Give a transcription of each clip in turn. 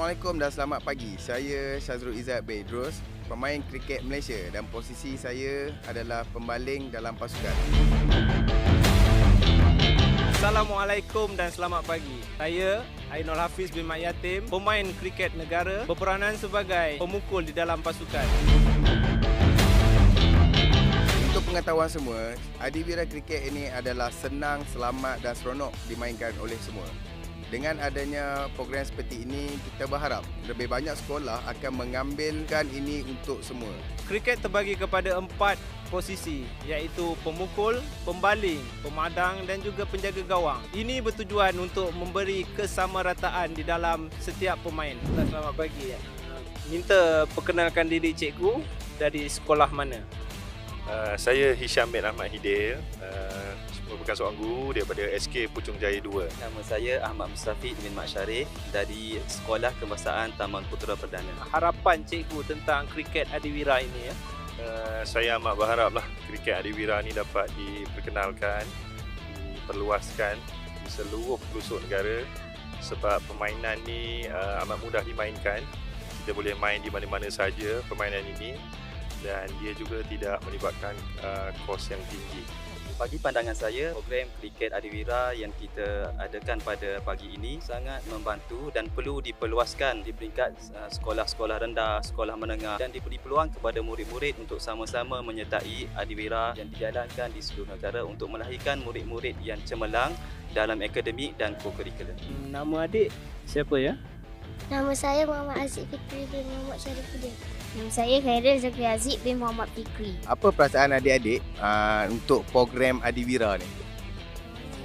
Assalamualaikum dan selamat pagi. Saya Syazrul Izzat Bedros, pemain kriket Malaysia, dan posisi saya adalah pembaling dalam pasukan. Assalamualaikum dan selamat pagi. Saya Ainul Hafiz bin Mat Yatim, pemain kriket negara berperanan sebagai pemukul di dalam pasukan. Untuk pengetahuan semua, adiwira kriket ini adalah senang, selamat dan seronok dimainkan oleh semua. Dengan adanya program seperti ini, kita berharap lebih banyak sekolah akan mengambilkan ini untuk semua. Kriket terbagi kepada 4 posisi, iaitu pemukul, pembaling, pemadang dan juga penjaga gawang. Ini bertujuan untuk memberi kesamarataan di dalam setiap pemain. Selamat pagi. Minta perkenalkan diri cikgu, dari sekolah mana? Saya Hisham bin Ahmad Hidil, merupakan seorang guru daripada SK Puchong Jaya 2. Nama saya Ahmad Mustafiq bin Mat Syarif dari Sekolah Kebangsaan Taman Putera Perdana. Harapan cikgu tentang kriket adiwira ini ya? Saya amat berharaplah kriket adiwira ini dapat diperkenalkan, diperluaskan di seluruh pelosok negara, sebab permainan ni amat mudah dimainkan. Kita boleh main di mana-mana saja permainan ini, dan dia juga tidak melibatkan kos yang tinggi. Bagi pandangan saya, program kriket adiwira yang kita adakan pada pagi ini sangat membantu dan perlu diperluaskan di peringkat sekolah-sekolah rendah, sekolah menengah, dan diberi peluang kepada murid-murid untuk sama-sama menyertai adiwira yang dijalankan di seluruh negara untuk melahirkan murid-murid yang cemerlang dalam akademik dan co-curricular. Nama adik siapa ya? Nama saya Muhammad Aziz Fikri bin Muhammad Syarifuddin. Nama saya Khairil Zakri Aziz bin Muhammad Fikri. Apa perasaan adik-adik untuk program adiwira ni?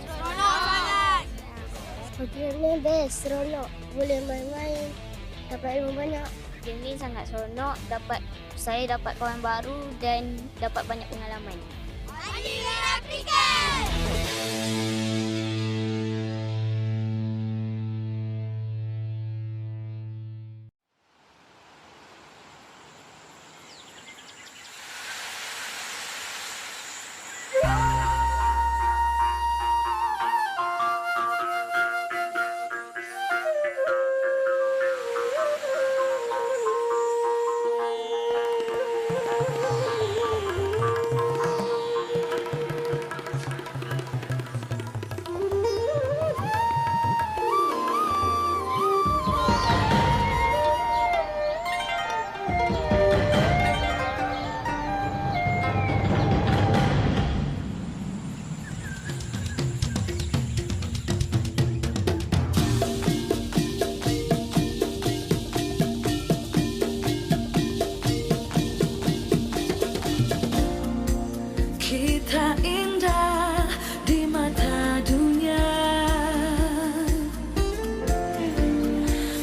Seronok sangat! Program ni best, seronok. Boleh main-main, dapat ilmu banyak. Program ni sangat seronok, saya dapat kawan baru dan dapat banyak pengalaman. Adiwira Kriket! Kita indah di mata dunia,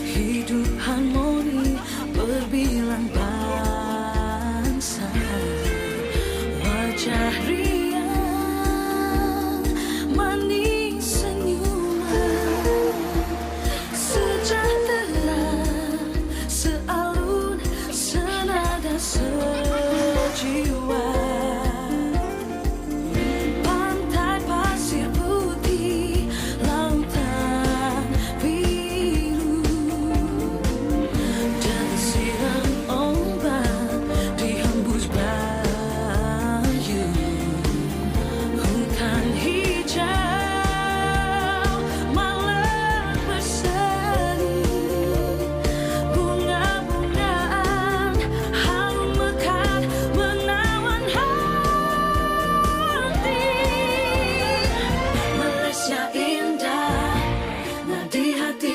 hidup harmoni berbilang bangsa, wajah riang manis senyuman, sejahtera sealun senada sejiwa.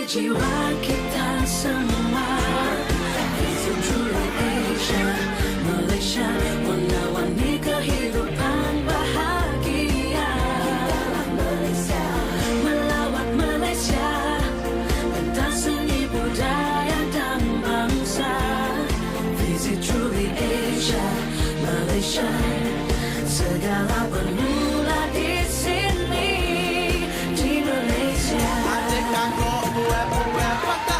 Jiwa kita semua, it's a truly Asia, Malaysia, warna-warni kehidupan bahagia. Malaysia, melawat Malaysia, tentang seni budaya dan bangsa. Visit truly Asia, Malaysia, segala bermula di sini, di Malaysia. I think I'm going wherever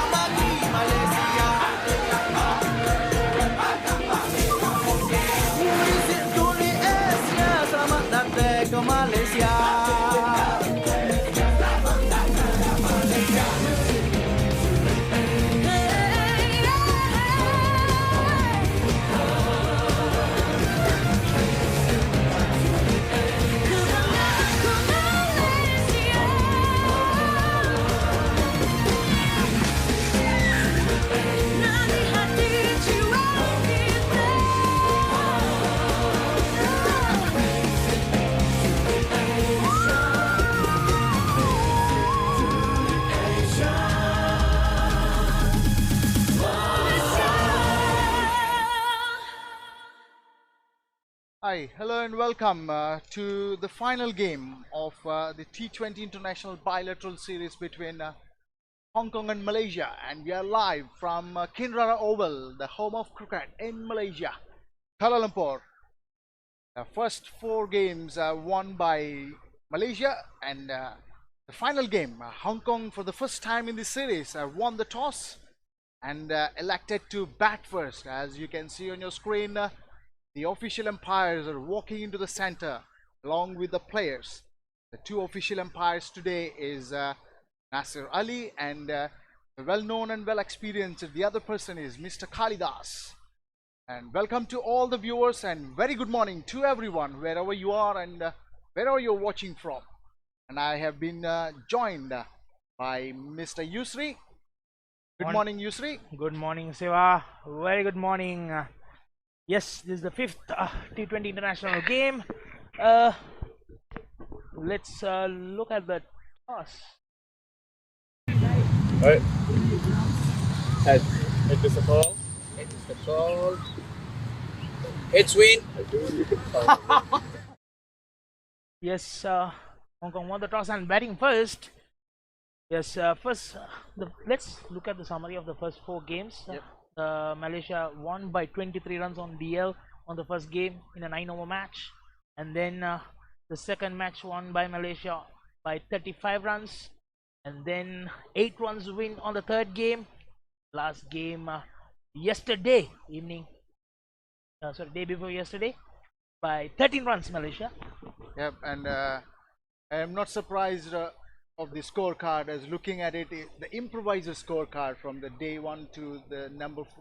Hi, hello and welcome to the final game of the T20 International Bilateral Series between Hong Kong and Malaysia, and we are live from Kinrara Oval, the home of cricket in Malaysia, Kuala Lumpur. The first four games are won by Malaysia, and the final game, Hong Kong for the first time in this series won the toss and elected to bat first. As you can see on your screen, the official umpires are walking into the center along with the players. The two official umpires today is Nasir Ali and well-known and well-experienced. The other person is Mr. Kalidas. And welcome to all the viewers and very good morning to everyone wherever you are and wherever you're watching from. And I have been joined by Mr. Yusri. Good morning, Yusri. Good morning, Siva. Very good morning. Yes, this is the fifth T20 international game. Let's look at the toss. Right. It is the ball. It is the ball. It's win. Yes, Hong Kong won the toss and batting first. Yes, let's look at the summary of the first four games. Yep. Malaysia won by 23 runs on DL on the first game in a 9-over match, and then the second match won by Malaysia by 35 runs, and then 8 runs win on the third game. Last game yesterday evening, day before yesterday, by 13 runs Malaysia. Yep, and I am not surprised of the scorecard as looking at it, the improviser scorecard from the day 1 to the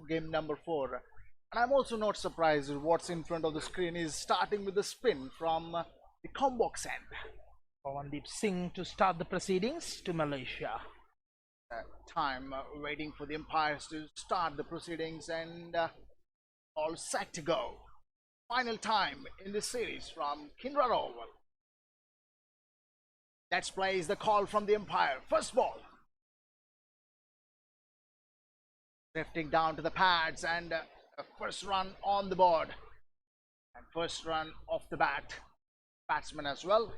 game number 4. And I'm also not surprised what's in front of the screen is starting with the spin from the Combox end. Pawandeep Singh to start the proceedings to Malaysia. Time waiting for the umpires to start the proceedings and all set to go. Final time in the series from Kinrara Oval. Let's play is the call from the umpire. First ball. Drifting down to the pads and a first run on the board. And first run off the batsman as well.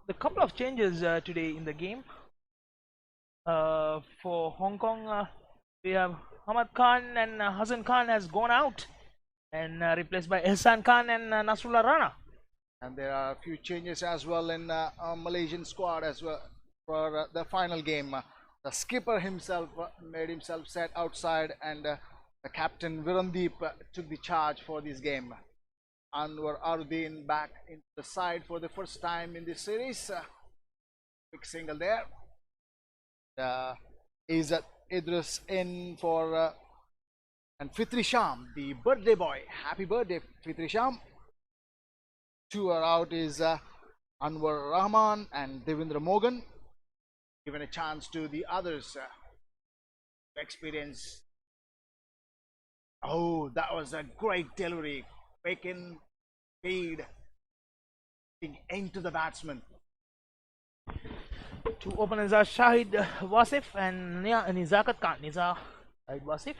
The couple of changes today in the game. For Hong Kong, we have Ahmad Khan and Hassan Khan has gone out and replaced by Ehsan Khan and Nasrullah Rana. And there are a few changes as well in Malaysian squad as well for the final game. The skipper himself made himself set outside, and the captain Virandeep took the charge for this game. Anwar Arudin back into the side for the first time in this series. Quick single there. Izzat Idris in for and Fitri Sham, the birthday boy. Happy birthday, Fitri Sham. 2 are out is Anwar Rahman and Devendra Mogan, given a chance to the others to experience. Oh, that was a great delivery, quick in speed into the batsman. Two openers are Shahid Wasif and Nizakat Khan. Shahid Wasif.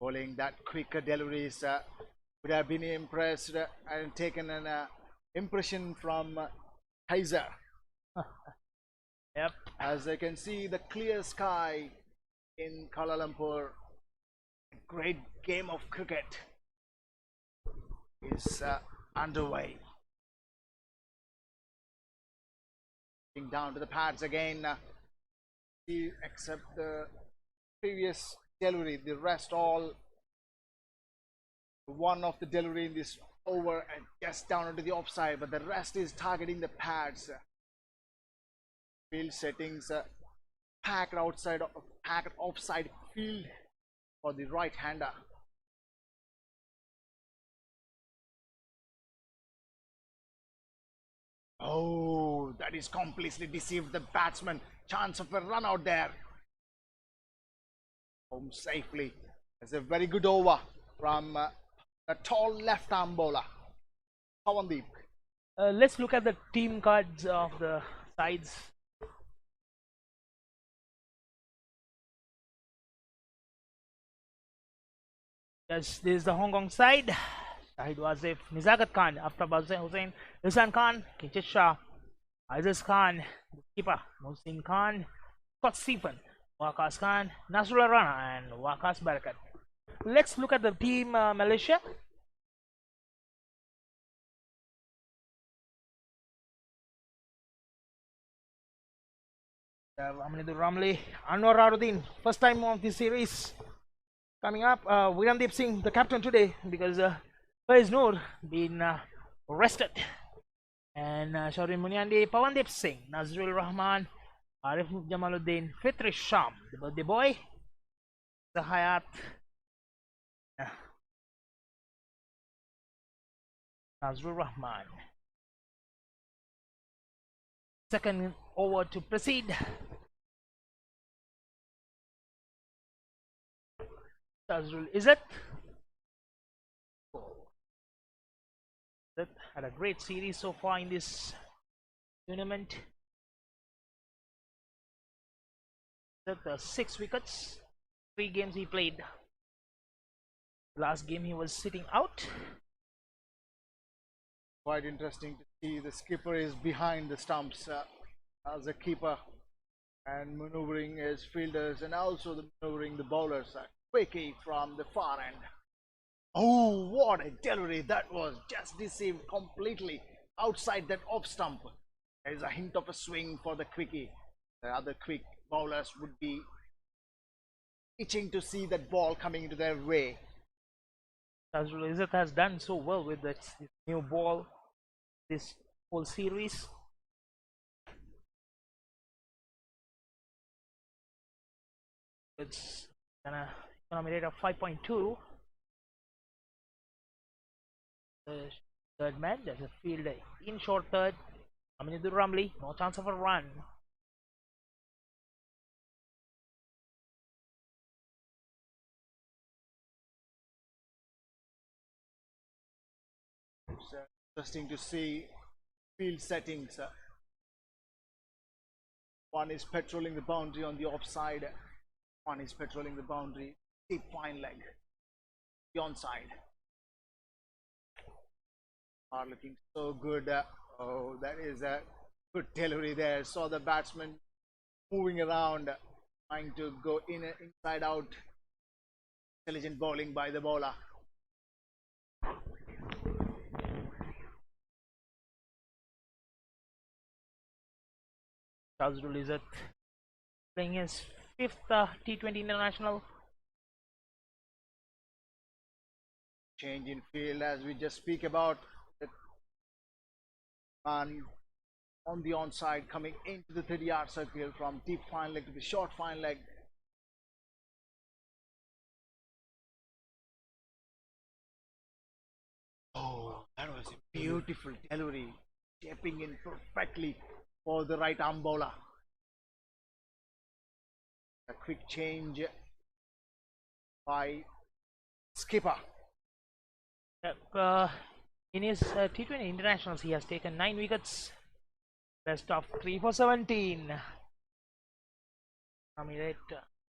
Bowling that quicker deliveries would have been impressed and taken an impression from Kaiser. Yep. As you can see, the clear sky in Kuala Lumpur. A great game of cricket is underway. Down to the pads again. Except the previous delivery, the rest all one of the delivery in this over and just down into the offside, but the rest is targeting the pads. Field settings packed offside field for the right hander. Oh, that is completely deceived the batsman. Chance of a run out there. Home safely. It's a very good over from a tall left arm bowler, Pawandeep. Let's look at the team cards of the sides. Yes, this is the Hong Kong side. Shahid Wasif, Nizagat Khan, after Hussain, Ihsan Khan, Kinchit Shah, Aziz Khan, keeper, Mohsin Khan, Scott Stephen, Waqas Khan, Nasrullah Rana, and Waqas Barakat. Let's look at the team Malaysia. Aminuddin Ramli, Anwar Aruddin, first time of this series. Coming up, Virandeep Singh, the captain today, because Faiz Noor been arrested. And Shaurin Munyandi, Pawandeep Singh, Nazrul Rahman, Arif Jamaluddin, Fitri Sham, the birthday boy, Zahayat, Nazrul Rahman. Second over to proceed. Nazrul Izzat. That had a great series so far in this tournament. That 6 wickets, 3 games he played. Last game he was sitting out. Quite interesting to see the skipper is behind the stumps as a keeper and maneuvering his fielders and also maneuvering the bowlers. Quickie from the far end. Oh, what a delivery that was! Just deceived completely outside that off stump. There is a hint of a swing for the quickie. The other quick bowlers would be itching to see that ball coming into their way. Nazrul Izzat has done so well with this new ball, this whole series. It's an economy rate of 5.2. The third man, there's a fielder in short third. Aminuddin Ramli, no chance of a run. It's interesting to see field settings. One is patrolling the boundary on the offside, one is patrolling the boundary, deep fine leg, the onside. Are looking so good. Oh, that is a good delivery there. Saw the batsman moving around, trying to go inside out. Intelligent bowling by the bowler. Nazrul Izzat playing his 5th T20 international. Change in field as we just speak about. The man on the onside coming into the 30-yard circle from deep fine leg to the short fine leg. Oh, that was a beautiful delivery, shaping in perfectly for the right arm bowler. A quick change by skipper. In his T20 internationals, he has taken 9 wickets. Best of 3 for 17. I mean, it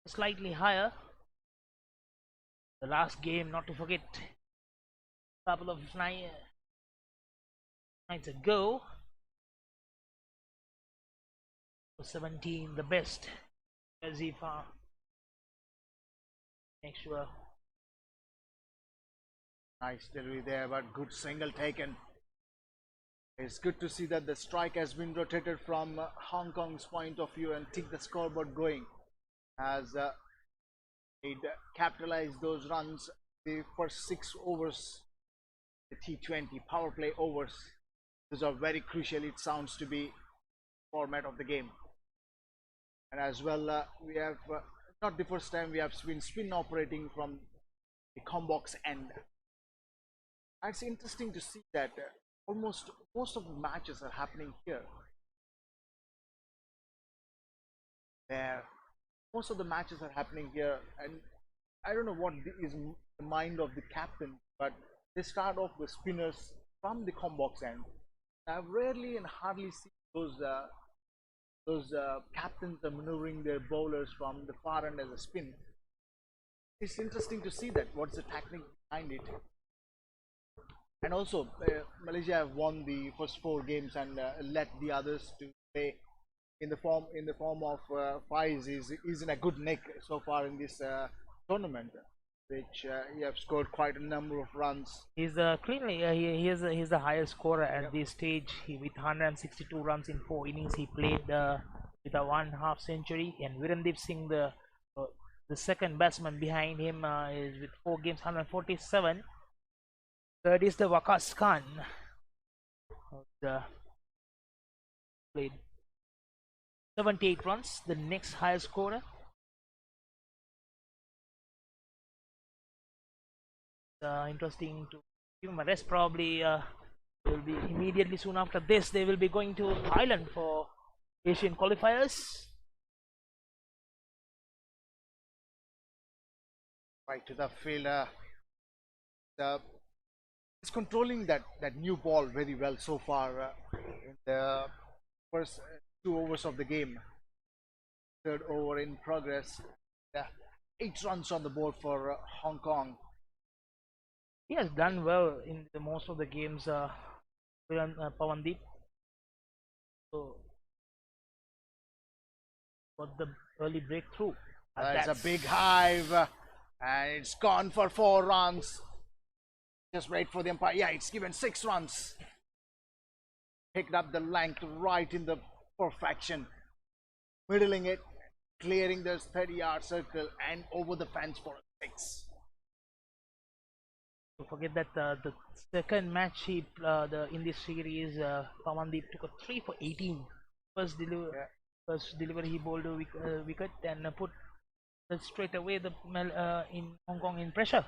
slightly higher. The last game, not to forget, a couple of nights ago, 17, the best. As if make sure. Nice delivery there, but good single taken. It's good to see that the strike has been rotated from Hong Kong's point of view and keep the scoreboard going as it capitalized those runs the first 6 overs, the T20 power play overs. These are very crucial, it sounds to be format of the game. And as well, we have not the first time we have been spin operating from the combox end. It's interesting to see that almost most of the matches are happening here. Most of the matches are happening here, and I don't know what is the mind of the captain, but they start off with spinners from the combox end. I've rarely and hardly seen those captains are maneuvering their bowlers from the far end as a spin. it's interesting to see that what's the technique behind it. And also, Malaysia have won the first 4 games and let the others to play in the form of Faiz is in a good nick so far in this tournament, which he have scored quite a number of runs. He's cleanly he's the highest scorer at this stage. With 162 runs in 4 innings, he played with a 1/2 century. And Virendip Singh, the second batsman behind him, is with 4 games, 147. Third is the Waqas Khan. Played 78 runs, the next highest scorer. Interesting to give him a rest. Probably will be immediately soon after this. They will be going to Thailand for Asian qualifiers. Right to the fielder. He's controlling that new ball very well so far in the first 2 overs of the game. Third over in progress. 8 runs on the board for Hong Kong. He has done well in most of the games, Pawandeep. So, got the early breakthrough. That's a big hive, and it's gone for 4 runs. Just wait for the umpire. Yeah, it's given 6 runs. Picked up the length right in the perfection. Middling it, clearing this 30-yard circle and over the fence for a 6. Don't forget that the second match in this series, Pawandeep took a 3 for 18. First delivery he bowled a wicket and put straight away in Hong Kong in pressure.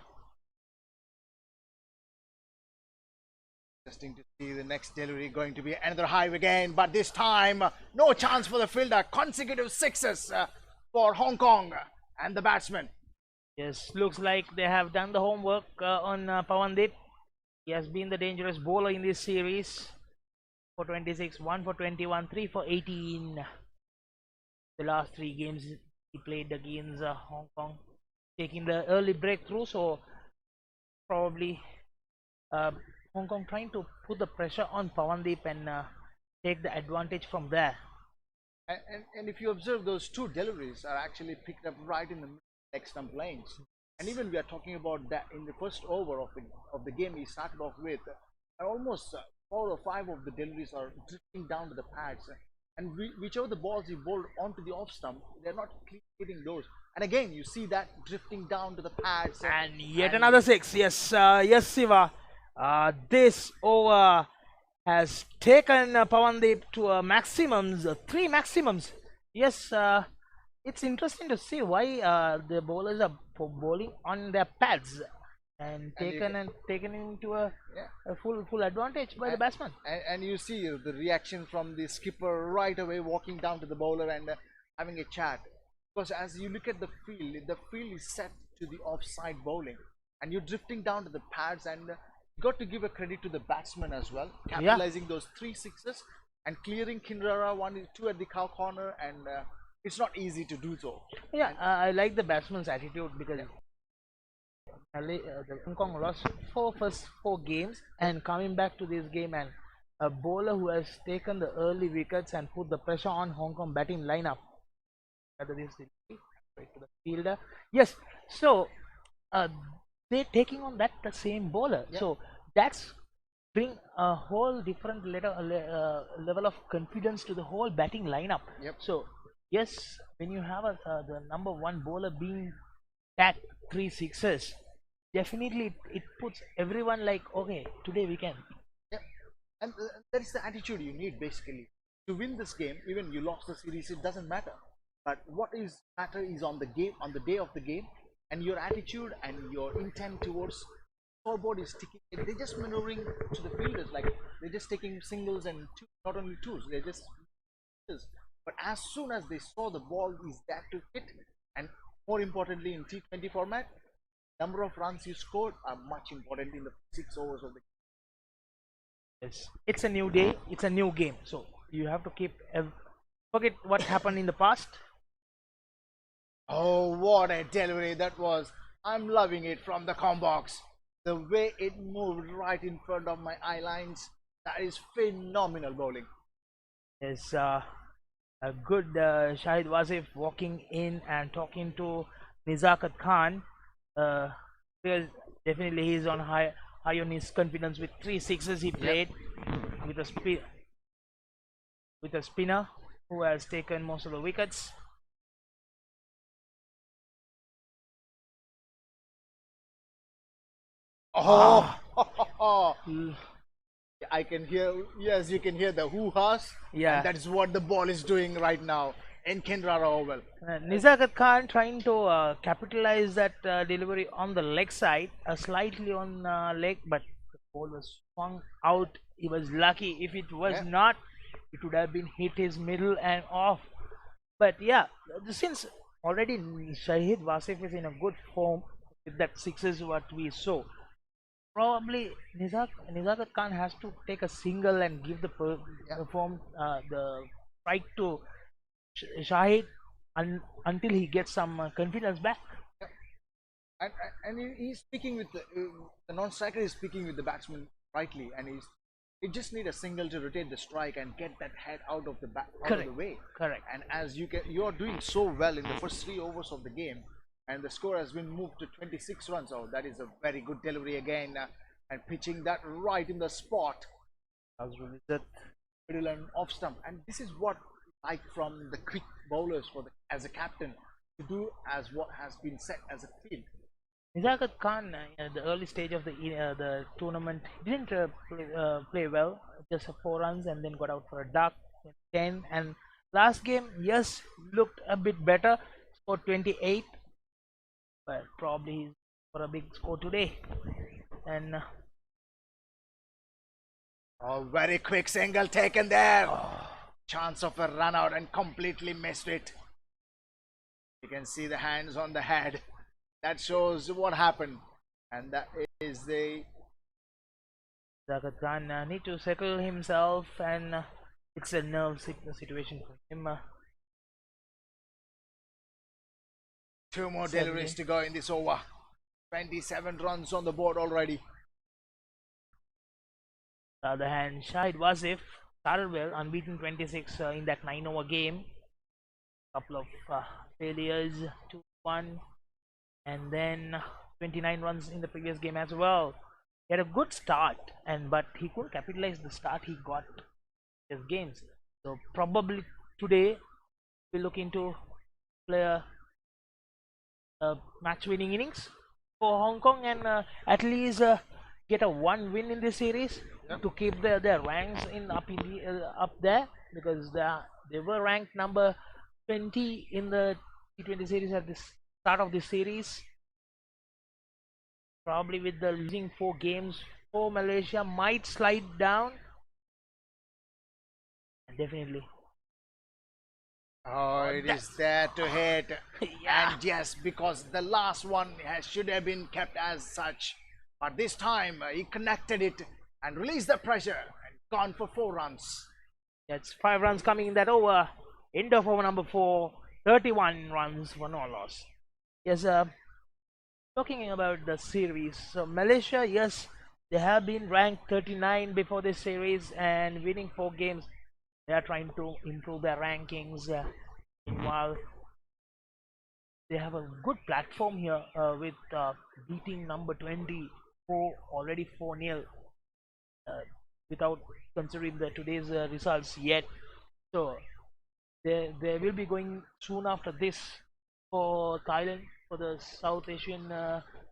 Interesting to see the next delivery going to be another hive again, but this time no chance for the fielder. Consecutive 6s for Hong Kong and the batsman. Yes, looks like they have done the homework on Pawandeep. He has been the dangerous bowler in this series. 4 for 26, 1 for 21, 3 for 18. The last 3 games he played against Hong Kong, taking the early breakthrough. So probably Hong Kong trying to put the pressure on Pawandeep and take the advantage from there. And if you observe, those 2 deliveries are actually picked up right in the leg stump lanes. And even we are talking about that in the first over of the game he started off with, almost 4 or 5 of the deliveries are drifting down to the pads. And whichever the balls he bowled onto the off stump, they're not hitting those. And again, you see that drifting down to the pads. And yet another 6. Yes, yes, Siva. This over has taken Pawandeep to maximums, 3 maximums. Yes, it's interesting to see why the bowlers are bowling on their pads and taken into a full advantage by the batsman. And you see the reaction from the skipper right away, walking down to the bowler and having a chat. Because as you look at the field is set to the offside bowling, and you're drifting down to the pads, and got to give a credit to the batsman as well, capitalizing those 3 6s and clearing Kinrara 1 2 at the cow corner, and it's not easy to do so. Yeah, I like the batsman's attitude because the Hong Kong lost first 4 games and coming back to this game, and a bowler who has taken the early wickets and put the pressure on Hong Kong batting lineup. Right to the fielder. Yes, so they're taking on the same bowler. So that's bring a whole different level of confidence to the whole batting lineup. So yes, when you have the number 1 bowler being that 3 6s, definitely it puts everyone like, okay, today we can. And that is the attitude you need basically to win this game. Even you lost the series, it doesn't matter. But what is matter is on the day of the game, and your attitude and your intent towards scoreboard is ticking. They're just maneuvering to the fielders, like they're just taking singles and not only 2s, they're just. But as soon as they saw the ball is there to hit, and more importantly in T20 format, number of runs you scored are much important in the 6 overs of the game. Yes, it's a new day, it's a new game, so you have to keep forget what happened in the past. Oh, what a delivery that was. I'm loving it from the com box. The way it moved right in front of my eye lines, that is phenomenal bowling. Is a good Shahid Wasif walking in and talking to Nizakat Khan. Because definitely he's on high on his confidence with 3 sixes he played with a spinner who has taken most of the wickets. Oh, I can hear, yes, you can hear the hoo-has. Yeah. And that is what the ball is doing right now in Kinrara Oval. Nizakat Khan trying to capitalize that delivery on the leg side, slightly on leg, but the ball was swung out. He was lucky. If it was not, it would have been hit his middle and off. But yeah, since already Shahid Wasif is in a good form with that sixes what we saw, probably Nizakat Khan has to take a single and give the the strike to Shahid until he gets some confidence back. And he's speaking with the non-striker is speaking with the batsman rightly, and he just need a single to rotate the strike and get that head out of the out of the way. Correct. And as you are doing so well in the first 3 overs of the game, and the score has been moved to 26 runs. Oh, that is a very good delivery again, and pitching that right in the spot, middle and off stump. And this is what I like from the quick bowlers as a captain to do, as what has been set as a field. Nizakat Khan at the early stage of the tournament didn't play well, just 4 runs and then got out for a duck, 10. And last game, yes, looked a bit better, scored 28, but probably he's for a big score today. And oh, very quick single taken there. Chance of a run out and completely missed it. You can see the hands on the head. That shows what happened, and that is the Nizakat Khan need to settle himself, and it's a nerve situation for him. 2 more deliveries to go in this over. 27 runs on the board already. On the other hand, Shahid Wasif started well, unbeaten 26 in that 9-over game. Couple of failures, 2-1, and then 29 runs in the previous game as well. He had a good start, but he couldn't capitalize the start he got in his games. So probably today we'll look into play a match-winning innings for Hong Kong, and at least get a 1 win in this series to keep their ranks up there, because they were ranked number 20 in the T20 series at the start of this series. Probably with the losing 4 games for Malaysia might slide down. And definitely. Oh, it is there to hit. Yeah. And yes, because the last one should have been kept as such. But this time he connected it and released the pressure and gone for 4 runs. That's 5 runs coming in that over. End of over number 4. 31 runs for no loss. Yes, talking about the series. So Malaysia, yes, they have been ranked 39 before this series and winning 4 games. They are trying to improve their rankings. Meanwhile, they have a good platform here with beating number 24 already 4-0 without considering today's results yet. So they will be going soon after this for Thailand for the South Asian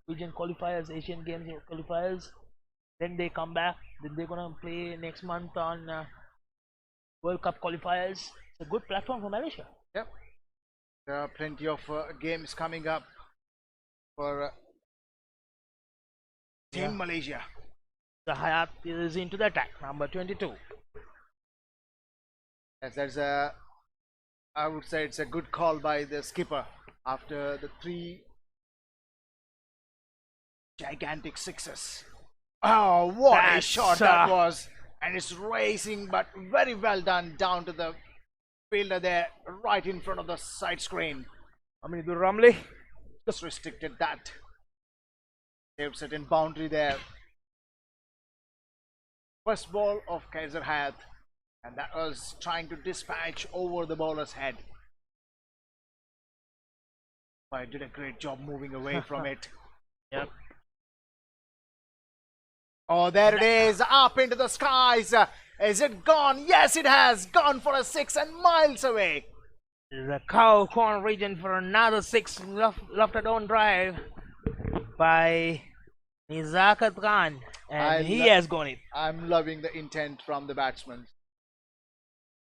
region qualifiers, Asian Games qualifiers. Then they come back. Then they're gonna play next month on World Cup qualifiers. It's a good platform for Malaysia. Yep. There are plenty of games coming up for Team Malaysia. The Hayat is into the attack, number 22. Yes, that's I would say it's a good call by the skipper after the 3 gigantic sixes. Oh, what a shot that was! And it's racing, but very well done down to the fielder there, right in front of the side screen. Ramli Just restricted that. They've set in boundary there. First ball of Kaiser Hayat, and that was trying to dispatch over the bowler's head. But did a great job moving away from it. Yep. Oh, there it is, up into the skies. Is it gone? Yes, it has gone for a 6 and miles away. The cow corn region for another 6 lofted on drive by Nizakat Khan, and he has gone it. I'm loving the intent from the batsman.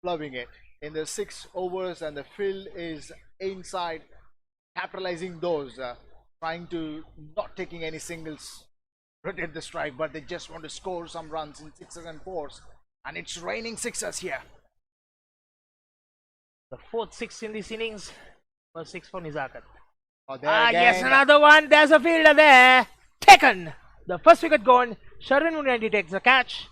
Loving it. In the 6 overs, and the field is inside, capitalizing those, trying to not taking any singles, rotate the strike, but they just want to score some runs in 6s and 4s, and it's raining 6s here. The 4th 6 in this innings. First 6 for Nizakat. Oh, there again. Yes, another one. There's a fielder there. Taken. The first wicket gone. Sharan Munandi takes the catch.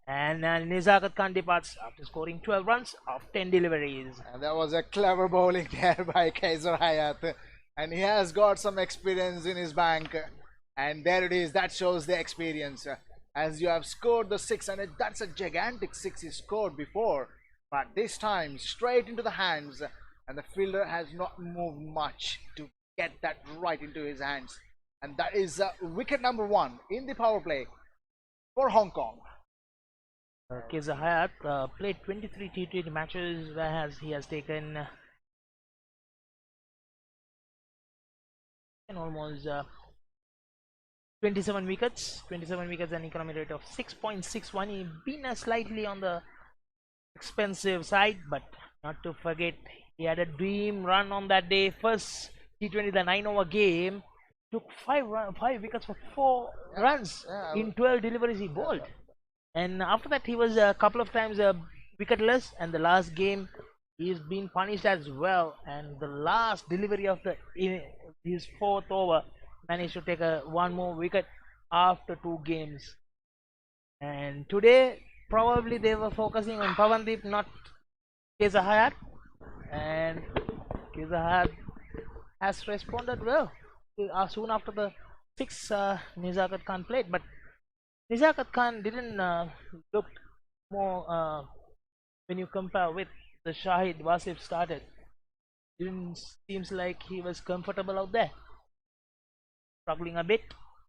And Nizakat Khan departs after scoring 12 runs of 10 deliveries. And that was a clever bowling there by Kaiser Hayat. And he has got some experience in his bank. And there it is. That shows the experience. As you have scored the 6, and that's a gigantic 6 he scored before. But this time, straight into the hands. And the fielder has not moved much to get that right into his hands. And that is wicket number 1 in the power play for Hong Kong. Kaiser Hayat played 23 T20 matches, whereas he has taken almost 27 wickets and economy rate of 6.61. He's been slightly on the expensive side, but not to forget, he had a dream run on that day. First T20, the 9-over game, took 5 wickets for 4 runs in 12 deliveries he bowled. And after that, he was a couple of times wicketless, and the last game he's been punished as well. And the last delivery of his 4th over, managed to take one more wicket after 2 games. And today, probably they were focusing on Pavandeep, not Kaiser Hayat, and Kaiser Hayat has responded well. Soon after the 6, Nizakat Khan played, but Nizakat Khan didn't look more when you compare with the Shahid Wasif started. Didn't seems like he was comfortable out there, struggling a bit.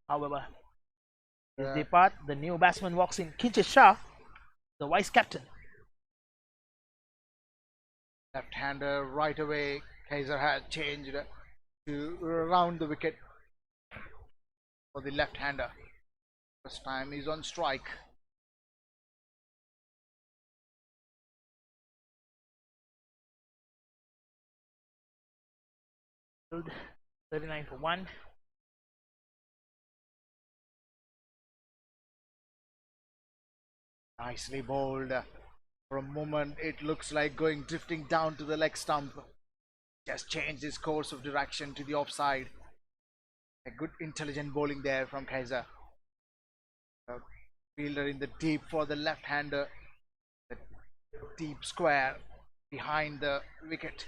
However, his depart, the new batsman walks in, Kinshit Shah, the vice captain. Left-hander right away. Kaiser had changed to round the wicket for the left-hander. First time he's on strike. Good. 39 for 1. Nicely bowled. For a moment, it looks like drifting down to the leg stump. Just changed his course of direction to the offside. A good intelligent bowling there from Kaiser. A fielder in the deep for the left-hander. The deep square behind the wicket.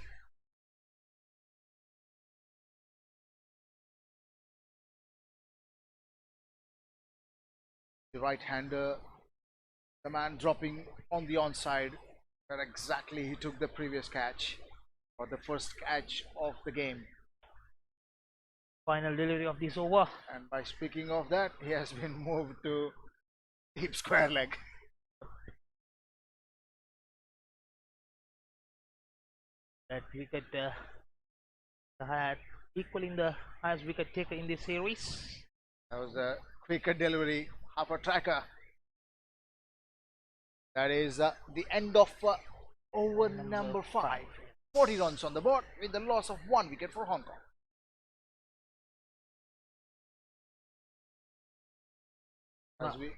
The right-hander, the man dropping on the onside, where exactly he took the previous catch, or the first catch of the game. Final delivery of this over. And by speaking of that, he has been moved to deep square leg. That wicket had equaling the highest wicket taker in this series. That was a quicker delivery, half a tracker. That is the end of over number 5. 40 runs on the board with the loss of 1 wicket for Hong Kong.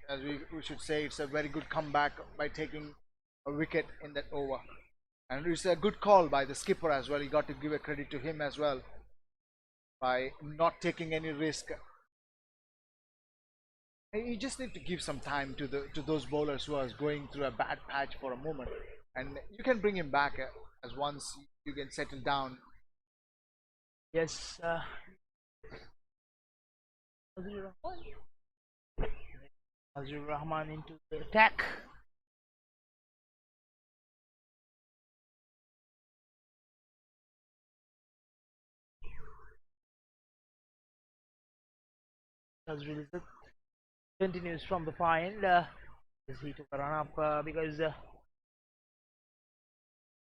As we should say, it's a very good comeback by taking a wicket in that over. And it's a good call by the skipper as well. You got to give a credit to him as well by not taking any risk. You just need to give some time to those bowlers who are going through a bad patch for a moment, and you can bring him back as once you can settle down. Yes, Azur Rahman into the attack. Azur continues from the far end. He took a run up because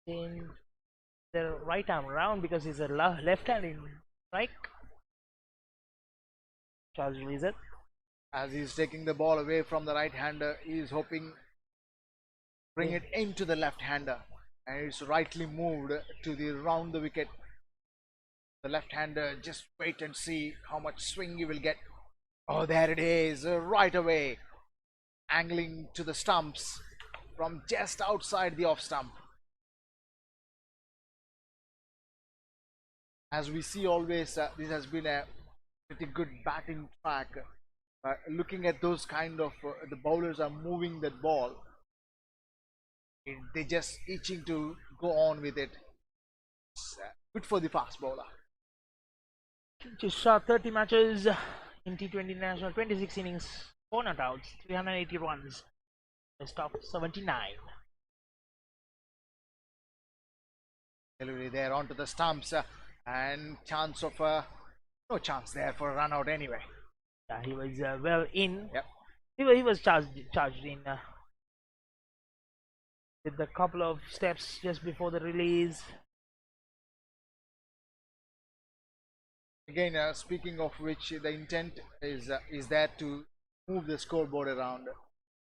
in the right arm around because he's a left-handed strike. Charles Rizet. As he's taking the ball away from the right-hander, he is hoping bring it into the left-hander, and it's rightly moved to the round the wicket. The left-hander just wait and see how much swing he will get. Oh, there it is, right away, angling to the stumps from just outside the off stump. As we see always, this has been a pretty good batting track. Looking at those kind of the bowlers are moving that ball, they just itching to go on with it. It's good for the fast bowler. Just shot 30 matches in T20 International, 26 innings, 4 not outs, 380 runs, best of 79. Delivery there onto the stumps, and chance of no chance there for a run out anyway. Yeah, he was well in. Yep. He was charged in with a couple of steps just before the release. Again, speaking of which, the intent is there to move the scoreboard around,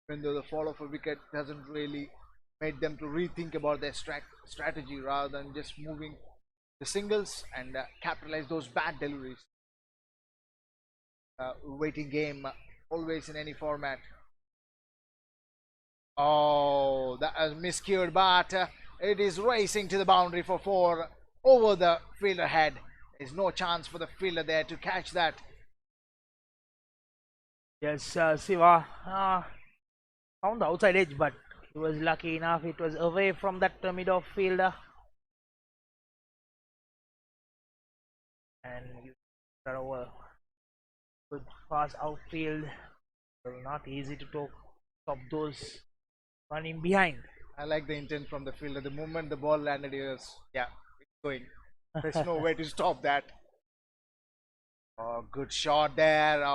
even though the fall of a wicket doesn't really made them to rethink about their strategy rather than just moving the singles and capitalize those bad deliveries. Waiting game, always in any format. Oh, that is miscued, but it is racing to the boundary for 4 over the fielder head. There's no chance for the fielder there to catch that. Yes, Siva found the outside edge, but he was lucky enough. It was away from that mid-off fielder. And you got over. Good fast outfield. Not easy to stop those running behind. I like the intent from the fielder. The moment the ball landed, he was, yeah, it's going. There's no way to stop that. Oh, good shot there.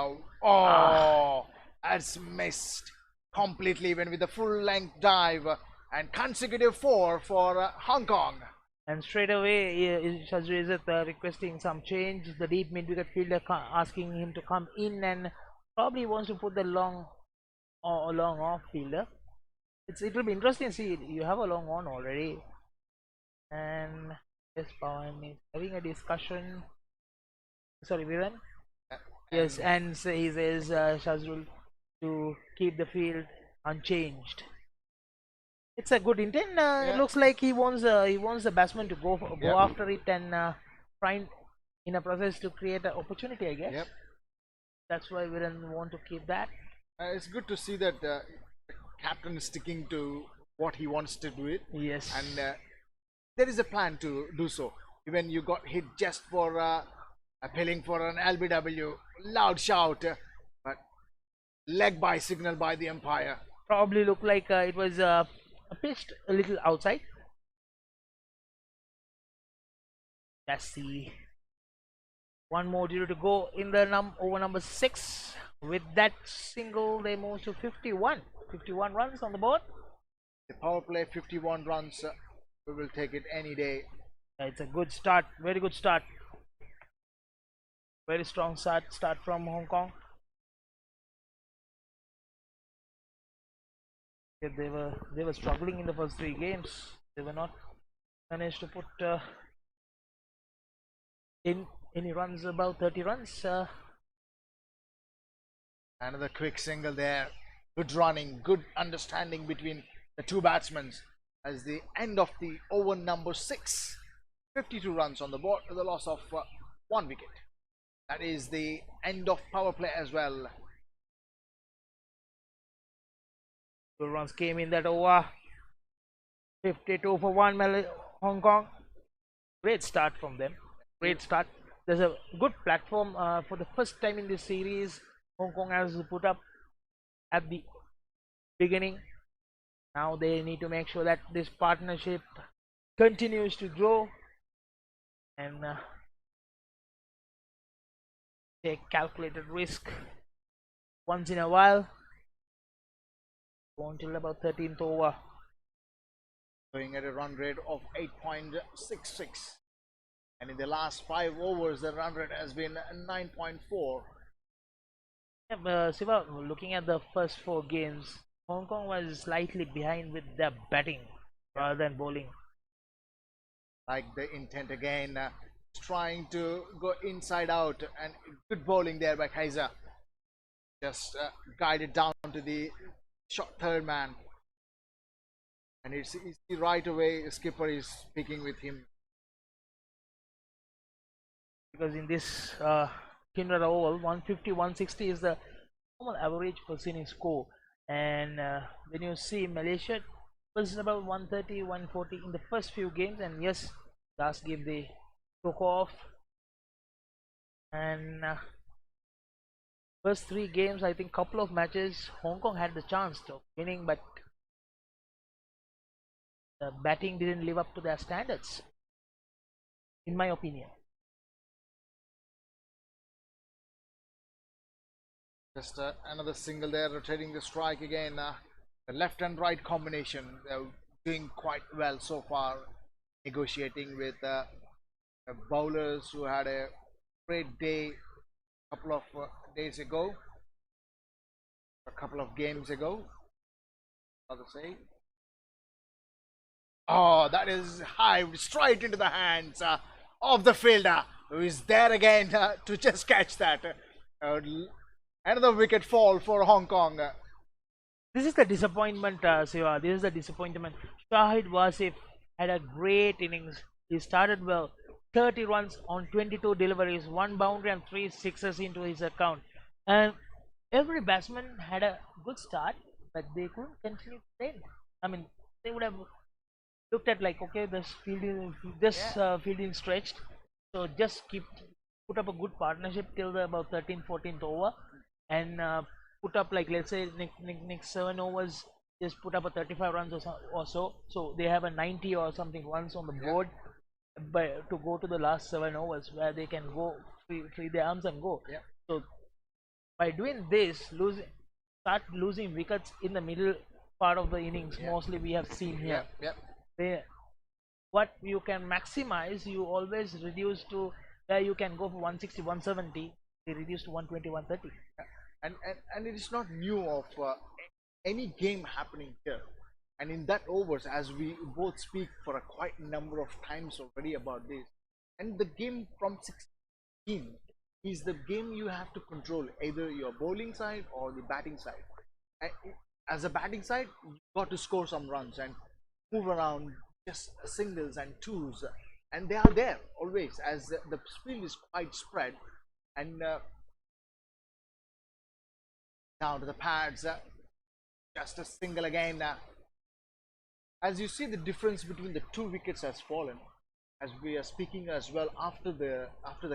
Oh, that's missed completely, even with a full length dive, and consecutive 4 for Hong Kong. And straight away, Shazrizat requesting some change. The deep mid-wicket fielder asking him to come in, and probably wants to put the long off fielder. It will be interesting to see. You have a long on already, and yes, Pawan is having a discussion. Sorry, Viren. Yes, and so he says Shazrul to keep the field unchanged. It's a good intent. It looks like he wants the batsman to go after it and find in a process to create an opportunity, I guess. Yep. That's why we don't want to keep that. It's good to see that the captain is sticking to what he wants to do it. Yes. And there is a plan to do so. Even you got hit just for appealing for an LBW, loud shout, but leg by signal by the umpire. Probably looked like it was pitched a little outside. Let's see. One more due to go in the over number 6. With that single, they move to 51. 51 runs on the board. The power play, 51 runs. We will take it any day. It's a good start. Very good start. Very strong start from Hong Kong. They were struggling in the first 3 games. They were not managed to put in any runs above 30 runs. Another quick single there. Good running, good understanding between the 2 batsmen as the end of the over number 6. 52 runs on the board with a loss of 1 wicket. That is the end of power play as well. 2 runs came in that over. 52 for 1 Hong Kong. Great start from them. Great start. There's a good platform for the first time in this series. Hong Kong has put up at the beginning. Now they need to make sure that this partnership continues to grow and take calculated risk once in a while. Go until about 13th over. Going at a run rate of 8.66. And in the last 5 overs, the run rate has been 9.4. Siva, looking at the first 4 games, Hong Kong was slightly behind with their batting rather than bowling. Like the intent again, trying to go inside out, and good bowling there by Kaiser. Just guided down to the short third man. And it's easy right away, skipper is speaking with him. Because in this Kinrara Oval, 150, 160 is the normal average per inning score. And when you see Malaysia, it was about 130, 140 in the first few games. And yes, last game they took off. And first 3 games, I think couple of matches, Hong Kong had the chance of winning, but the batting didn't live up to their standards, in my opinion. Just another single there, rotating the strike again. The left and right combination, they're doing quite well so far, negotiating with bowlers who had a great day a couple of days ago, a couple of games ago, rather say. Oh, that is hived straight into the hands of the fielder, who is there again to just catch that. Another wicket fall for Hong Kong. This is the disappointment, Siva. This is the disappointment. Shahid Wasif had a great innings. He started well. 30 runs on 22 deliveries, 1 boundary and 3 sixes into his account. And every batsman had a good start, but they couldn't continue to play. I mean, they would have looked at like, okay, fielding stretched, so just put up a good partnership till the about 13th, 14th over, and put up like, let's say next 7 overs, just put up a 35 runs or so. So they have a 90 or something runs on the board, but to go to the last 7 overs where they can go free their arms and go. So by doing this, start losing wickets in the middle part of the innings. Mostly we have seen here. What you can maximize, you always reduce to where you can go for 160, 170. They reduce to 120, 130. And it is not new of any game happening here. And in that overs, as we both speak for a quite number of times already about this, and the game from 16 is the game you have to control, either your bowling side or the batting side. As a batting side, you got to score some runs and move around, just singles and twos, and they are there always, as the field is quite spread. And down to the pads, just a single again. As you see, the difference between the 2 wickets has fallen, as we are speaking as well, after the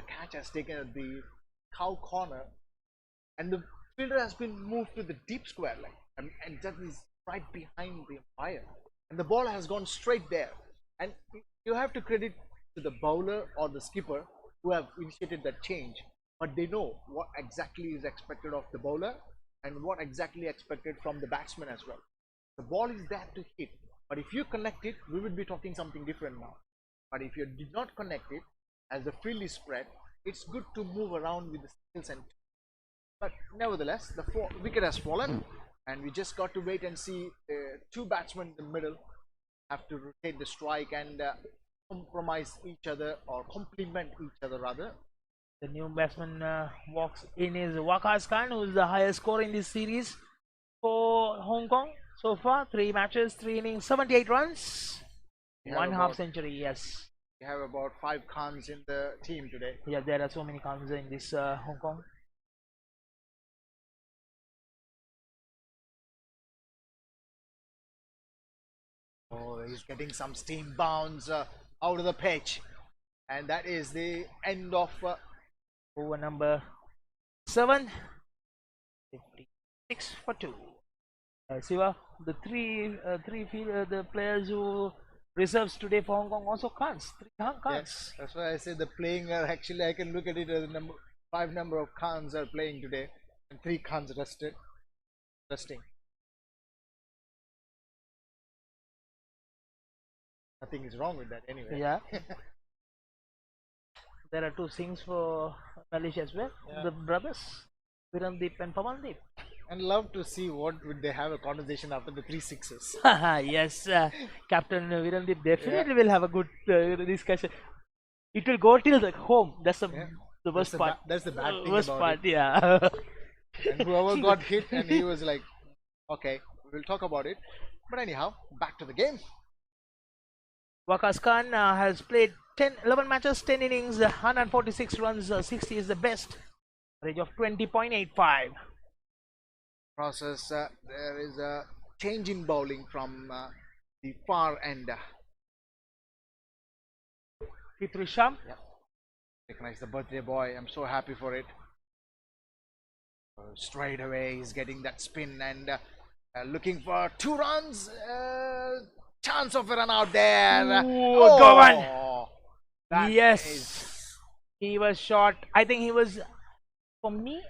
catch has taken at the cow corner, and the fielder has been moved to the deep square line, and that is right behind the umpire, and the ball has gone straight there. And you have to credit to the bowler or the skipper who have initiated that change, but they know what exactly is expected of the bowler and what exactly expected from the batsman as well. The ball is there to hit, but if you connect it, we would be talking something different now. But if you did not connect it, as the field is spread, it's good to move around with the skills. And but nevertheless, the wicket has fallen, and we just got to wait and see. 2 batsmen in the middle have to rotate the strike and compromise each other, or complement each other rather. The new batsman walks in is Waqas Khan, who is the highest scorer in this series for Hong Kong so far. 3 matches, 3 innings, 78 runs, 1 half century. Yes, we have about 5 Khans in the team today. Yeah, there are so many Khans in this Hong Kong. Oh, he's getting some steam bounds out of the pitch, and that is the end of over number 7. 56 for 2. Siva, the the players who reserves today for Hong Kong also can't. Can't. Yes, that's why I say the playing are actually, I can look at it as a five number of Khans are playing today and 3 Khans resting. Nothing is wrong with that anyway. Yeah. There are 2 Singhs for Malaysia as well. Yeah. The brothers, Virandeep and Pawandeep. And love to see what would they have a conversation after the 3 sixes. Yes, Captain Virandeep definitely will have a good discussion. It will go till the home. That's the worst part. That's the bad thing worst about part, it. yeah. And whoever got hit, and he was like, okay, we'll talk about it. But anyhow, back to the game. Waqas Khan has played 11 matches, 10 innings, 146 runs, 60 is the best. Average of 20.85. Process, there is a change in bowling from the far end. Fitri Sham. Yeah. Recognize the birthday boy. I'm so happy for it. Straight away, he's getting that spin and looking for 2 runs. Chance of a run out there. Ooh, go on. That Yes, is- he was short. I think he was. For me,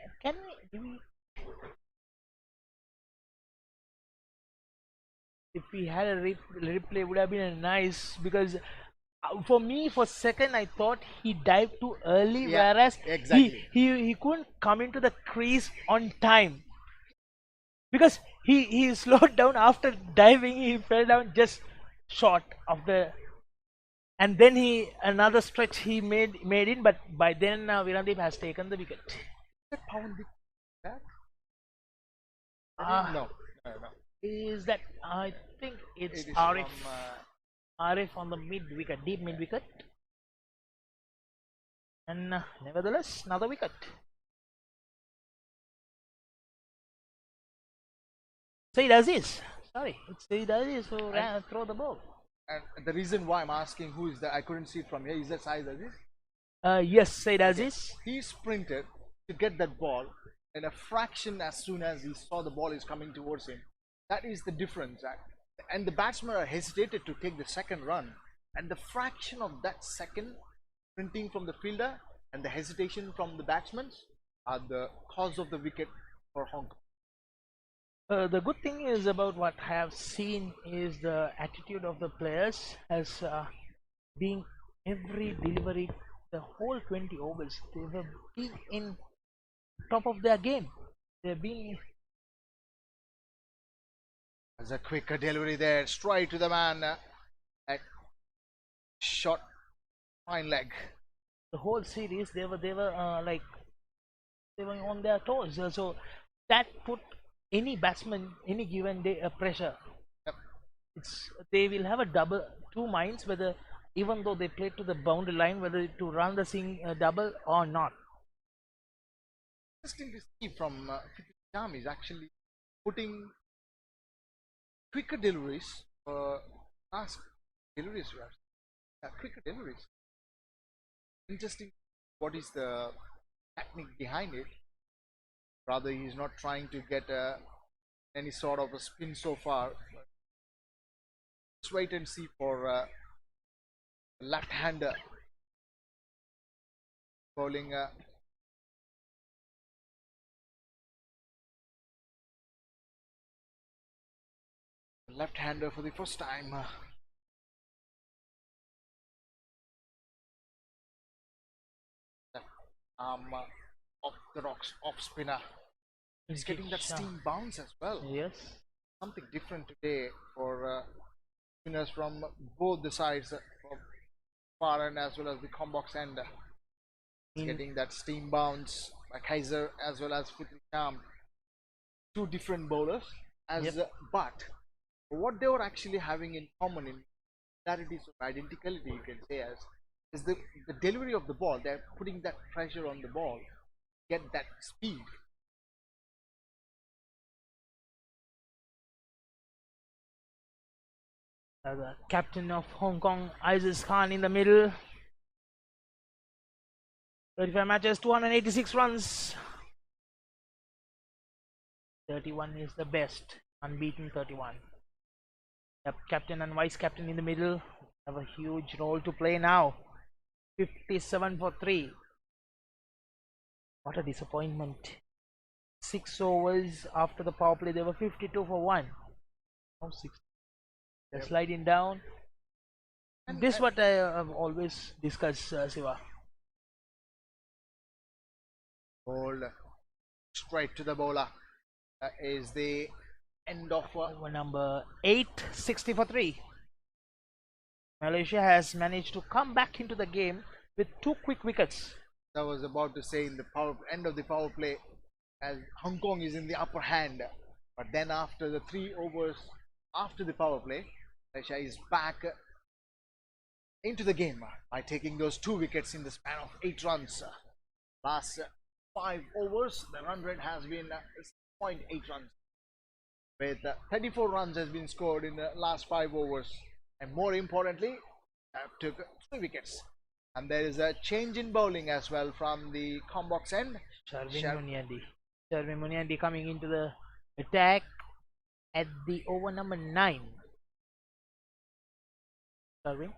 if we had a replay, would have been nice, because for me, for second, I thought he dived too early, Yeah, whereas exactly. he couldn't come into the crease on time, because he slowed down after diving. He fell down just short of the, and then another stretch he made in, but by then Virandeep has taken the wicket. No. Is that, I think it's It is Arif. from, Arif on the deep mid wicket, and nevertheless another wicket. Said Aziz. Sorry, it's Said Aziz who throw the ball. and the reason why I'm asking who is that, I couldn't see it from here. Is that Saeed Aziz? Yes, Said Aziz. He sprinted to get that ball in a fraction as soon as he saw the ball is coming towards him. That is the difference. And the batsmen are hesitated to take the second run. And the fraction of that second sprinting from the fielder and the hesitation from the batsmen are the cause of the wicket for Hong Kong. The good thing is about what I have seen is the attitude of the players as being every delivery, the whole 20 overs, they were being in top of their game. They've been. There's a quicker delivery there, straight to the man. Shot, fine leg. The whole series, they were like they were on their toes. So that put any batsman, any given day, a pressure. Yep. They will have a two minds, whether, even though they play to the boundary line, whether to run the double or not. Interesting to see from Sham is actually putting quicker deliveries, fast deliveries, quicker deliveries. Interesting, what is the technique behind it? Rather, he's not trying to get any sort of a spin so far. Let's wait and see for left-hander bowling. Left-hander for the first time. Off the rocks, off spinner. He's getting that steam bounce as well. Yes. Something different today for spinners from both the sides, from far end as well as the combox end. Getting that steam bounce by Kaiser as well as Fitri Sham. 2 different bowlers, but what they were actually having in common, in similarities or identicality, you can say, as is the delivery of the ball. They're putting that pressure on the ball, get that speed. The captain of Hong Kong, Aziz Khan, in the middle. 35 matches, 286 runs. 31 is the best, unbeaten 31. Yep, captain and vice captain in the middle have a huge role to play now. 57 for 3. What a disappointment. 6 overs after the power play, they were 52 for 1. Now 6. They're sliding down. And this is what I have always discussed, Siva. Ball straight to the bowler is the end of Over number 8, 60 for 3. Malaysia has managed to come back into the game with 2 quick wickets. I was about to say in the end of the power play, as Hong Kong is in the upper hand, but then after the 3 overs after the power play, Malaysia is back into the game by taking those 2 wickets in the span of 8 runs. Last 5 overs, the run rate has been 6.8 runs, with 34 runs has been scored in the last 5 overs, and more importantly, took 3 wickets. And there is a change in bowling as well from the Combox end. Sharvin Muniandi coming into the attack at the over number 9. Sharvin.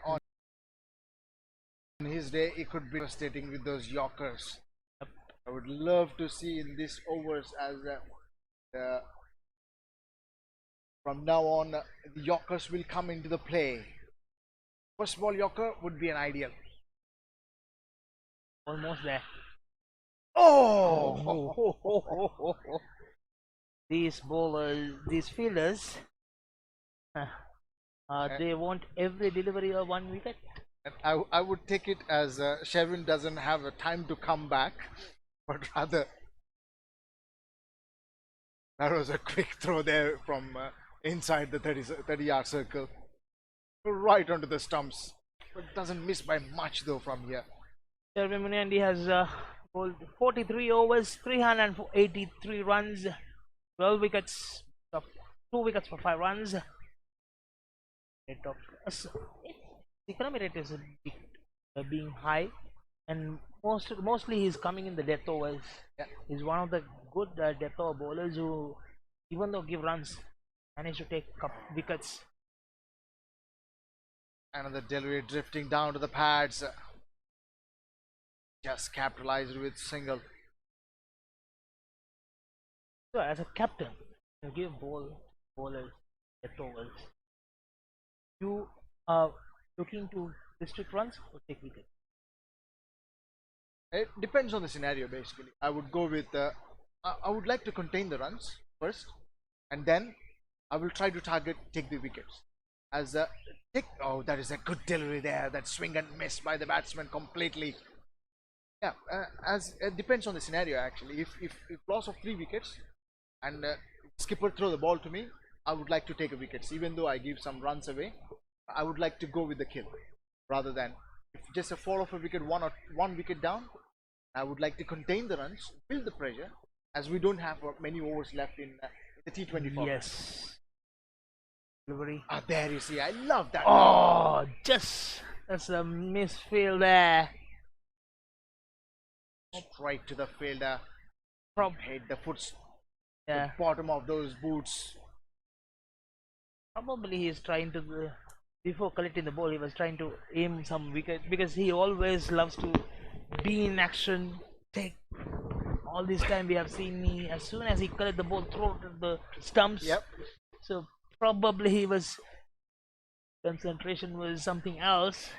On his day, it could be devastating with those Yorkers. I would love to see in these overs as from now on, the Yorkers will come into the play. First ball Yorker would be an ideal. Almost there. Oh! These bowlers, these fielders, they want every delivery of 1 wicket. And I would take it as Sherwin doesn't have a time to come back, but rather that was a quick throw there from inside the 30-yard circle, right onto the stumps, but doesn't miss by much though from here. Sharvin Muniandi has bowled 43 overs, 383 runs, 12 wickets, 2 wickets for 5 runs. The economy rate is being high, and mostly he's coming in the death overs. Yeah. He's one of the good death over bowlers who, even though give runs, manage to take wickets. Another delivery drifting down to the pads. Just capitalized with single. So as a captain, you give bowlers death overs. You are looking to restrict runs or take wickets? It depends on the scenario basically. I would go with I would like to contain the runs first, and then I will try to take the wickets. As oh, that is a good delivery there. That swing and miss by the batsman completely. Yeah, as it depends on the scenario actually. If loss of 3 wickets and skipper throw the ball to me, I would like to take a wickets. Even though I give some runs away, I would like to go with the kill rather than if just a fall of a wicket, one wicket down. I would like to contain the runs, build the pressure, as we don't have many overs left in the T20 format. Yes. Delivery. Ah, there you see. I love that. Oh, that's a misfield there. Right to the fielder. Hit the foot. Yeah. The bottom of those boots. Probably he's trying to, before collecting the ball, he was trying to aim some wicket because he always loves to be in action. Take all this time we have seen me as soon as he collect the ball, throw to the stumps. Yep. So probably he was concentration was something else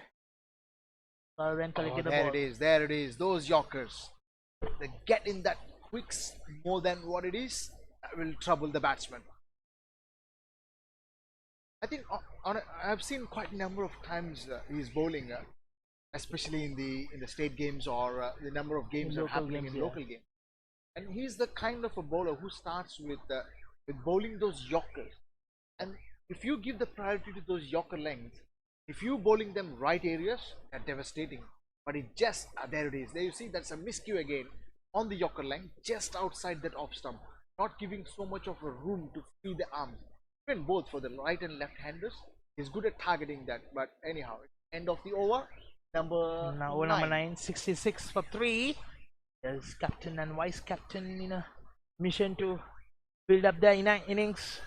rather than collecting the ball. There it is. Those Yorkers. They get in that quicks more than what it is. That will trouble the batsman. I think I've seen quite a number of times he's bowling, especially in the state games or the number of games that are happening in local games. And he's the kind of a bowler who starts with bowling those Yorkers. And if you give the priority to those Yorker lengths, if you bowling them right areas, they're devastating. But it just there it is. There you see that's a miscue again on the Yorker length, just outside that off stump, not giving so much of a room to free the arms. Even both for the right and left handers, he's good at targeting that. But anyhow, end of the over, number Now over number 9. 9, 66 for 3. There's captain and vice captain in a mission to build up their innings.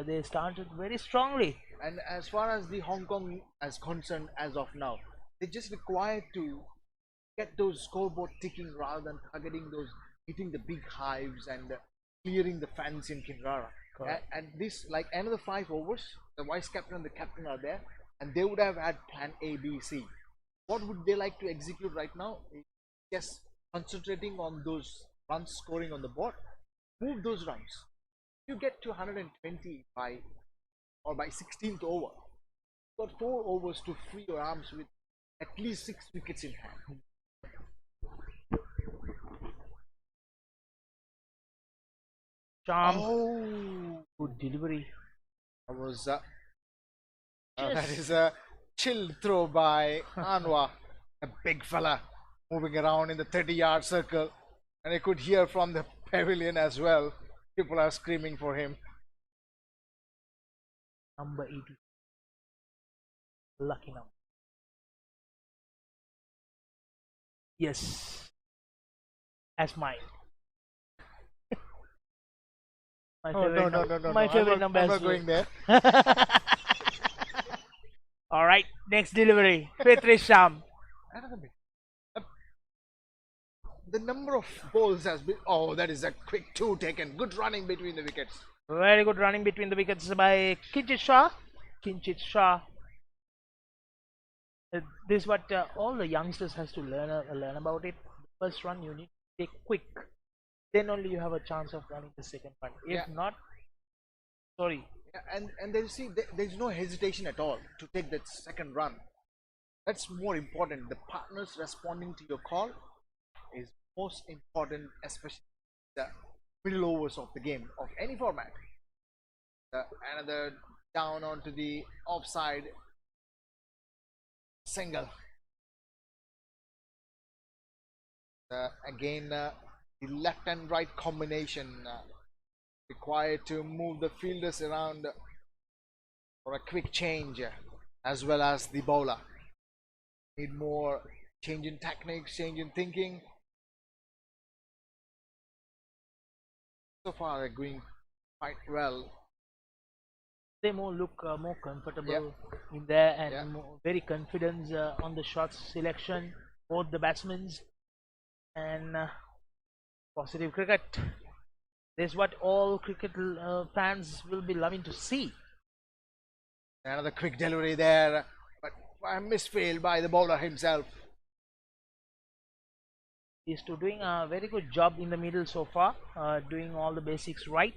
They started very strongly. And as far as the Hong Kong is concerned as of now, they just require to get those scoreboard ticking rather than targeting those, hitting the big hives and clearing the fans in Kinrara. And this, like another 5 overs, the vice captain and the captain are there, and they would have had plan A, B, C. What would they like to execute right now? Just concentrating on those runs scoring on the board, move those runs. You get to 120 by 16th over. You've got 4 overs to free your arms with at least 6 wickets in hand. Charm. Oh, Good delivery. that is a chill throw by Anwar, a big fella moving around in the 30-yard circle, and I could hear from the pavilion as well. People are screaming for him. Number 80. Lucky number. Yes. As mine. My favorite No. My favorite I'm number. not as well. going there. All right. Next delivery. Petri Sham. Another bit. The number of balls has been. Oh, that is a quick 2 taken. Good running between the wickets. Very good running between the wickets by Kinchit Shah. Kinchit Shah. This is what all the youngsters has to learn about it. The first run you need to take quick. Then only you have a chance of running the second one. If not, sorry. Yeah, and then see, there's no hesitation at all to take that second run. That's more important. The partners responding to your call is most important, especially the middle overs of the game of any format. Another down onto the offside single. Again, the left and right combination required to move the fielders around for a quick change, as well as the bowler. Need more change in techniques, change in thinking. So far, they're going quite well. They look more comfortable in there and very confident on the shots selection. Both the batsmen and positive cricket. This is what all cricket fans will be loving to see. Another quick delivery there, but a misfield by the bowler himself. He's doing a very good job in the middle so far, doing all the basics right.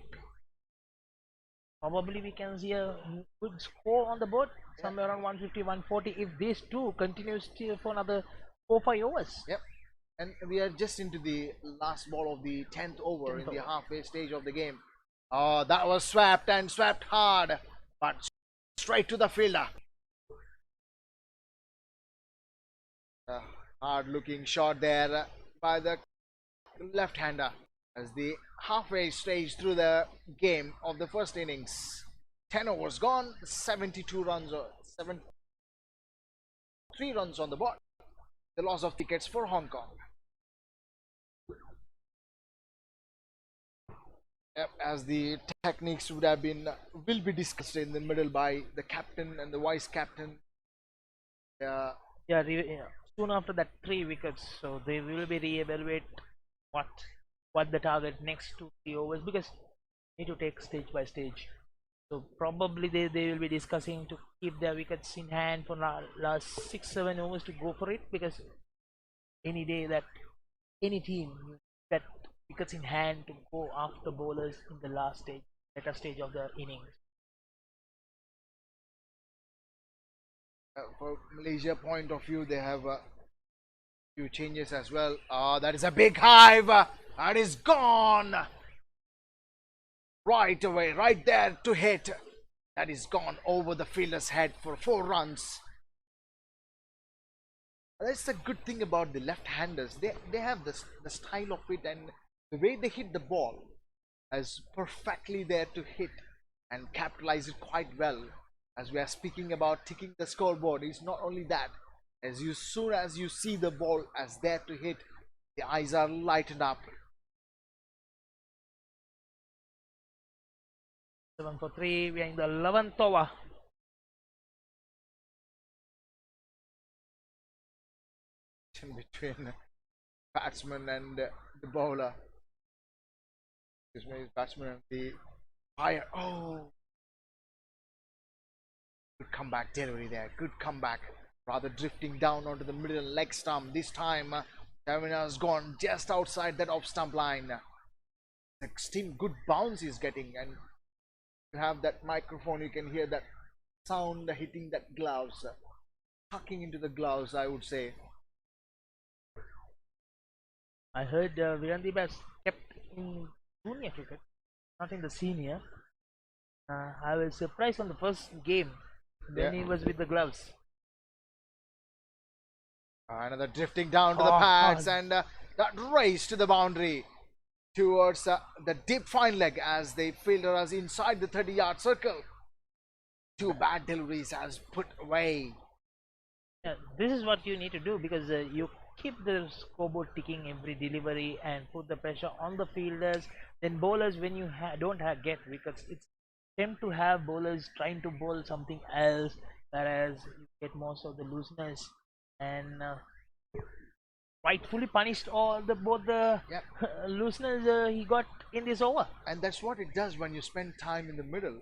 Probably we can see a good score on the board, somewhere around 150, 140 if these two continues for another 4-5 overs. Yep. And we are just into the last ball of the 10th over in the halfway stage of the game. Oh, that was swept and swept hard, but straight to the fielder. Hard looking shot there by the left-hander as the halfway stage through the game of the first innings. 10 overs gone, 72 runs, 3 runs on the board. The loss of wickets for Hong Kong. Yep, as the techniques will be discussed in the middle by the captain and the vice captain. Soon after that 3 wickets, so they will be re-evaluate what the target next 2-3 overs, because they need to take stage by stage. So probably they will be discussing to keep their wickets in hand for last 6-7 overs to go for it, because any day that any team that wickets in hand to go after bowlers in the later stage of the innings. For Malaysia point of view, they have a few changes as well. That is a big hive. That is gone. Right away, right there to hit. That is gone over the fielder's head for 4 runs. That's the good thing about the left-handers. They have the style of it, and the way they hit the ball is perfectly there to hit and capitalize it quite well. As we are speaking about ticking the scoreboard, it's not only that. As soon as you see the ball as there to hit, the eyes are lightened up. 7 for 3. We are in the 11th over. Between batsman and the bowler. Excuse me, batsman and the fire. Oh, good comeback delivery there. Good comeback. Rather drifting down onto the middle leg stump. This time, Stamina has gone just outside that off stump line. Extreme good bounce he's getting, and you have that microphone. You can hear that sound hitting that gloves, tucking into the gloves, I would say. I heard Virandip has kept in junior cricket, not in the senior. I was surprised on the first game when he was with the gloves. Another drifting down to the pads, and that race to the boundary towards the deep fine leg as the fielder is inside the 30-yard circle. Two bad deliveries as put away. Yeah, this is what you need to do, because you keep the scoreboard ticking every delivery and put the pressure on the fielders. Then bowlers, when you don't get wickets, it's tempt to have bowlers trying to bowl something else, whereas you get most of the looseness, and rightfully punished both the looseness he got in this over. And that's what it does when you spend time in the middle.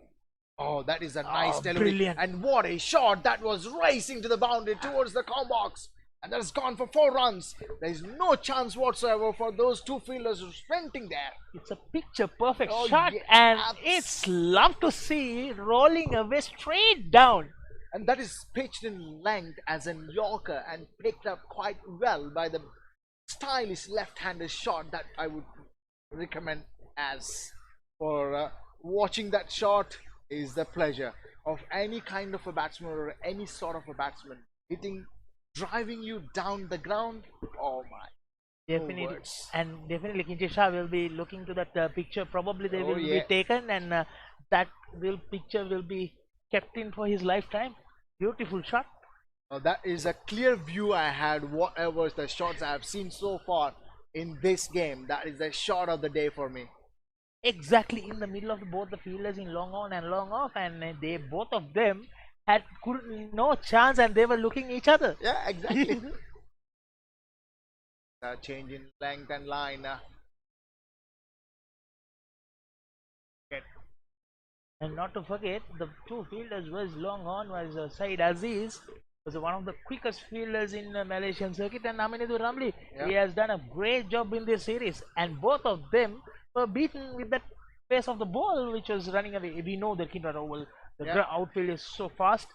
Oh, that is a nice delivery. Brilliant. And what a shot that was, racing to the boundary towards the com box. And that's gone for 4 runs. There is no chance whatsoever for those two fielders who are sprinting there. It's a picture perfect shot, yeah, and it's love to see rolling away straight down. And that is pitched in length as in Yorker and picked up quite well by the stylish left-handed shot that I would recommend. As for watching that shot is the pleasure of any kind of a batsman or any sort of a batsman hitting, driving you down the ground. Oh my. Definitely, and definitely Kinshit Shah will be looking to that picture. Probably they will be taken, and that picture will be kept in for his lifetime. Beautiful shot. That is a clear view I had. Whatever the shots I have seen so far in this game, that is the shot of the day for me. Exactly in the middle of both the fielders in long on and long off, and they both of them had no chance, and they were looking each other. Yeah, exactly. Change in length and line. And not to forget, the two fielders was long on was Said Aziz, was one of the quickest fielders in the Malaysian circuit, and Aminuddin Ramli. He has done a great job in this series, and both of them were beaten with that pace of the ball which was running away. We know that Kindra Oval, the outfield is so fast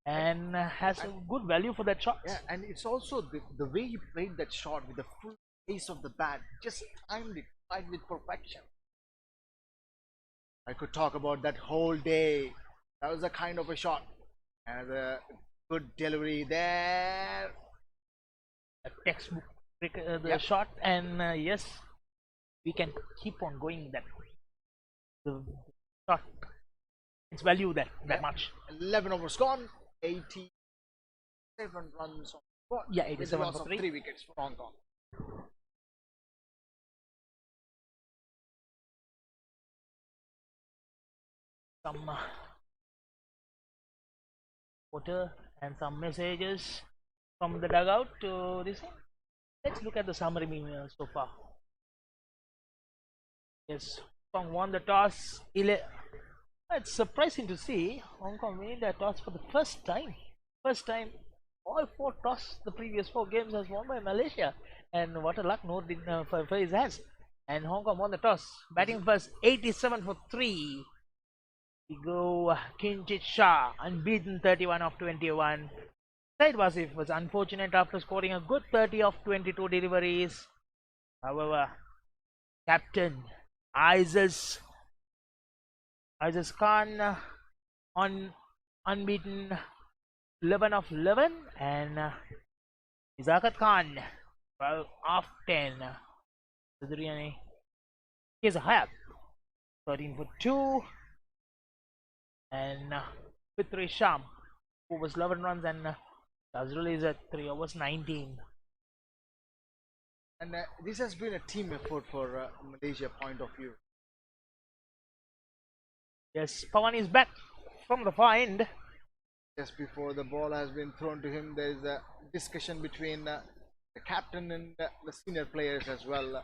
and has a good value for that shot. Yeah, and it's also the way he played that shot with the full pace of the bat, just timed it right with perfection. I could talk about that whole day. That was a kind of a shot, and a good delivery there. A textbook shot, and yes, we can keep on going that the shot. It's value that much. 11 overs gone, 87 runs on the board. Yeah, 87 loss for of 3 wickets for Hong Kong. Some water and some messages from the dugout to this thing. Let's look at the summary so far. Yes, Hong Kong won the toss. It's surprising to see Hong Kong winning the toss for the first time. First time, all 4 toss the previous 4 games has won by Malaysia. And what a luck Noordin for his has. And Hong Kong won the toss. Batting first, 87 for 3. We go Kinshit Shah, unbeaten 31 of 21. Said Wasif was unfortunate after scoring a good 30 of 22 deliveries. However, captain Aizaz Khan on unbeaten 11 of 11, and Izakat Khan 12 of 10. Here's a Hayat 13 for 2, and Fitri Sham, who was 11 runs and Nazrul is at 3 overs 19. And this has been a team effort for Malaysia point of view. Yes, Pawan is back from the far end. Just before the ball has been thrown to him, there is a discussion between the captain and the senior players as well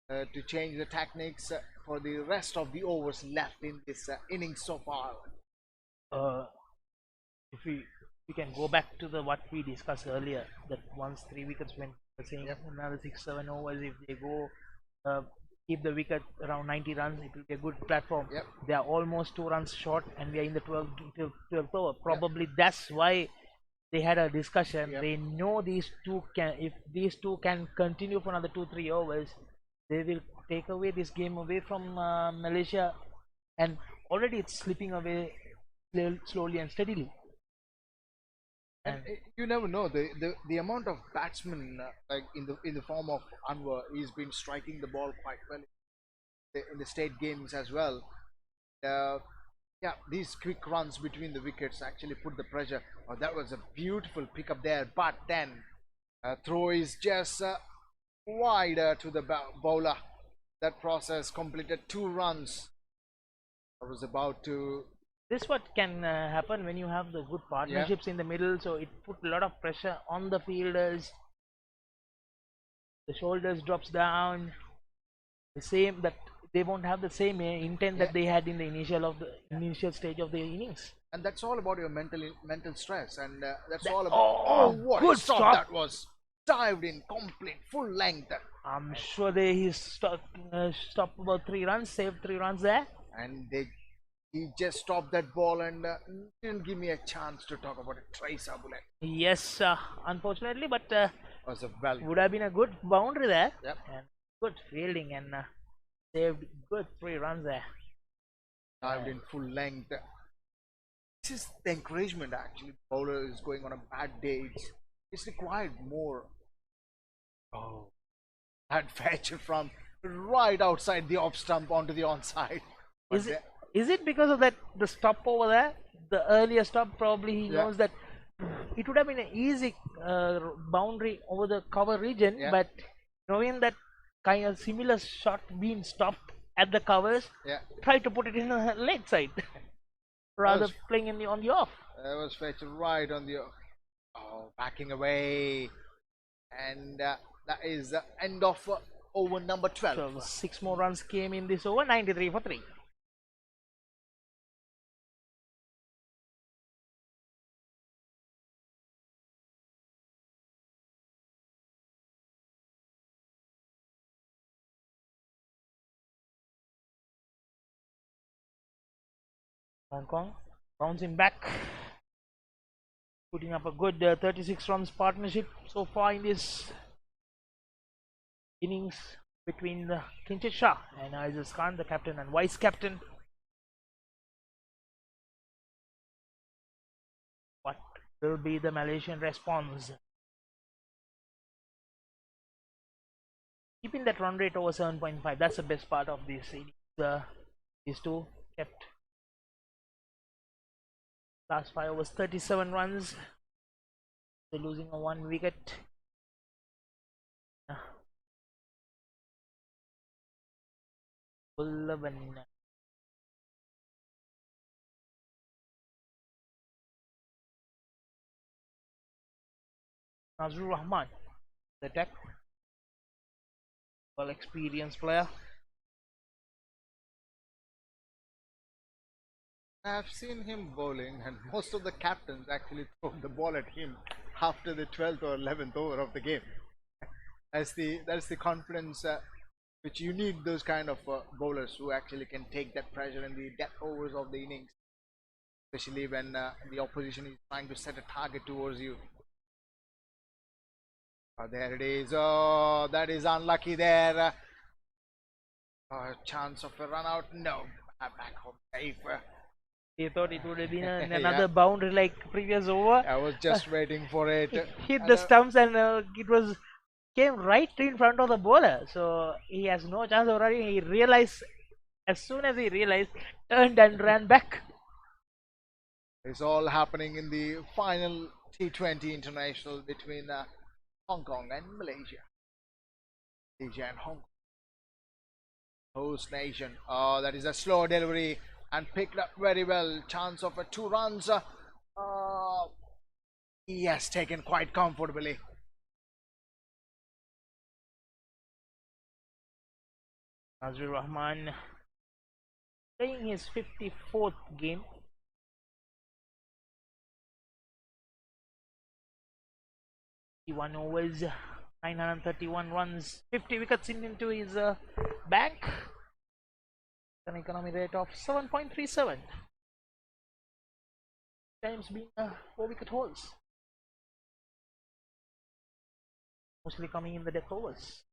to change the techniques for the rest of the overs left in this innings so far. If we can go back to the what we discussed earlier, that once 3 wickets went the same, another 6-7 overs, if they go keep the wicket around 90 runs, it will be a good platform. They are almost 2 runs short and we are in the 12th over. Probably that's why they had a discussion. They know these two can, if these two can continue for another 2-3 overs, they will take away this game away from Malaysia, and already it's slipping away slowly and steadily. And you never know the amount of batsmen like in the form of Anwar, he's been striking the ball quite well in the state games as well. Yeah, these quick runs between the wickets actually put the pressure. Oh, that was a beautiful pickup there, but then throw is just wide to the bowler. That process completed 2 runs. I was about to. This what can happen when you have the good partnerships in the middle, so it put a lot of pressure on the fielders. The shoulders drops down. The same that they won't have the same intent that they had in the initial stage of the innings. And that's all about your mental stress, and that's all about. Oh, what good a stop that was! Dived in complete full length. I'm sure he stopped about 3 runs, saved 3 runs there. And he just stopped that ball and didn't give me a chance to talk about a trace bullet. Yes, unfortunately, but Was a would have been a good boundary there. Yep. And good fielding and saved good 3 runs there. Dived in full length. This is the encouragement actually. The bowler is going on a bad day. It's required more. Oh, that fetch from right outside the off stump onto the onside. Is it because of that the stop over there? The earlier stop, probably he knows that it would have been an easy boundary over the cover region, but knowing that kind of similar shot being stopped at the covers, try to put it in the leg side rather playing on the off. That was fetched right on the backing away, and that is the end of over number 12. So 6 more runs came in this over, 93 for 3. Hong Kong bouncing back, putting up a good 36 runs partnership so far in this innings between Kinchit Shah and Aziz Khan, the captain and vice captain. What will be the Malaysian response? Keeping that run rate over 7.5, that's the best part of this innings. These two kept. Last 5 overs, 37 runs. They're losing a 1 wicket. Nazrul Rahman, the attack. Well experienced player. I've seen him bowling, and most of the captains actually throw the ball at him after the 12th or 11th over of the game. That's the confidence which you need, those kind of bowlers who actually can take that pressure in the death overs of the innings, especially when the opposition is trying to set a target towards you. Oh, there it is. Oh, that is unlucky there. Chance of a run out. No, back home safe. He thought it would have been another boundary like previous over. I was just waiting for it. Hit the stumps and it came right in front of the bowler. So he has no chance of running. He realized, as soon as he realized, turned and ran back. It's all happening in the final T20 international between Hong Kong and Malaysia. Malaysia and Hong Kong. Host nation. Oh, that is a slow delivery and picked up very well. Chance of 2 runs. He has taken quite comfortably. Nazrul Rahman playing his 54th game. One overs, 931 runs, 50 wickets into his bank. An economy rate of 7.37. Times being 4 wicket hauls. Mostly coming in the death overs.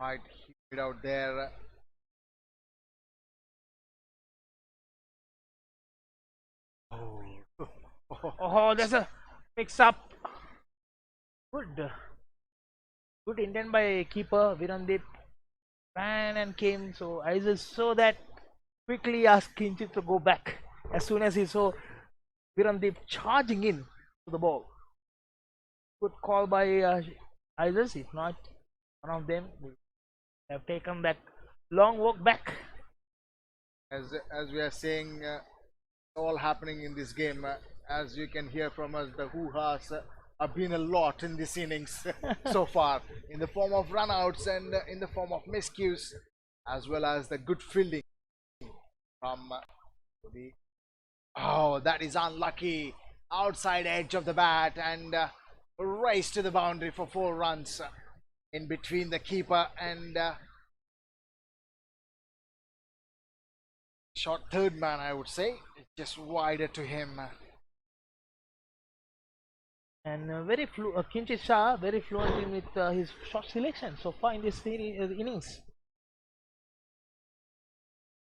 Right, hit out there. Oh, there's a mix up. Good intent by keeper Virandip. Ran and came, so I just saw that, quickly asked Kinchit to go back as soon as he saw Virandip charging in to the ball. Good call by Isis. If not, one of them would have taken that long walk back. As we are saying, all happening in this game. As you can hear from us, the hoo-has have been a lot in this innings so far, in the form of runouts and in the form of miscues, as well as the good fielding from the. Oh, that is unlucky. Outside edge of the bat and race to the boundary for 4 runs in between the keeper and short third man, I would say. Just wider to him. And Kinchit Shah very fluent in with his shot selection so far in this innings.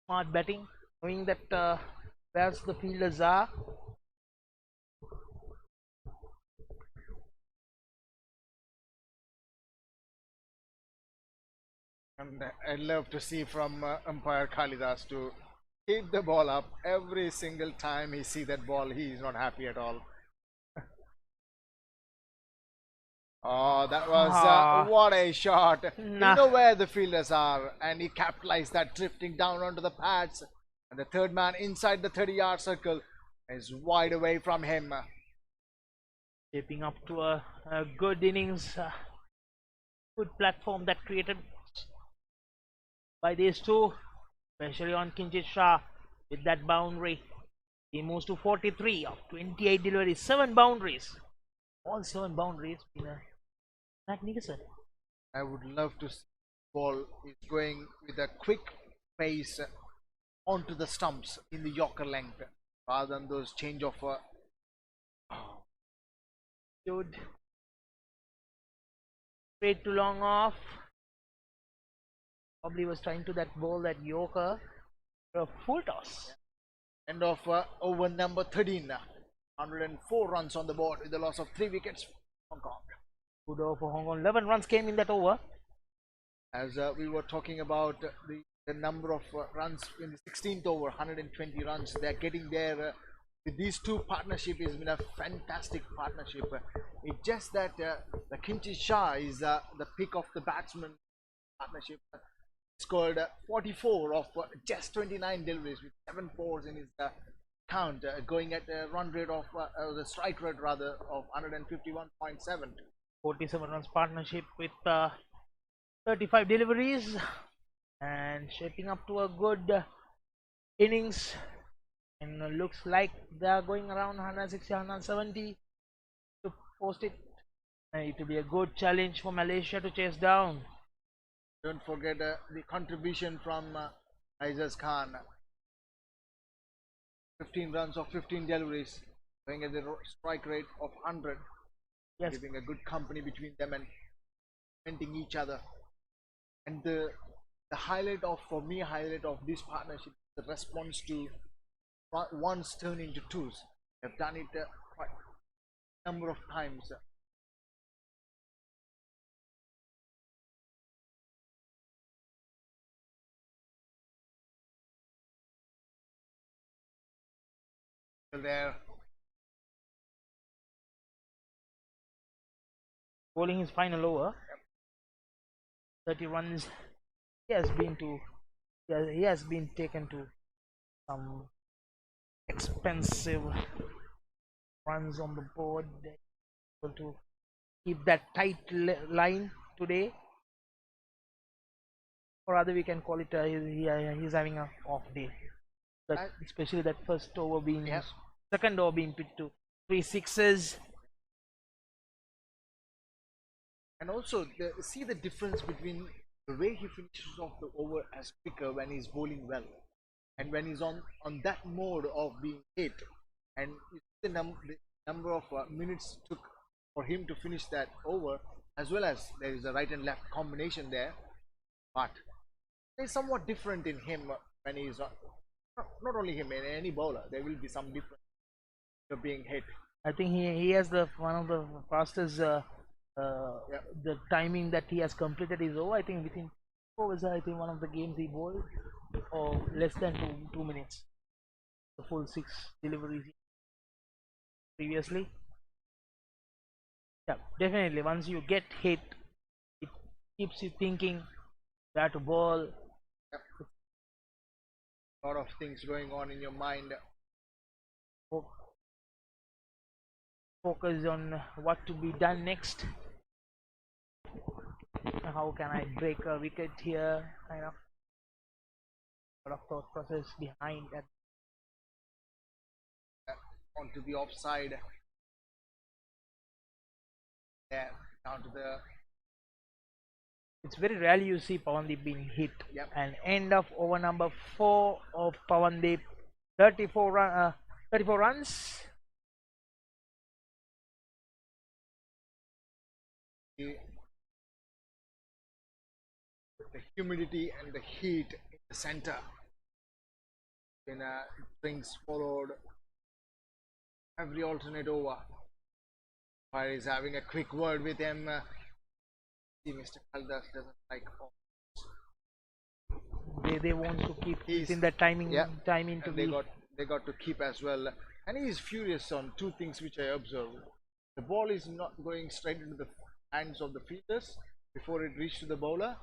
Smart batting, knowing that where the fielders are. And I love to see from umpire Kalidas to hit the ball up every single time he see that ball. He is not happy at all. Oh, that was what a shot. Nah. You know where the fielders are, and he capitalized that, drifting down onto the pads. And the third man inside the 30-yard circle is wide away from him. Shaping up to a good innings, good platform that created by these two, especially on Kinchit Shah with that boundary. He moves to 43 of 28 deliveries, 7 boundaries. All 7 boundaries been magnificent. I would love to see the ball is going with a quick pace onto the stumps in the Yorker length rather than those change of Good. Straight to long off. Probably was trying to that ball, that Yorker, for a full toss. end of over number 13. 104 runs on the board with the loss of 3 wickets. Hong Kong. Good over for Hong Kong. 11 runs came in that over. As we were talking about the number of runs in the 16th over, 120 runs. They're getting there. With these two partnership has been a fantastic partnership. It's just that the Kinchit Shah is the pick of the batsman partnership. Scored 44 of just 29 deliveries with 7 fours in his count, going at a run rate of the strike rate rather of 151.7. 47 runs partnership with 35 deliveries and shaping up to a good innings, and looks like they are going around 160 170 to post it. It will be a good challenge for Malaysia to chase down. Don't forget the contribution from Aizaz Khan. 15 runs of 15 deliveries, going at the strike rate of 100. Yes. Giving a good company between them and preventing each other. And the highlight of, for me, highlight of this partnership, the response to ones turning to twos. They've done it quite a number of times. there. Bowling his final over. 30 runs. He has been to. He has been taken to some expensive runs on the board. Able to keep that tight line today, or rather, we can call it he's having an off day. Especially that first over being, second over being pitched to 3 sixes. And also, see the difference between the way he finishes off the over as quicker when he's bowling well, and when he's on that mode of being hit. And you see the number of minutes took for him to finish that over, as well as there is a right and left combination there. But it's somewhat different in him when he's not only him, in any bowler there will be some difference to being hit. I think he has one of the fastest the timing that he has completed his over. I think within overs, I think one of the games he bowled, or less than 2 minutes, the full 6 deliveries previously. Yeah, definitely. Once you get hit, it keeps you thinking where to bowl. A lot of things going on in your mind. Focus on what to be done next. How can I break a wicket here? Kind of a lot of thought process behind that. Onto the offside. Yeah, down to the. It's very rarely you see Pawandeep being hit. Yep. And end of over number 4 of Pawandeep, 34 runs. The humidity and the heat in the center. In drinks followed every alternate over. Fire is having a quick word with him. See, Mr. Kaldas doesn't like They want to keep in that timing. Yeah, timing to they got to keep as well. And he is furious on 2 things which I observed. The ball is not going straight into the hands of the fielders before it reaches to the bowler.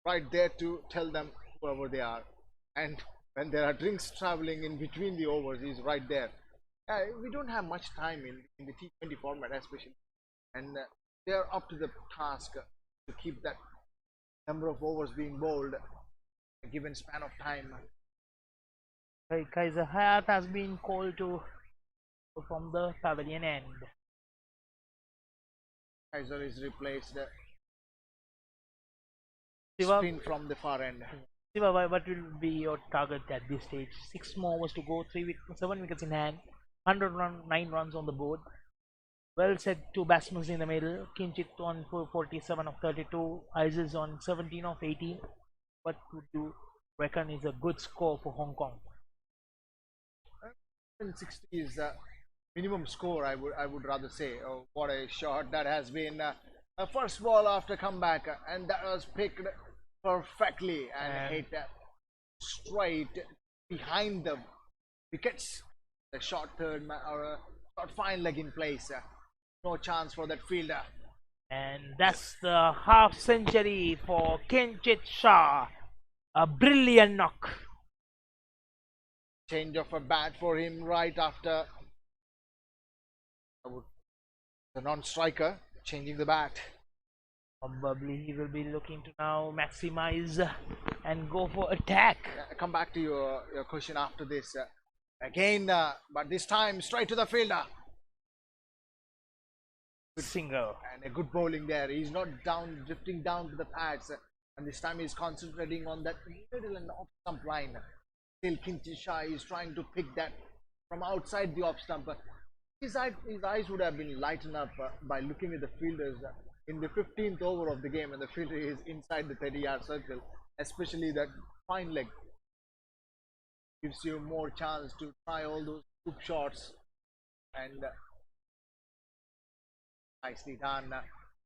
Right there to tell them whoever they are. And when there are drinks traveling in between the overs, he's right there. We don't have much time in the T20 format, especially, and they are up to the task to keep that number of overs being bowled a given span of time. Kaiser Hayat has been called to from the pavilion end. Kaiser is replaced. Siva, Spin from the far end. Siva, what will be your target at this stage? 6 more was to go, 7 wickets in hand, 9 runs on the board. Well said, 2 batsmen in the middle. Kinchit on 47 of 32, Isis on 17 of 18. What would you reckon is a good score for Hong Kong? 60 is the minimum score, I would rather say. Oh, what a shot that has been. A first ball after comeback, and that was picked perfectly and hit straight behind the wickets. The short third or a short fine leg in place. No chance for that fielder. And that's the half century for Kinchit Shah. A brilliant knock. Change of a bat for him right after the non-striker changing the bat. Probably he will be looking to now maximize and go for attack. Come back to your question after this. Again, but this time straight to the fielder. Good single. And a good bowling there. He's not drifting down to the pads. And this time he's concentrating on that middle and off stump line. Still Kinchit Shah is trying to pick that from outside the off stump. His eyes would have been lightened up by looking at the fielders in the 15th over of the game, and the fielder is inside the 30-yard circle. Especially that fine leg gives you more chance to try all those scoop shots. And nicely done,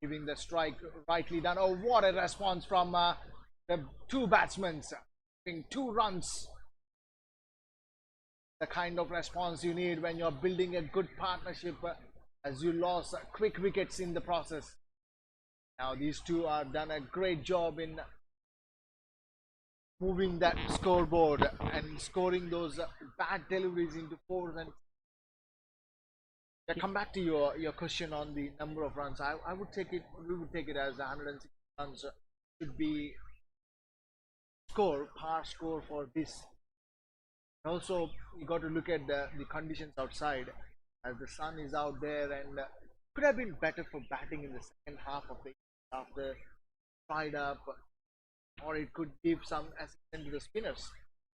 giving the strike rightly done. Oh, what a response from the 2 batsmen, having 2 runs. the kind of response you need when you're building a good partnership, as you lost quick wickets in the process. Now these two are done a great job in moving that scoreboard and scoring those bad deliveries into fours. And come back to your question on the number of runs. I would take it. We would take it as 160 runs should be par score for this. Also, you got to look at the conditions outside, as the sun is out there, and could have been better for batting in the second half of the after dried up, or it could give some assistance to the spinners.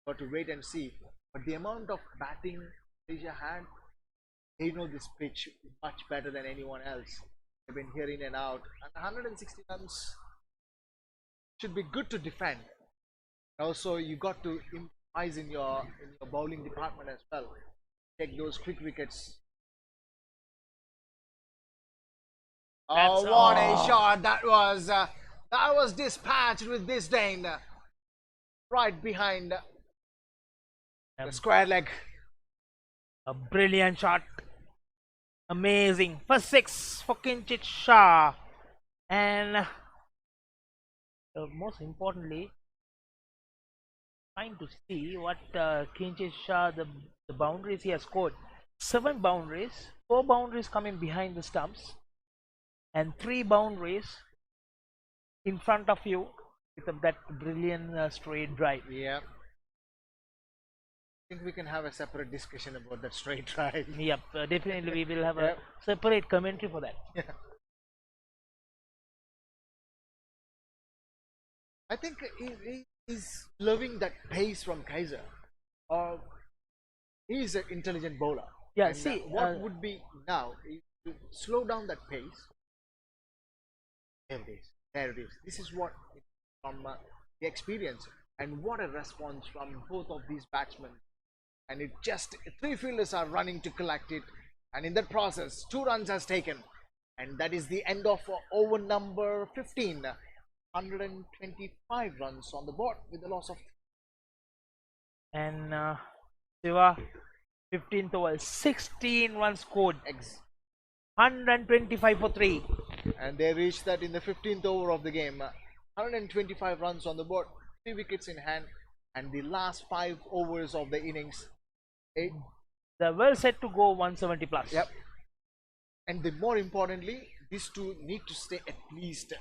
Got to wait and see. But the amount of batting Malaysia had, they know this pitch much better than anyone else. They've been here in and out, and 160 runs should be good to defend. Also, you got to improvise in your bowling department as well. Take those quick wickets. Oh, what a shot that was! That was dispatched with disdain, right behind the square leg. A brilliant shot. Amazing. First 6 for Kinchit Shah. And most importantly, trying to see what Kinchit Shah, the boundaries he has scored. 7 boundaries, 4 boundaries coming behind the stumps, and 3 boundaries in front of you with that brilliant straight drive. Yeah. I think we can have a separate discussion about that straight drive. Yep, definitely we will have a separate commentary for that. Yeah. I think he's loving that pace from Kaiser. He's an intelligent bowler. Yeah, and see, what would be now is to slow down that pace. There it is. There it is. This is what from the experience, and what a response from both of these batsmen. And it just 3 fielders are running to collect it, and in that process 2 runs has taken, and that is the end of over number 15. 125 runs on the board with the loss of. And Siva, 15th over, 16 runs scored. 125 for 3. And they reached that in the 15th over of the game. 125 runs on the board, 3 wickets in hand, and the last 5 overs of the innings. They're well set to go 170 plus. Yep. And the more importantly, these two need to stay at least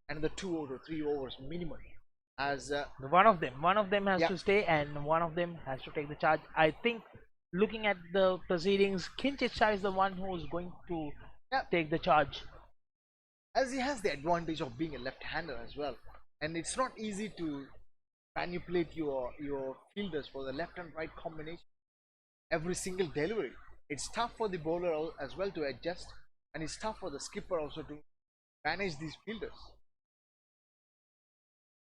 another 2 or 3 overs minimum. As one of them has to stay, and one of them has to take the charge. I think, looking at the proceedings, Kinchit Shah is the one who is going to take the charge, as he has the advantage of being a left-hander as well, and it's not easy to manipulate your fielders for the left and right combination every single delivery. It's tough for the bowler as well to adjust, and it's tough for the skipper also to manage these fielders.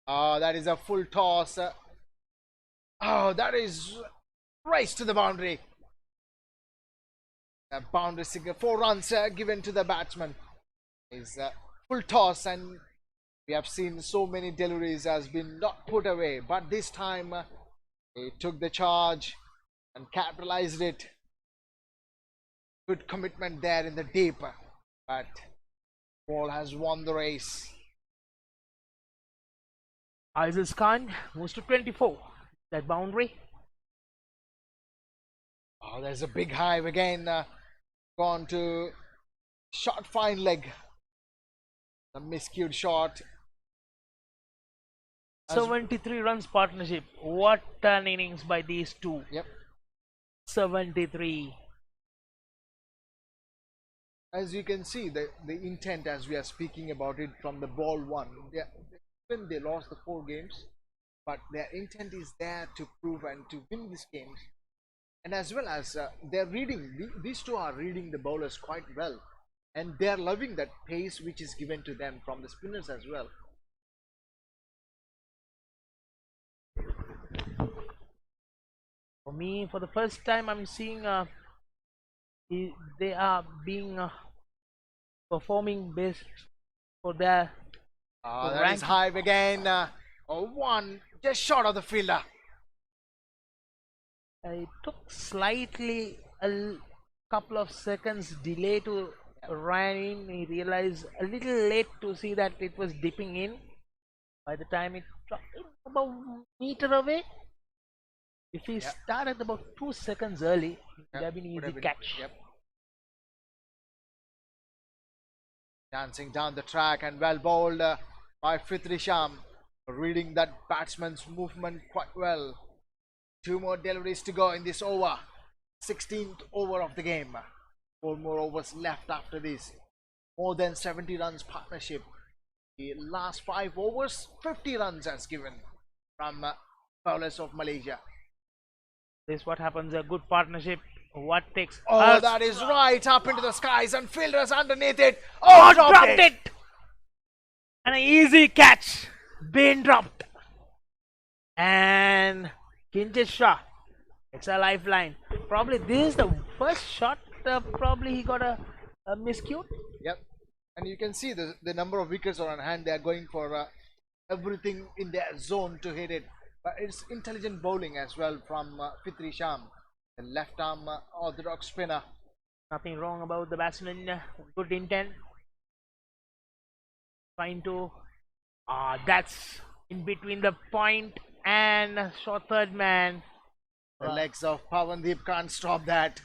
That is a full toss. That is race to the boundary. A boundary signal, 4 runs given to the batsman. Is full toss, and we have seen so many deliveries has been not put away, but this time he took the charge and capitalized it. Good commitment there in the deep, but ball has won the race. Aziz Khan moves to 24. That boundary. There's a big hive again. Gone to short fine leg. A miscued shot. 73 runs partnership. What an innings by these two. Yep. 73. As you can see, the intent as we are speaking about it from the ball 1. Even they lost the 4 games, but their intent is there to prove and to win these games. And as well as they're reading, these two are reading the bowlers quite well, and they're loving that pace which is given to them from the spinners as well. For me, for the first time, I'm seeing they are being performing best for their that is hive again. 1 just short of the fielder. It took slightly couple of seconds delay to run in. He realized a little late to see that it was dipping in. By the time it dropped about a meter away, if he started about 2 seconds early, it would have been easy catch. Dancing down the track and well bowled by Fitri Sham, reading that batsman's movement quite well. 2 more deliveries to go in this over. 16th over of the game. 4 more overs left after this. More than 70 runs partnership. The last 5 overs, 50 runs has given from bowlers of Malaysia. This is what happens, a good partnership. What takes Oh, that is right, up into the skies and fielders underneath it. Oh, dropped it. And an easy catch, being dropped. And Kinjit Shah, it's a lifeline. Probably this is the first shot. Probably he got a miscue. Yep, and you can see the number of wickets are on hand. They are going for everything in their zone to hit it. But it's intelligent bowling as well from Fitri Sham, the left arm orthodox spinner. Nothing wrong about the batsman. Good intent. Trying to. That's in between the point and short third man. The legs of Pawandeep can't stop that.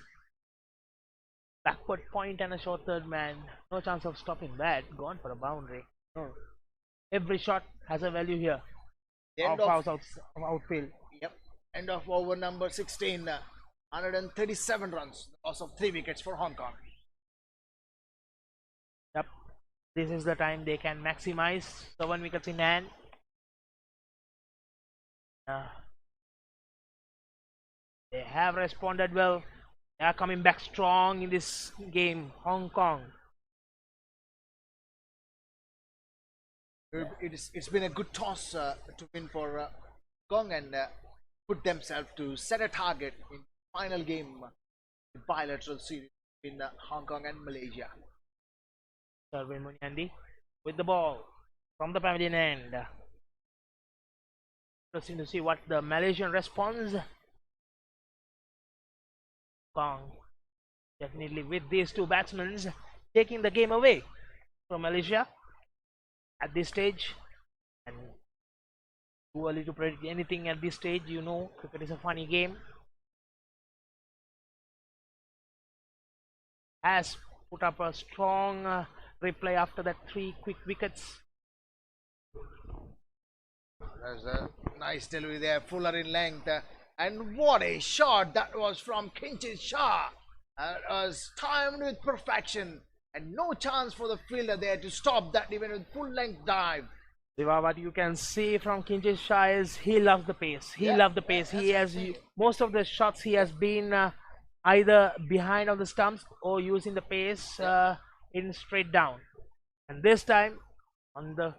Backward point and a short third man. No chance of stopping that. Gone for a boundary. No. Every shot has a value here. Outfield. Yep. End of over number 16. 137 runs. Loss of 3 wickets for Hong Kong. Yep. This is the time they can maximize. 7 wickets in hand. They have responded well. They are coming back strong in this game, Hong Kong. It's been a good toss to win for Hong Kong and put themselves to set a target in final game, the bilateral series in Hong Kong and Malaysia. Sarvin Munyandi with the ball from the pavilion end. Interesting to see what the Malaysian response. Kong definitely with these 2 batsmen taking the game away from Malaysia at this stage, and too early to predict anything at this stage. You know, cricket is a funny game. Has put up a strong reply after that 3 quick wickets. There's a nice delivery there, fuller in length. And what a shot that was from Kinjit Shah. It was timed with perfection. And no chance for the fielder there to stop that even with full length dive. What you can see from Kinjit Shah is he loves the pace. He loves the pace. He has most of the shots he has been either behind on the stumps or using the pace in straight down. And this time on the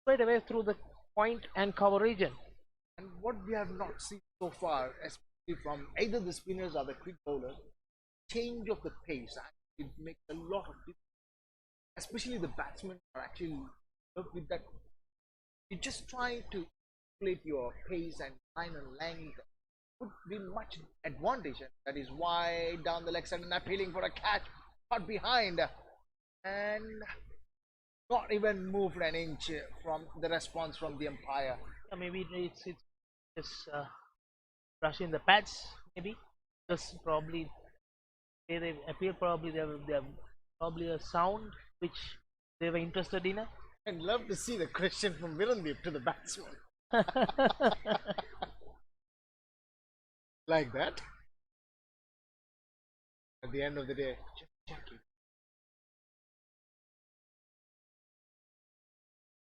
straight away through the point and cover region. And what we have not seen so far, especially from either the spinners or the quick bowlers, change of the pace. It makes a lot of difference. Especially the batsmen are actually with that. You just try to calculate your pace and line and length would be much advantage. That is why down the leg side and appealing for a catch, caught behind and not even moved an inch from the response from the umpire. Maybe it's just brushing the pads. Maybe just probably they appear. Probably they have probably a sound which they were interested in. And love to see the question from Virandeep to the batsman. Like that. At the end of the day, just checking.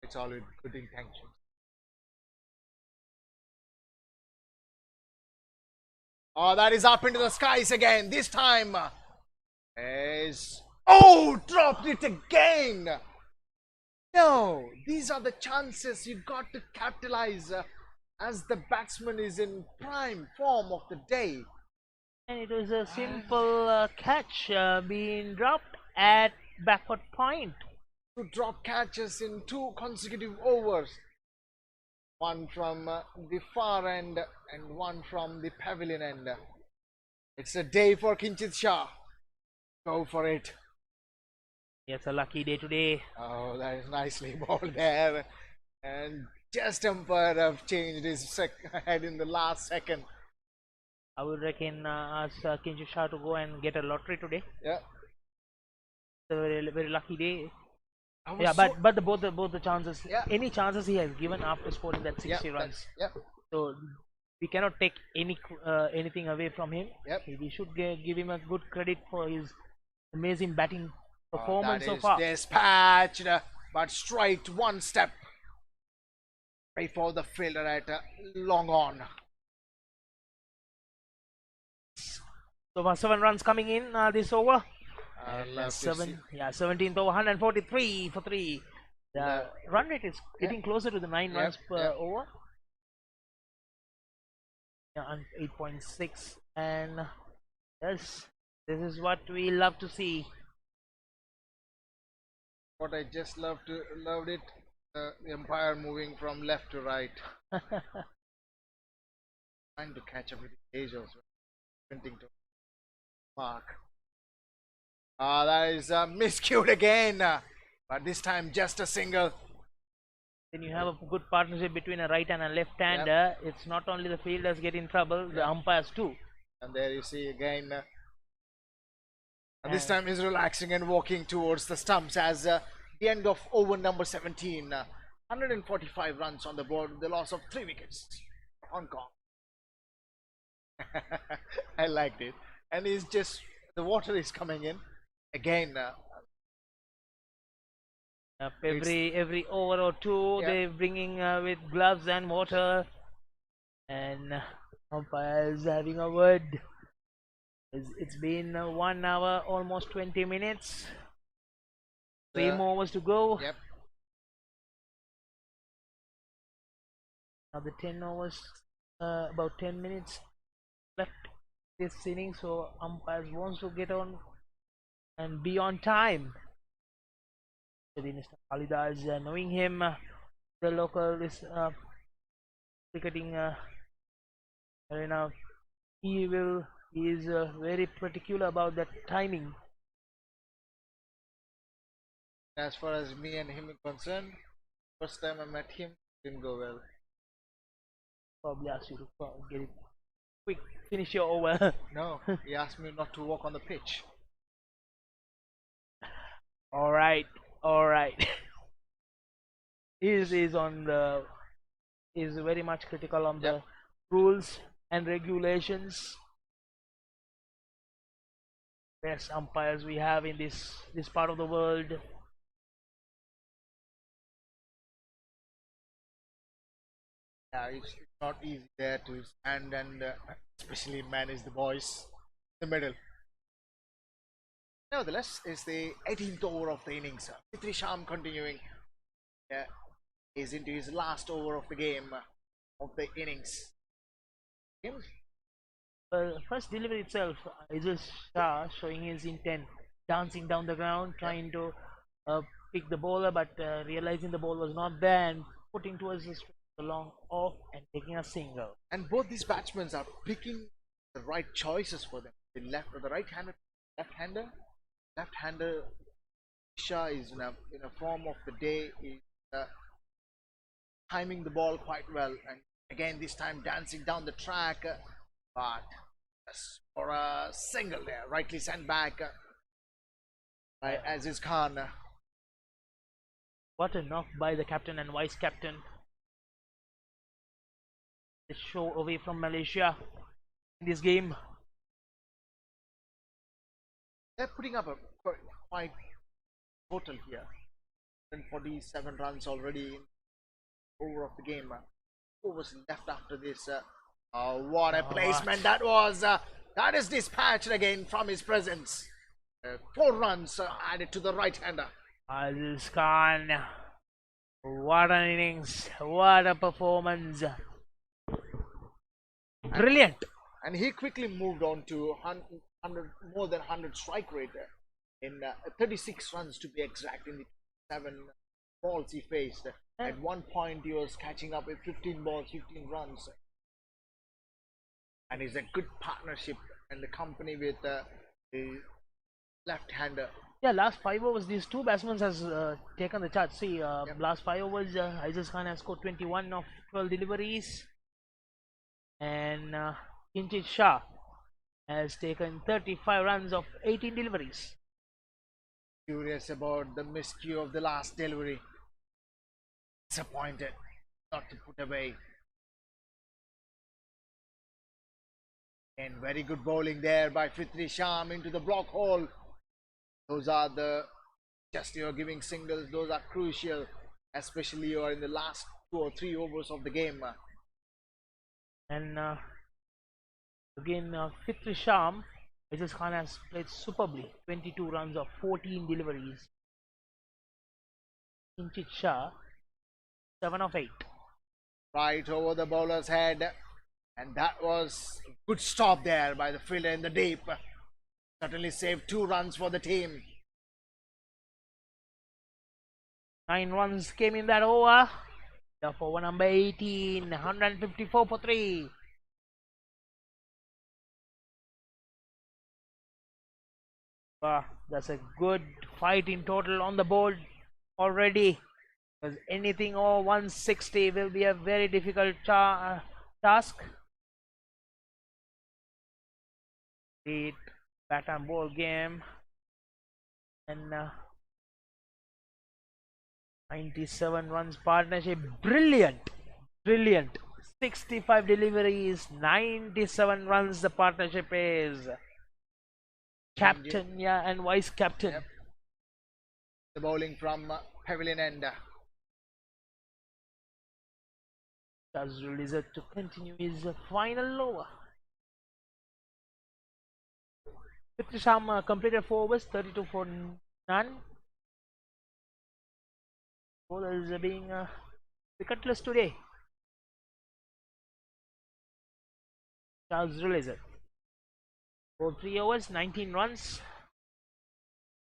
It's all with good intentions. Oh, that is up into the skies again. This time is... Oh, dropped it again. No, these are the chances you got to capitalize as the batsman is in prime form of the day. And it was a simple catch being dropped at backward point. To drop catches in 2 consecutive overs. One from the far end and one from the pavilion end. It's a day for Kinchit Shah. Go for it. It's a lucky day today. Oh, that is nicely bowled there. And just umpire have changed his head in the last second. I would reckon ask Kinju Shah to go and get a lottery today. Yeah. It's a very lucky day. Yeah, but both the chances, Yeah. any chances he has given after scoring that 60 runs. Yeah. So we cannot take anything away from him. Yep. We should give him a good credit for his amazing batting performance that so is far. dispatched, but straight one step before the fielder at long on. So far 7 runs coming in this over. I'll have to see. 17th over, 143 for 3. The run rate is getting closer to the 9 runs per over. Yeah, and 8.6, and yes, this is what we love to see. What I just loved it, the umpire moving from left to right, trying to catch up with the age also, printing to mark. That is miscued again, but this time just a single. When you have a good partnership between a right and a left hander, it's not only the fielders get in trouble, the umpires too. And there you see again, this time he's relaxing and walking towards the stumps as the end of over number 17. 145 runs on the board, the loss of 3 wickets for Hong Kong. I liked it. And he's just, the water is coming in again. Every over or two, they're bringing with gloves and water, and umpires having a word. It's been 1 hour, almost 20 minutes. 3 more overs to go. Yep. Now the 10 overs, about 10 minutes left this inning, so umpires wants to get on and be on time. Mr. Khalida is knowing him, the local is cricketing arena. He is very particular about that timing. As far as me and him are concerned, first time I met him, didn't go well. Probably asked you to get it quick, finish your over. No, he asked me not to walk on the pitch. All right. Is very much critical on the rules and regulations. Best umpires we have in this part of the world. Yeah, it's not easy there to stand and especially manage the boys in the middle. Nevertheless, it's the 18th over of the innings. Fitri Sham continuing. Is into his last over of the game of the innings. First delivery itself, Izul Shah showing his intent, dancing down the ground, trying to pick the bowler, but realizing the ball was not there and putting towards the long off and taking a single. And both these batsmen are picking the right choices for them. The right-hander, left-hander. Shah is in a form of the day. Is timing the ball quite well, and again this time dancing down the track, but for a single there, rightly sent back by Aziz Khan. What a knock by the captain and vice captain. The show away from Malaysia in this game. They're putting up a quite total here. 147 runs already in over of the game. Who was left after this? What a placement that was! That is dispatched again from his presence. 4 runs added to the right-hander. Aziz Khan, what an innings! What a performance! Brilliant! And he quickly moved on to more than 100 strike rate in 36 runs to be exact in the 7 balls he faced. At one point, he was catching up with 15 balls, 15 runs. And it's a good partnership and the company with the left-hander. Yeah, last 5 overs, these two batsmen has taken the charge. See, last 5 overs, Aizaz Khan has scored 21 of 12 deliveries, and Kinchit Shah has taken 35 runs of 18 deliveries. Curious about the miscue of the last delivery. Disappointed not to put away. And very good bowling there by Fitri Sham into the block hole. Those are just you're giving singles, those are crucial, especially you are in the last 2 or 3 overs of the game. And again, Fitri Sham, Aizaz Khan has played superbly. 22 runs of 14 deliveries. Kinchit Shah, 7 of 8. Right over the bowler's head. And that was a good stop there by the fielder in the deep. Certainly saved 2 runs for the team. 9 runs came in that over. For over number 18, 154 for 3. That's a good fight in total on the board already. Because anything over 160 will be a very difficult task. Great bat and ball game. And 97 runs partnership. Brilliant. 65 deliveries, 97 runs the partnership is. Captain, yeah, and vice captain. Yep. The bowling from Pavilion end. Shazrul Izzat to continue his final over. Fitri Sham completed 4 overs, 32 for none. Bowlers are being wicketless today. Shazrul Izzat for 3 overs, 19 runs,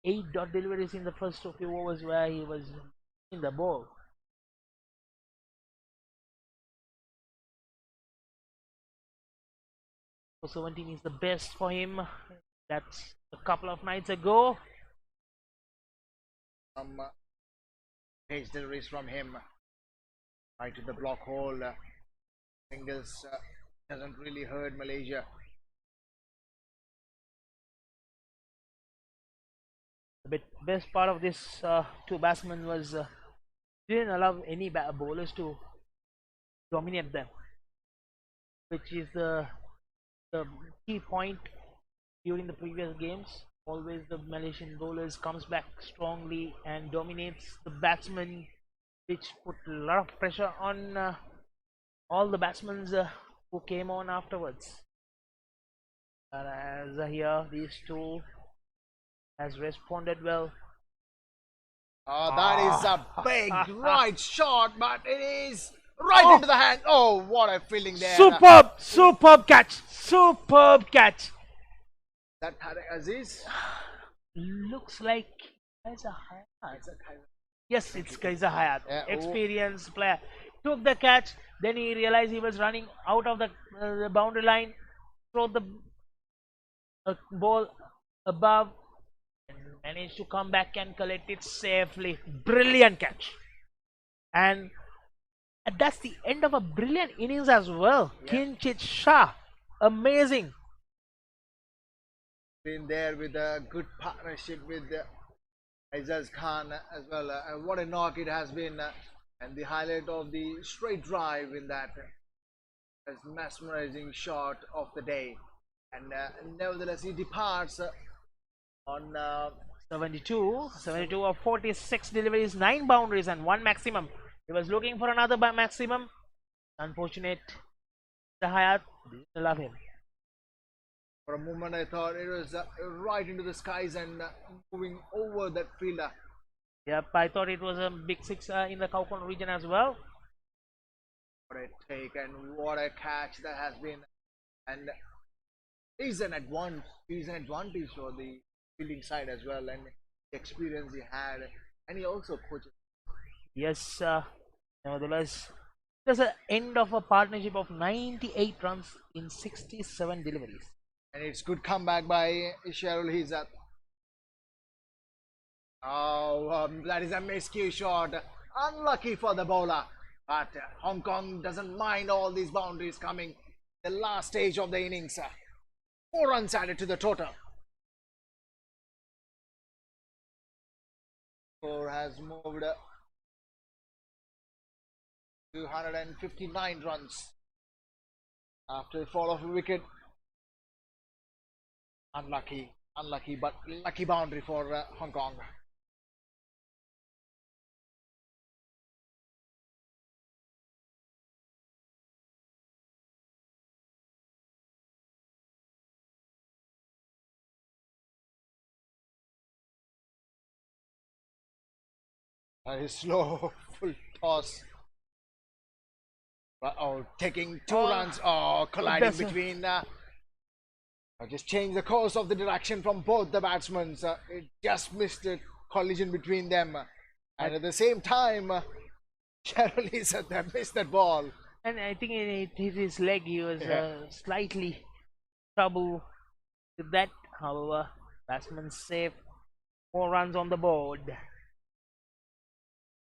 8 dot deliveries in the first few overs where he was in the ball. For 17 is the best for him. That's a couple of nights ago. Some page deliveries from him. Right to the block hole. Singles doesn't really hurt Malaysia. The best part of this 2 batsmen was didn't allow any bowlers to dominate them, which is the key point during the previous games. Always the Malaysian bowlers comes back strongly and dominates the batsmen, which put a lot of pressure on all the batsmen who came on afterwards. As here, these 2 has responded well. That is a big right shot, but it is right into the hand. Oh, what a feeling there. Superb catch. That Tariq Aziz? Looks like Kaiser Hayat. Yes, it's Kaiser Hayat. Yeah, Experienced player. Took the catch, then he realized he was running out of the boundary line. Throw the ball above and managed to come back and collect it safely. Brilliant catch. And that's the end of a brilliant innings as well. Yeah. Kinchit Shah, amazing. Been there with a good partnership with Aizaz Khan as well. What a knock it has been. And the highlight of the straight drive in that mesmerizing shot of the day. And nevertheless, he departs on 72 of 46 deliveries, 9 boundaries and 1 maximum. He was looking for another maximum. Unfortunate. The Hayat didn't love him. For a moment, I thought it was right into the skies and moving over that fielder. Yep, I thought it was a big 6 in the Kaukon region as well. What a take and what a catch that has been. And is an advantage for the fielding side as well, and the experience he had. And he also coaches. Yes, nevertheless, there's an end of a partnership of 98 runs in 67 deliveries. And it's good comeback by Sharul Hizat. Oh, that is a miscue shot. Unlucky for the bowler. But Hong Kong doesn't mind all these boundaries coming. The last stage of the innings. 4 runs added to the total. Score has moved 259 runs after the fall of a wicket. Unlucky, but lucky boundary for Hong Kong. Very slow full toss. Oh, taking 2 runs. Oh, colliding between. Just change the course of the direction from both the batsmen. It just missed a collision between them. And at the same time, Cheryl Hizat missed that ball. And I think it hit his leg. He was slightly trouble with that. However, batsman saved 4 runs on the board.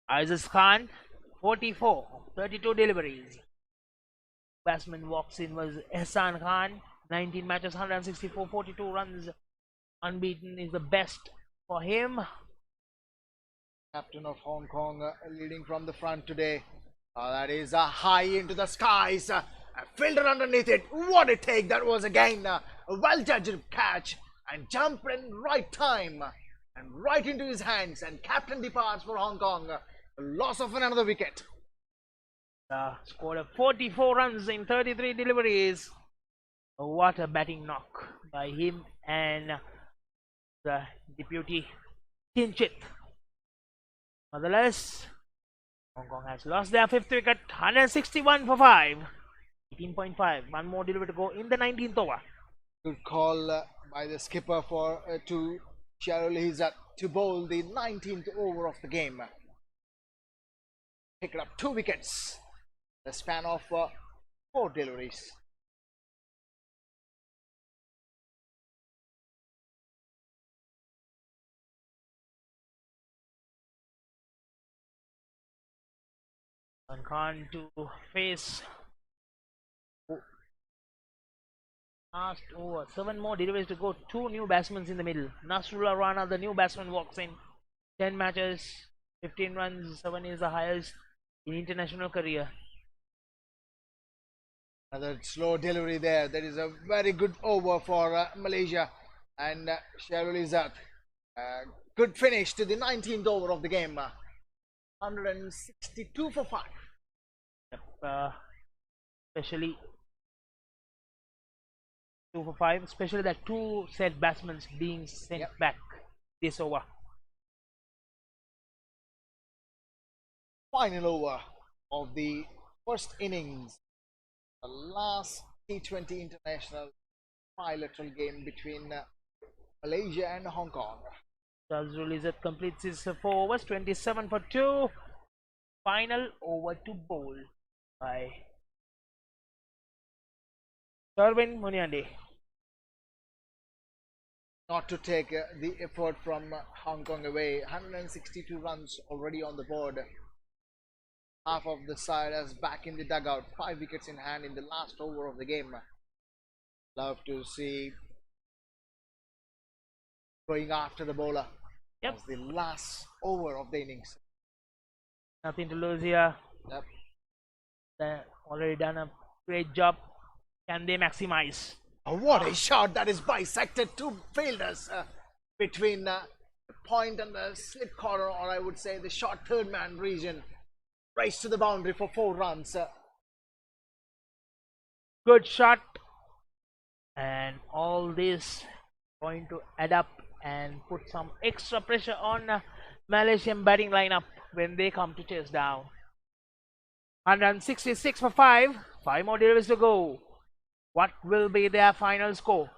Aziz Khan, 44, 32 deliveries. Batsman walks in was Ehsan Khan, 19 matches, 164, 42 runs. Unbeaten is the best for him. Captain of Hong Kong leading from the front today. That is high into the skies. A fielder underneath it. What a take that was again. A well judged catch and jump in right time and right into his hands. And captain departs for Hong Kong. Loss of another wicket. Scored 44 runs in 33 deliveries. What a batting knock by him and the deputy Kinchit. Nonetheless, Hong Kong has lost their 5th wicket, 161 for 5. 18.5. One more delivery to go in the 19th over. Good call by the skipper for to Sharul Hizat to bowl the 19th over of the game. Picked up 2 wickets. The span of 4 deliveries. And Khan to face last over. 7 more deliveries to go. 2 new batsmen in the middle. Nasrullah Rana, the new batsman, walks in. 10 matches, 15 runs. 7 is the highest in international career. Another slow delivery there. That is a very good over for Malaysia and Sharul Hizat. Good finish to the 19th over of the game. 162 for 5. Yep, especially 2 for 5. Especially that 2 set batsmen being sent back this over. Final over of the first innings. The last T20 international bilateral game between Malaysia and Hong Kong. Nazrul Izzat completes his 4 overs, 27 for 2. Final over to bowl by Darwin Muniande. Not to take the effort from Hong Kong away. 162 runs already on the board. Half of the side is back in the dugout. 5 wickets in hand in the last over of the game. Love to see going after the bowler. Yep. As the last over of the innings. Nothing to lose here. Yep. They've already done a great job. Can they maximize? Oh, what a shot that is bisected 2 fielders between the point and the slip corner, or I would say the short third man region. Race to the boundary for 4 runs. Good shot. And all this going to add up and put some extra pressure on Malaysian batting lineup when they come to chase down. 166 for 5. 5 more deliveries to go. What will be their final score?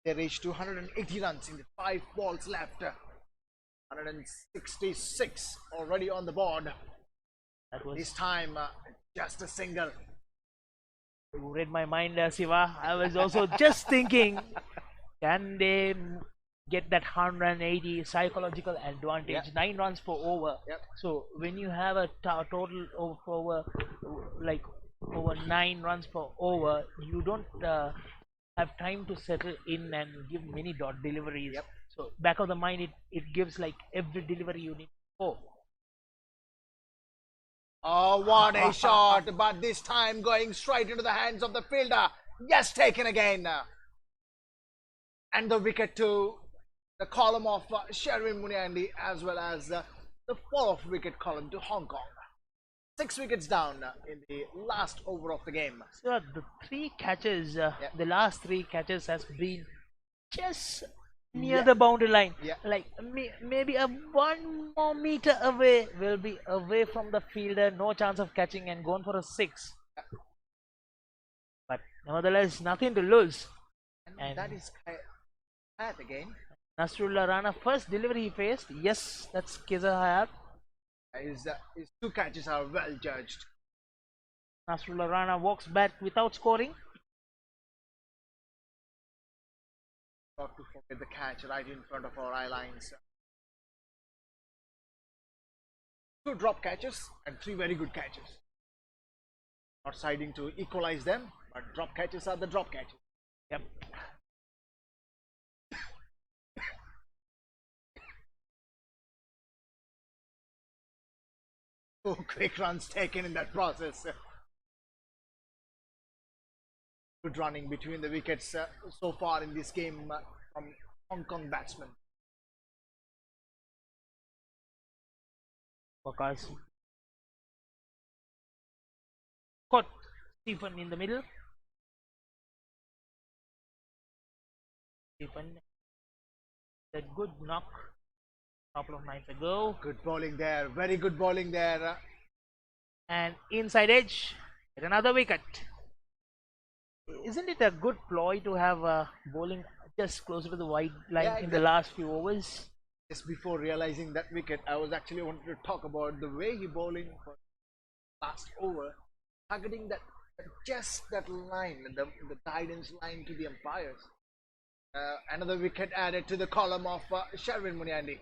They reached 280 runs in the 5 balls left. 166 already on the board. That was This time, just a single. You read my mind, Siva. I was also just thinking, can they get that 180 psychological advantage? Yep. 9 runs per over. Yep. So when you have a total of over like over 9 runs per over, you don't have time to settle in and give many dot deliveries. Yep. So back of the mind, it gives like every delivery you need. Oh, Oh, what a shot! But this time going straight into the hands of the fielder. Yes, taken again. And the wicket to the column of Sherwin Muniandi, as well as the 4th wicket column to Hong Kong. 6 wickets down in the last over of the game. so the 3 catches, the last 3 catches has been just near Yeah. the boundary line. Yeah. Like maybe a 1 more meter away, will be away from the fielder, no chance of catching and going for a 6. But nevertheless, nothing to lose. And that is Hayat again. Nasrullah Rana, first delivery he faced, yes, that's Keza Hayat. His 2 catches are well judged. Nasrullah Rana walks back without scoring. Not to forget the catch right in front of our eye lines. 2 drop catches and 3 very good catches. Not siding to equalize them, but drop catches are the drop catches. Yep. Oh, quick runs taken in that process. Good running between the wickets so far in this game from Hong Kong batsmen. Because caught Stephen in the middle. Stephen, that good knock a couple of nights ago. Good bowling there, very good bowling there. And inside edge, get another wicket. Isn't it a good ploy to have bowling just closer to the wide line Yeah, in the last few overs? Just before realizing that wicket, I was actually wanted to talk about the way he bowling for last over, targeting that just that line, the guidance line to the umpires. Another wicket added to the column of Sherwin Muniandi.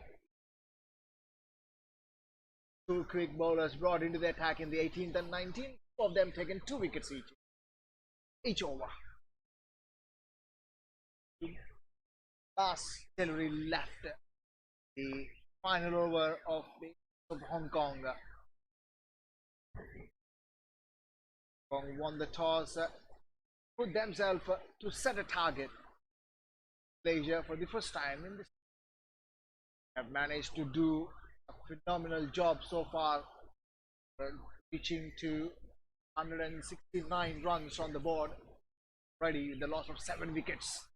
2 quick bowlers brought into the attack in the 18th and 19th, 2 of them taken 2 wickets each over. Last delivery left the final over of Hong Kong. Hong Kong won the toss, put themselves to set a target. Malaysia, for the first time in this, have managed to do a phenomenal job so far, reaching to 169 runs on the board, already with the loss of 7 wickets.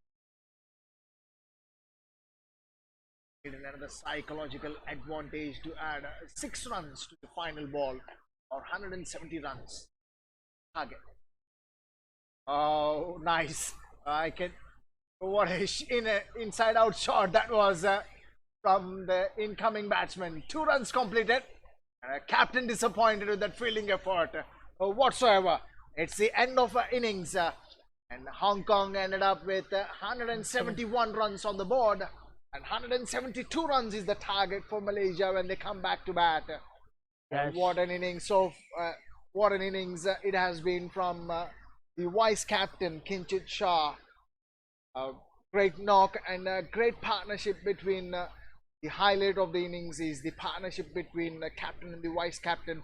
Another psychological advantage to add 6 runs to the final ball, or 170 runs target. Oh, nice! What a inside out shot that was from the incoming batsman. 2 runs completed. Captain disappointed with that fielding effort whatsoever. It's the end of an innings, and Hong Kong ended up with 171 runs on the board, and 172 runs is the target for Malaysia when they come back to bat. Yes. What an innings! What an innings it has been from the vice captain Kinchit Shah. Great knock and a great partnership between the highlight of the innings is the partnership between the captain and the vice captain.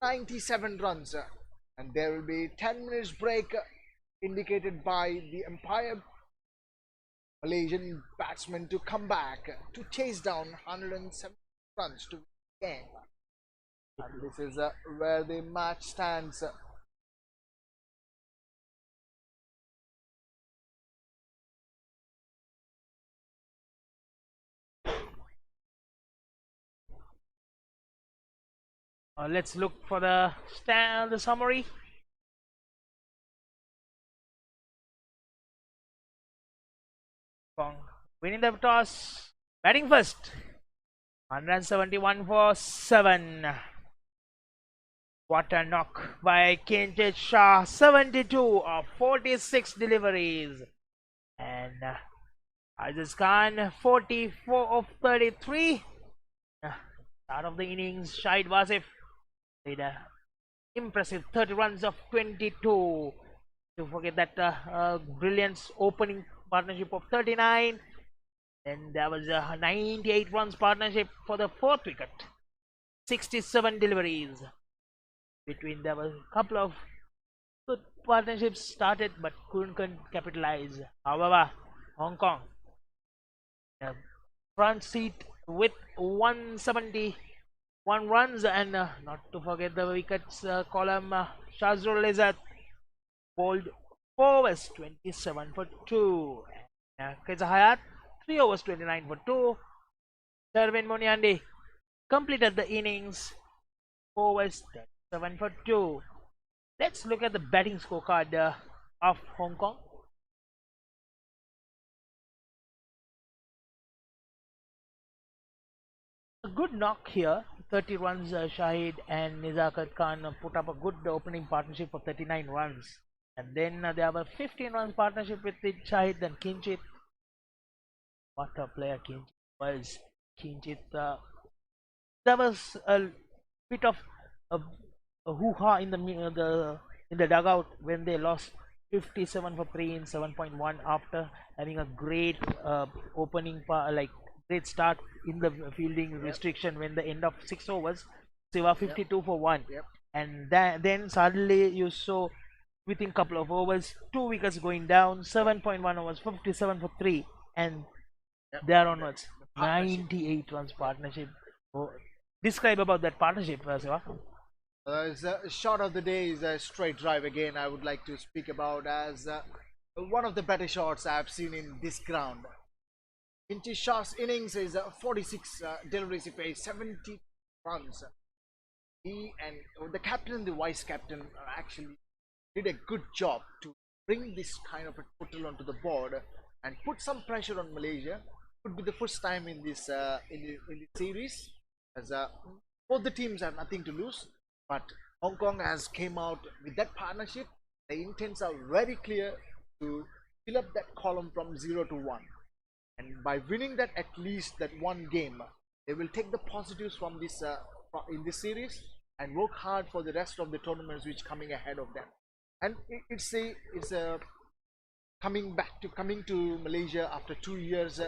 97 runs, and there will be 10 minutes break indicated by the umpire. Malaysian batsmen to come back to chase down 107 runs to win. And this is where the match stands. Let's look for the summary. Winning the toss, batting first. 171 for 7. What a knock by Kinjit Shah. 72 of 46 deliveries. And Aziz Khan 44 of 33. Start of the innings, Shahid Wasif made a impressive 30 runs of 22. Don't forget that brilliant opening partnership of 39. Then there was a 98 runs partnership for the 4th wicket. 67 deliveries. Between there was a couple of good partnerships started but couldn't capitalize. However, Hong Kong front seat with 171 runs, and not to forget the wickets column, Shazrul Izzat bowled 4 overs 27 for 2. Keza Hayat 3 overs 29 for 2. Sherwin Moniandi completed the innings 4 overs 37 for 2. Let's look at the batting scorecard of Hong Kong. A good knock here, 30 runs. Shahid and Nizakat Khan put up a good opening partnership of 39 runs. And then there were 15 runs partnership with Shahid and Kinjit. What a player Kinjit was. Kinjit, there was a bit of a hoo-ha in the dugout when they lost 57 for 3 in 7.1 after having a great opening great start in the fielding restriction when the end of 6 overs they were 52 for 1. And then suddenly you saw within couple of overs 2 wickets going down, 7.1 overs 57 for 3, and there onwards 98 runs partnership. Describe about that partnership, Siva. The shot of the day is a straight drive again. I would like to speak about as one of the better shots I've seen in this ground. Kinjit Shah's innings is 46 deliveries. He faced 70 runs. He and the captain and the vice captain actually did a good job to bring this kind of a total onto the board and put some pressure on Malaysia. Could be the first time in this in the series, as both the teams have nothing to lose. But Hong Kong has came out with that partnership. The intents are very clear to fill up that column from 0 to 1. And by winning that, at least that one game, they will take the positives from this in this series and work hard for the rest of the tournaments which coming ahead of them. And it's a coming to Malaysia after 2 years,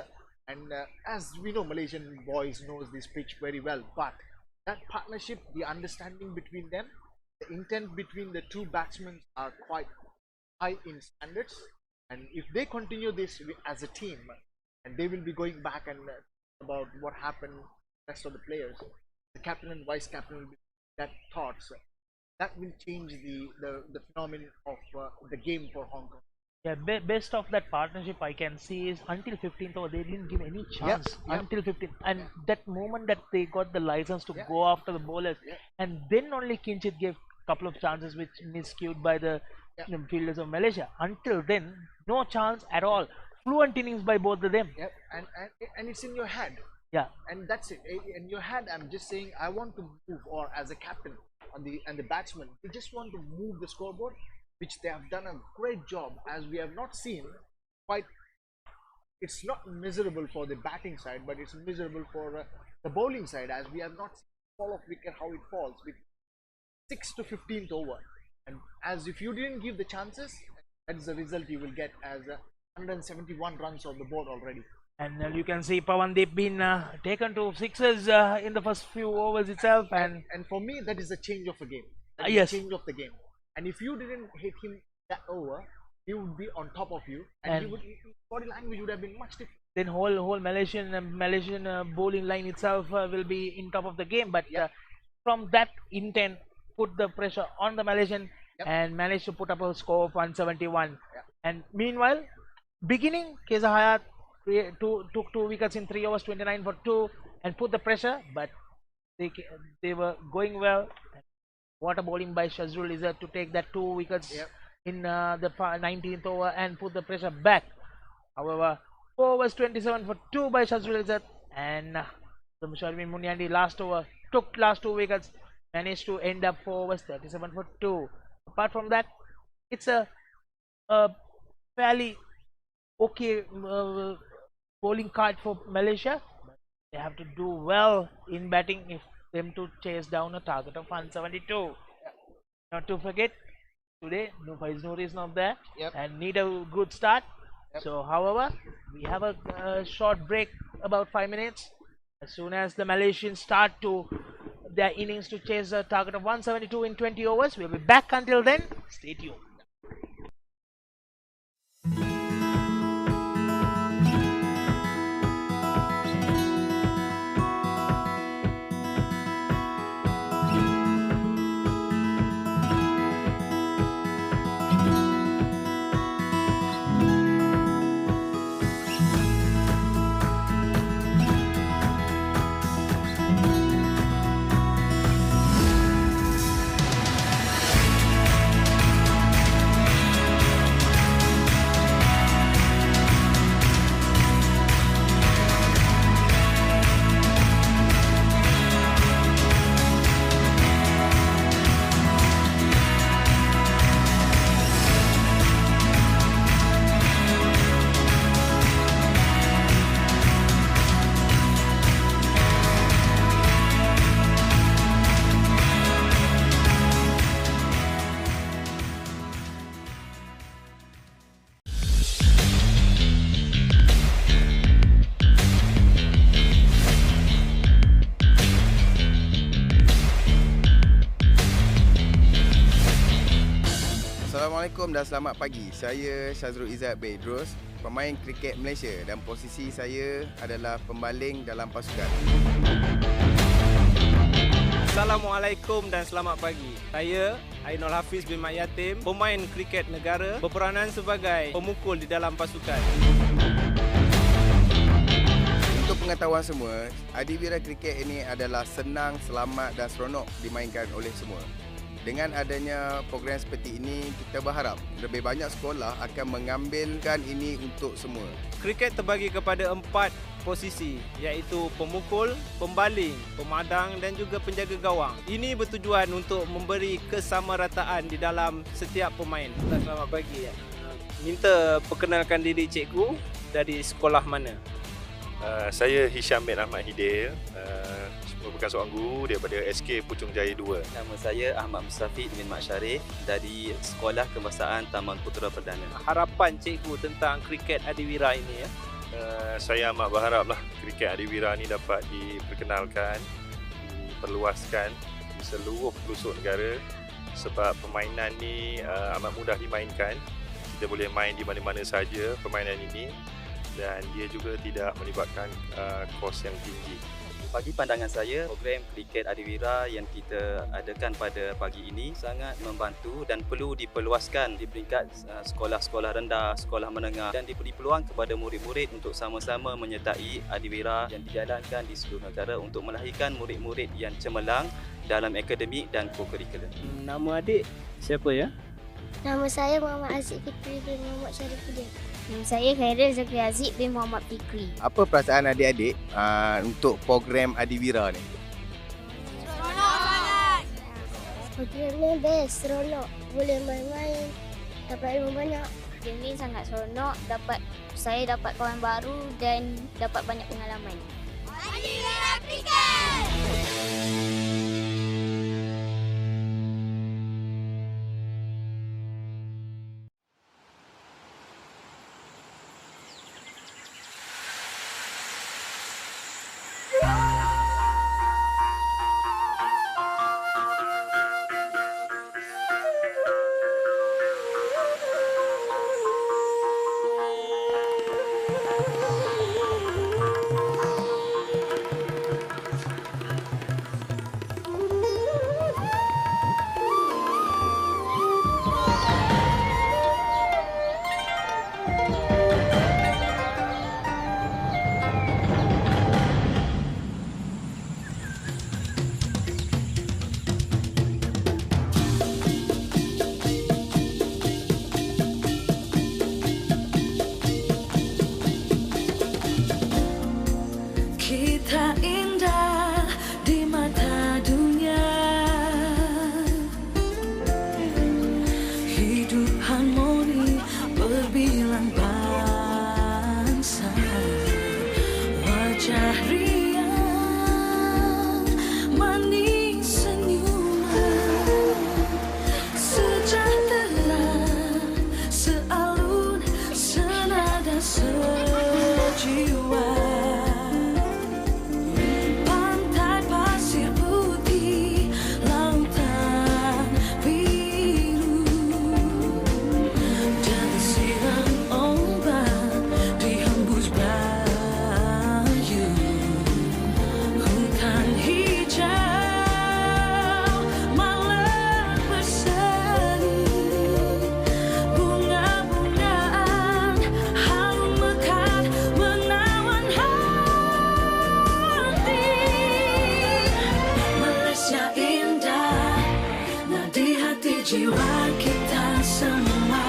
and as we know, Malaysian boys knows this pitch very well. But that partnership, the understanding between them, the intent between the two batsmen are quite high in standards. And if they continue this as a team, and they will be going back and about what happened rest of the players, the captain and vice captain will be that thoughts that will change the phenomenon of the game for Hong Kong. Yeah, best of that partnership I can see is until 15th over they didn't give any chance until 15th, and that moment that they got the license to go after the bowlers, and then only Kinjit gave couple of chances which miscued by the fielders of Malaysia. Until then, no chance at all. Fluent innings by both of them. And it's in your head. And that's it. In your head, I'm just saying I want to move, or as a captain on the batsman, they just want to move the scoreboard, which they have done a great job, as we have not seen quite. It's not miserable for the batting side, but it's miserable for the bowling side, as we have not seen fall of wicket how it falls with 6 to 15th over, and as if you didn't give the chances, that is the result you will get as 171 runs on the board already. And you can see Pawandeep been taken to sixes in the first few overs itself, and for me that is a change of a game. Yes, change of the game. And if you didn't hit him that over, he would be on top of you, and his body language would have been much different. Then whole Malaysian bowling line itself will be in top of the game. But from that intent, put the pressure on the Malaysian and managed to put up a score of 171. And meanwhile, beginning Keza Hayat took 2 wickets in 3 overs 29 for 2 and put the pressure, but they were going well. What a bowling by Shazrul Izzat to take that 2 wickets in the 19th over and put the pressure back. However, 4 overs 27 for 2 by Shazrul Izzat, and So Mushar bin Munyandi last over took last 2 wickets, managed to end up 4 overs, 37 for 2. Apart from that, it's a fairly okay bowling card for Malaysia. They have to do well in batting if them to chase down a target of 172. Not to forget, today Faiz Noor is not there and need a good start. So, however, we have a short break, about 5 minutes. As soon as the Malaysians start to their innings to chase a target of 172 in 20 overs, we'll be back. Until then, stay tuned. Assalamualaikum dan selamat pagi. Saya Syazrul Izzat Bedros, pemain kriket Malaysia, dan posisi saya adalah pembaling dalam pasukan. Assalamualaikum dan selamat pagi. Saya Ainul Hafiz bin Mat Yatim, pemain kriket negara berperanan sebagai pemukul di dalam pasukan. Untuk pengetahuan semua, adiwira kriket ini adalah senang, selamat dan seronok dimainkan oleh semua. Dengan adanya program seperti ini, kita berharap lebih banyak sekolah akan mengambilkan ini untuk semua. Kriket terbagi kepada 4 posisi, iaitu pemukul, pembaling, pemadang dan juga penjaga gawang. Ini bertujuan untuk memberi kesamarataan di dalam setiap pemain. Selamat pagi. Minta perkenalkan diri cikgu, dari sekolah mana? Saya Hisham bin Ahmad Hidil, merupakan seorang guru daripada SK Puchong Jaya 2. Nama saya Ahmad Mustafiq bin Mat Syarif dari Sekolah Kebangsaan Taman Putera Perdana. Harapan cikgu tentang kriket adiwira ini ya? Saya amat berharaplah kriket adiwira ni dapat diperkenalkan, diperluaskan di seluruh pelosok negara, sebab permainan ni amat mudah dimainkan. Kita boleh main di mana-mana saja permainan ini, dan dia juga tidak melibatkan kos yang tinggi. Bagi pandangan saya, program kriket adiwira yang kita adakan pada pagi ini sangat membantu dan perlu diperluaskan di peringkat sekolah-sekolah rendah, sekolah menengah, dan diberi peluang kepada murid-murid untuk sama-sama menyertai adiwira yang dijalankan di seluruh negara untuk melahirkan murid-murid yang cemerlang dalam akademik dan co-curricular. Nama adik siapa ya? Nama saya Muhammad Aziz Fikri bin Muhammad Syarifuddin. Nama saya Khairil Zakri Aziz bin Muhammad Fikri. Apa perasaan adik-adik untuk program adiwira ni? Seronok sangat! Program ni best, seronok. Boleh main-main, dapat ilmu banyak. Game ni sangat seronok, saya dapat kawan baru dan dapat banyak pengalaman. Adiwira Kriket! hidup harmoni berbilang bangsa. Wajah riang manis senyuman, sejahtera sealun senada sejiwa. Pantai pasir putih, lautan biru, desiran ombak dihembus bayu. Hutan hijau malam berseri, bunga-bungaan harum mekar menawan hati. Malaysia indah, nadi hati jiwa kita semua.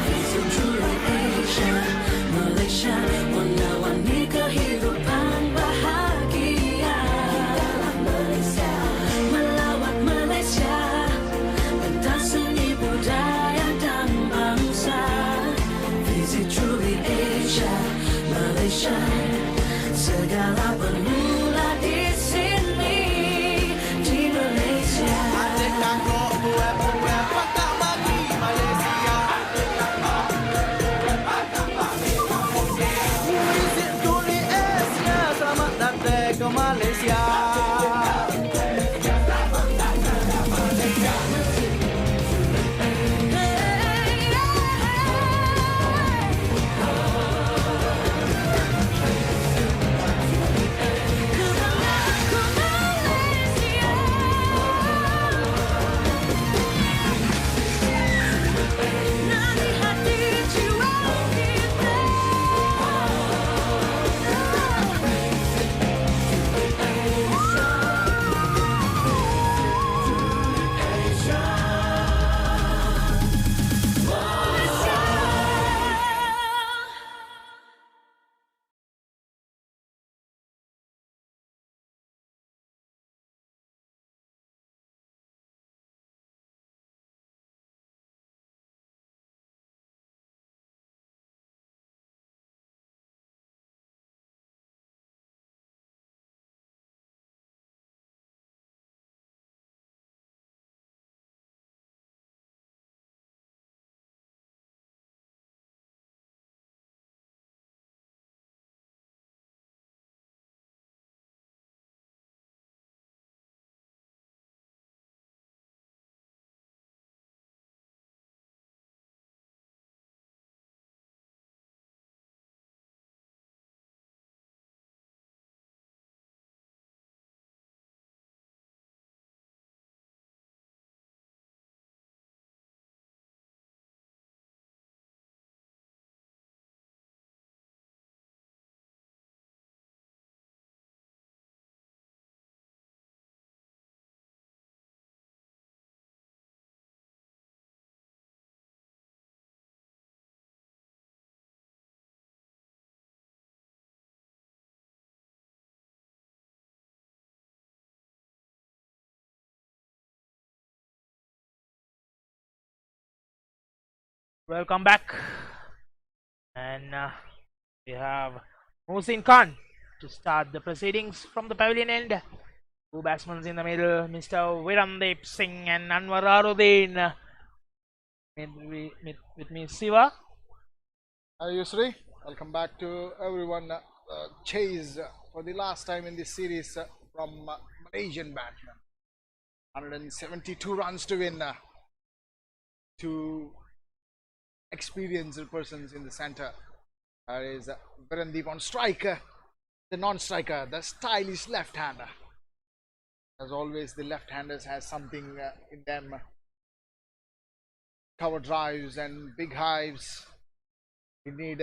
Visit truly Asia, Malaysia, warna-warni kehidupan bahagia. Malaysia, melawat Malaysia, pentas seni budaya dan bangsa. Visit truly Asia, Malaysia, segala bermula di sini, di Malaysia. Selamat datang ke Malaysia. Nadi hati jiwa kita. Welcome back, and we have Mohsin Khan to start the proceedings from the pavilion end. Two batsmen in the middle, Mr. Viramdeep Singh and Anwar Aruddin. With me, Siva. Hi Yusri, welcome back to everyone. Chase for the last time in this series from Malaysian batsman. 172 runs to win. Two experienced persons in the center. There is Virandeep on strike. The non-striker, the stylish left-hander. As always, the left-handers has something in them. Cover drives and big hives. We need,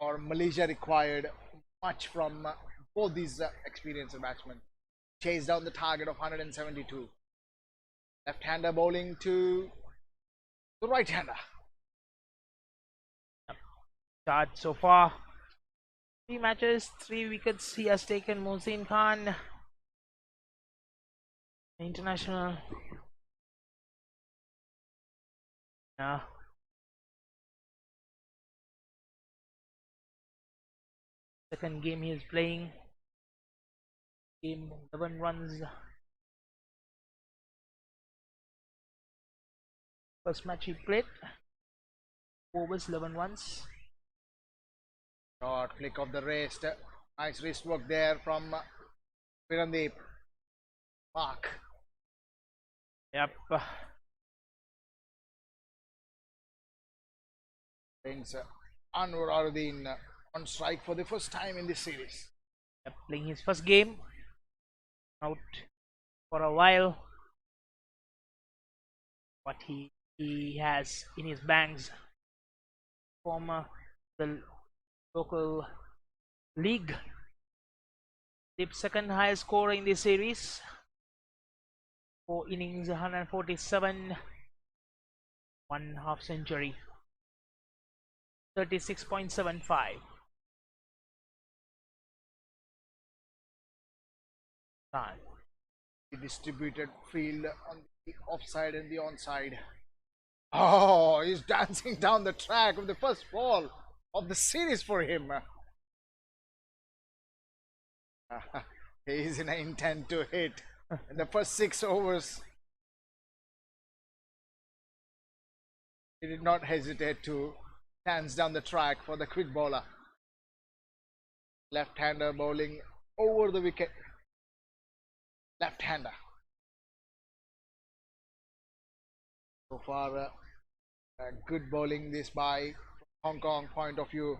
or Malaysia required much from both these experienced batsmen. Chase down the target of 172. Left-hander bowling to the right-hander. Start so far. 3 matches, 3 wickets he has taken, Mohsin Khan. International. Yeah. Second game he is playing. Game 11 runs. First match he played. 4 overs, 11 runs. Short flick of the wrist. Nice wrist work there from Virandeep. Mark. Yep. Brings Anwar Aruddin on strike for the first time in this series. Yep. Playing his first game. Out for a while. What he has in his banks from the local league. The second highest scorer in this series. 4 innings, 147, 1 half century, 36.75. The distributed field on the offside and the onside. Oh, he's dancing down the track of the first ball of the series for him. He is in an intent to hit in the first 6 overs. He did not hesitate to dance down the track for the quick bowler. Left-hander bowling over the wicket. Left-hander. So far, good bowling this by Hong Kong point of view.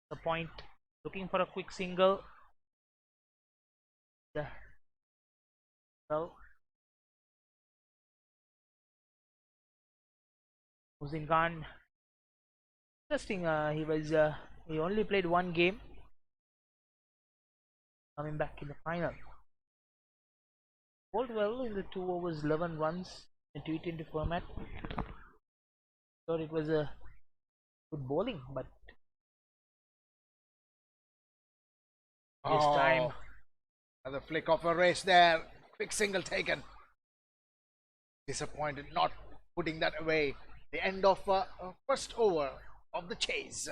The point, looking for a quick single. Well, Musin Khan. Interesting. He only played 1 game. Coming back in the final. Bowled well in the 2 overs, 11 runs in T20 format. Thought it was a good bowling, but this time Another flick of a wrist there. Quick single taken. Disappointed not putting that away. The end of first over of the chase.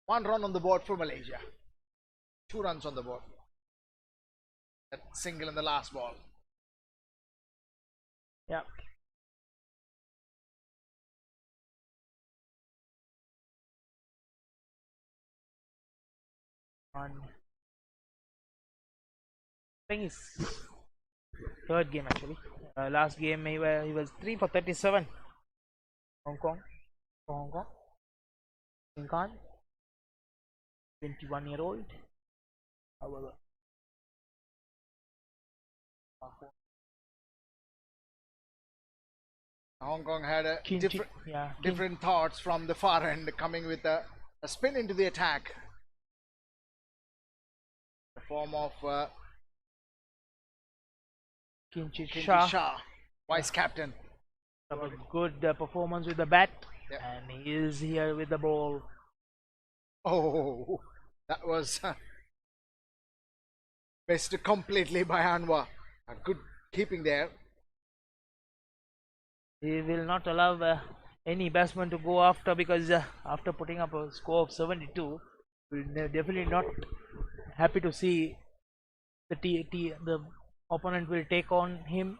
1 run on the board for Malaysia. 2 runs on the board. That single in the last ball. yeah. On playing his third game actually. Last game he was 3 for 37. Hong Kong. For Hong Kong. Musin Khan, 21-year-old. However, Hong Kong had a Kinchi, different thoughts from the far end, coming with a spin into the attack. The form of Kinchi Shah, Shah. vice captain. A good performance with the bat, Yeah. and he is here with the ball. Oh, that was missed completely by Anwar. A good keeping there. He will not allow any batsman to go after, because after putting up a score of 72, we're definitely not happy to see the opponent will take on him.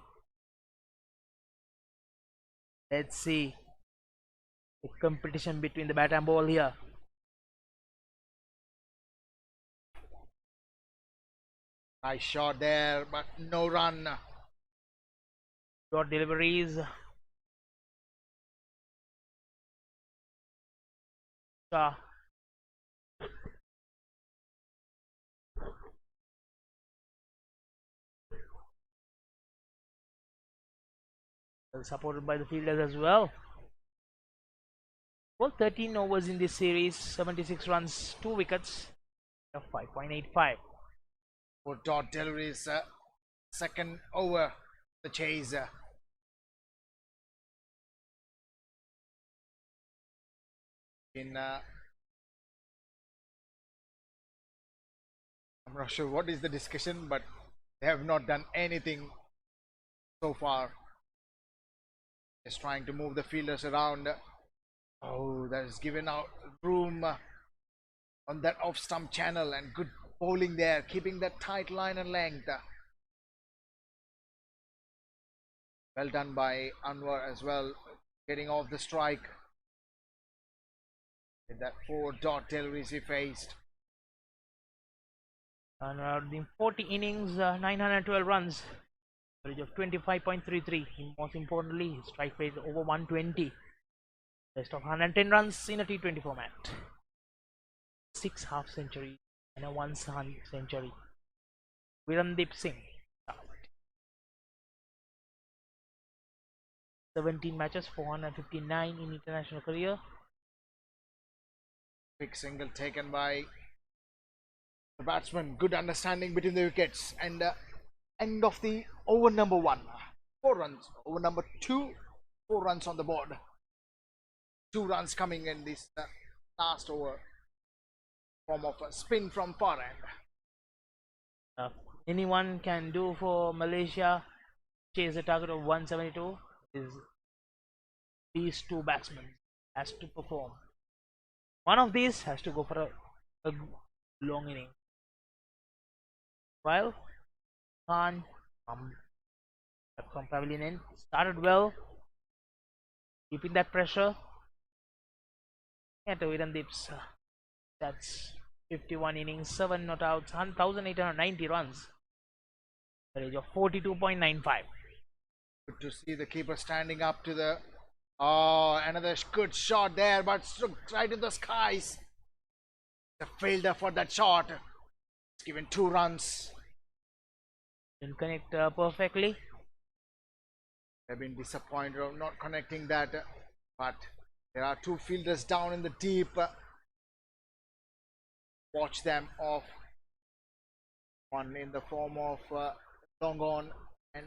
Let's see the competition between the bat and ball here. Nice shot there, but no run. Short deliveries. Shah. Supported by the fielders as well. Well, 13 overs in this series, 76 runs, 2 wickets, 5.85. For dot deliveries, second over the chase. I'm not sure what is the discussion, but they have not done anything so far. Just trying to move the fielders around. Oh, that is given out room on that off-stump channel, and good bowling there, keeping that tight line and length. Well done by Anwar as well, getting off the strike. With that 4-dot deliveries he faced. And in 40 innings, 912 runs, average of 25.33. Most importantly, his strike rate over 120. Best of 110 runs in a T20 format. 6 half centuries and a 1 century. Virandeep Singh. 17 matches, 459 in international career. Big single taken by the batsman. Good understanding between the wickets. And end of the over number 1. 4 runs. Over number 2, 4 runs on the board. 2 runs coming in this last over. Form of a spin from far end. Anyone can do for Malaysia. Chase a target of 172. Is these 2 batsmen has to perform. One of these has to go for a long inning. While Khan from pavilion end started well, keeping that pressure. At Virandeep's that's 51 innings, 7 not outs, 1,890 runs, average of 42.95. Good to see the keeper standing up to the... Oh, another good shot there, but right in the skies. The fielder for that shot. It's given 2 runs. Didn't connect perfectly. They've been disappointed of not connecting that, but there are 2 fielders down in the deep. Watch them off. One in the form of long on and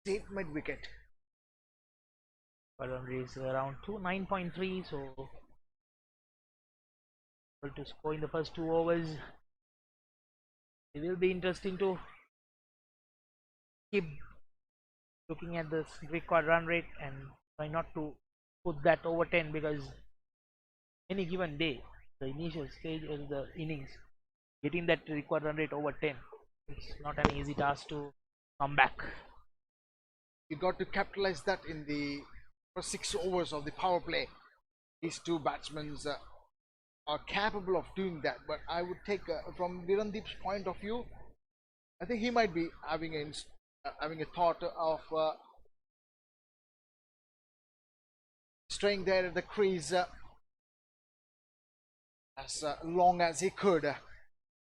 deep mid wicket. Boundary is around 9.3, so able to score in the first 2 overs. It will be interesting to keep looking at the record run rate and try not to put that over 10, because any given day, the initial stage of the innings, getting that record run rate over 10, it's not an easy task to come back. You got to capitalize that in the first 6 overs of the power play. These 2 batsmen are capable of doing that, but I would take from Virandeep's point of view, I think he might be having a thought of staying there at the crease as long as he could.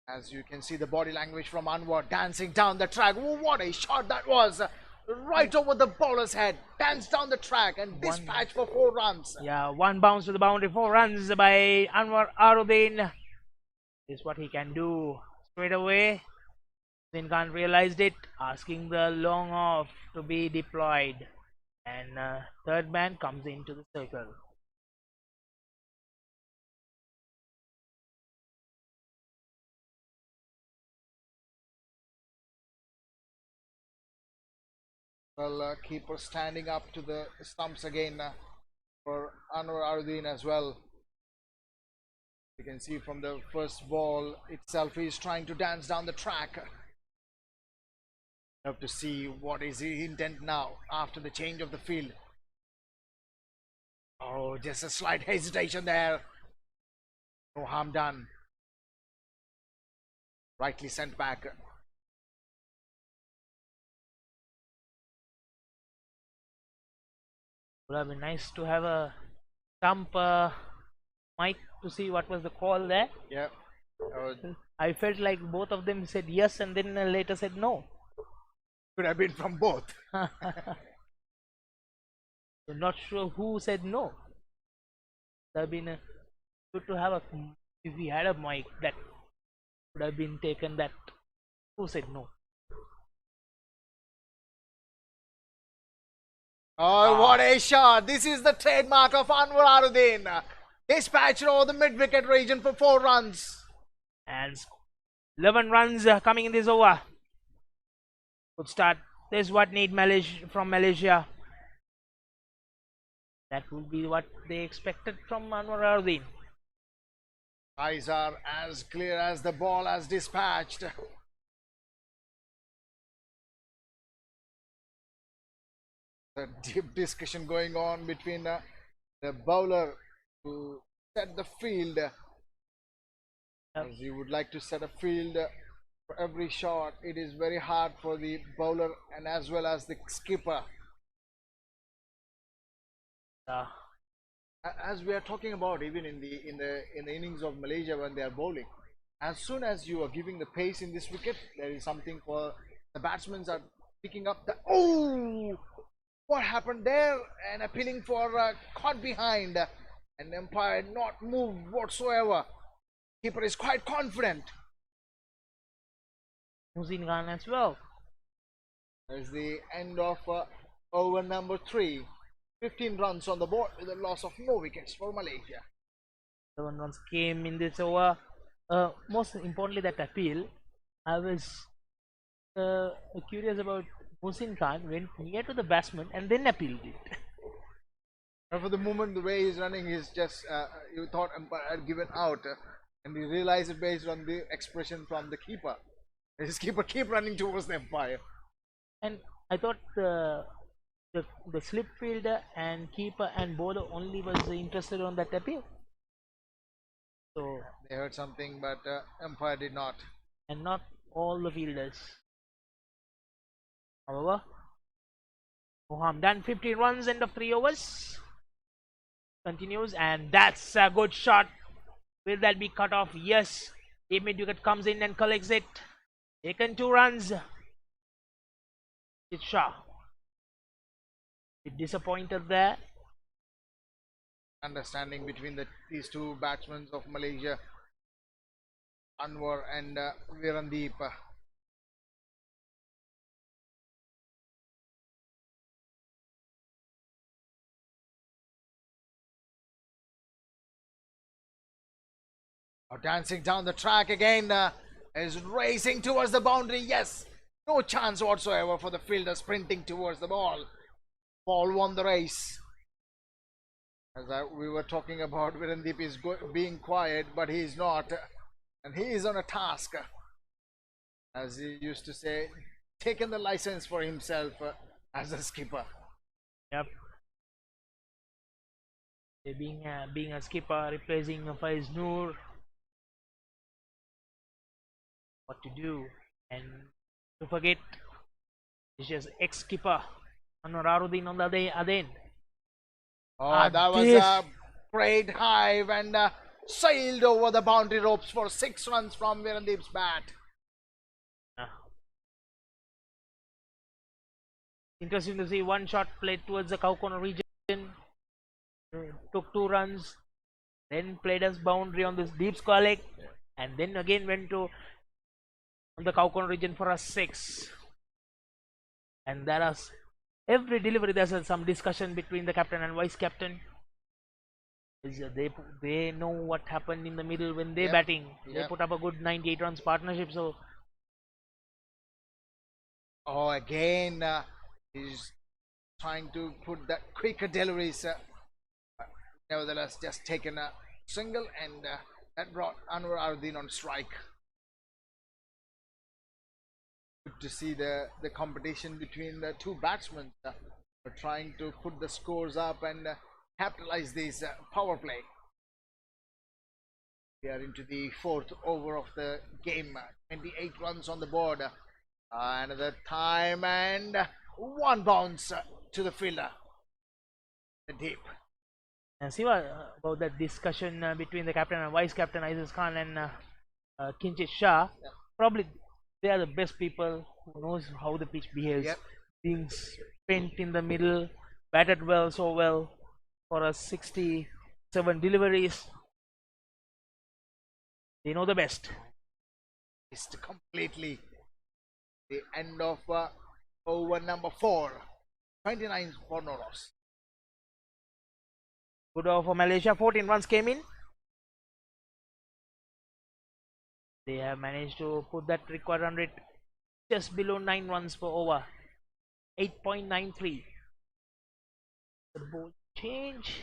As you can see the body language from Anwar dancing down the track. Oh, what a shot that was! Right over the bowler's head, danced down the track and dispatched for 4 runs. Yeah, 1 bounce to the boundary, 4 runs by Anwar Aruddin. Is what he can do straight away. Then Khan realized it, asking the long off to be deployed, and third man comes into the circle. Well, keeper standing up to the stumps again for Anwar Aruddin as well. You can see from the first ball itself, he's trying to dance down the track. Have to see what is his intent now after the change of the field. Oh, just a slight hesitation there. No harm done. Rightly sent back. Would have been nice to have a stump mic to see what was the call there. Yeah. I felt like both of them said yes and then later said no. Could have been from both. I'm not sure who said no. Would have been good to have a, if we had a mic that would have been taken, that who said no. Oh, what a shot! This is the trademark of Anwar Aruddin. Dispatched over the mid-wicket region for 4 runs. And 11 runs coming in this over. Good start. This is what need from Malaysia. That will be what they expected from Anwar Ardeen. Eyes are as clear as the ball as dispatched. The deep discussion going on between the bowler to set the field. As you would like to set a field for every shot, it is very hard for the bowler and as well as the skipper. As we are talking about, even in the innings of Malaysia when they are bowling, as soon as you are giving the pace in this wicket, there is something for the batsmen are picking up the what happened there, and appealing for caught behind, and umpire not moved whatsoever. Keeper is quite confident. Muhsin Khan as well. As the end of over number 3. 15 runs on the board with a loss of no wickets for Malaysia. 7 runs came in this over. Most importantly, that appeal. I was curious about Muhsin Khan went near to the batsman and then appealed it. And for the moment, the way he's running is just you thought umpire had given out, and you realize it based on the expression from the keeper. His keeper keep running towards the umpire. And I thought the slip fielder and keeper and bowler only was interested on that appeal. So they heard something, but umpire did not. And not all the fielders. However, Moham done 15 runs, end of 3 overs. Continues, and that's a good shot. Will that be cut off? Yes. The mid-wicket comes in and collects it. Taken 2 runs. It's Shah. Bit disappointed there. Understanding between these two batsmen of Malaysia, Anwar and Virandeep. Dancing down the track again, is racing towards the boundary. Yes, no chance whatsoever for the fielder sprinting towards the ball. Ball won the race. As we were talking about, Virandeep is being quiet, but he is not, and he is on a task. As he used to say, taking the license for himself as a skipper. Yep. Being a skipper, replacing Faiz Noor. What to do, and to forget, it's just ex-skipper Anwar Ardeen on the other end. Oh, that was a great hive and sailed over the boundary ropes for 6 runs from Virandeep's bat. Interesting to see one shot played towards the cow corner region. Took 2 runs, then played as boundary on this deep square leg, and then again went to on the cow corner region for a 6. And there is every delivery there's some discussion between the captain and vice captain. They know what happened in the middle when they batting. They put up a good 98 runs partnership. So again he's trying to put that quicker deliveries. Nevertheless, just taken a single, and that brought Anwar Ardeen on strike. Good to see the competition between the two batsmen trying to put the scores up and capitalize this power play. We are into the 4th over of the game. 28 runs on the board. Another time, and 1 bounce to the fielder. The deep. And see what about that discussion between the captain and vice captain Aziz Khan and Kinchit Shah. Probably they are the best people who knows how the pitch behaves. Being spent in the middle, batted well, so well for a 67 deliveries. They know the best. It's completely the end of over number 4. 29 for no loss. Good over for Malaysia. 14 runs came in. They have managed to put that required run rate just below 9 runs per over. 8.93. The ball change.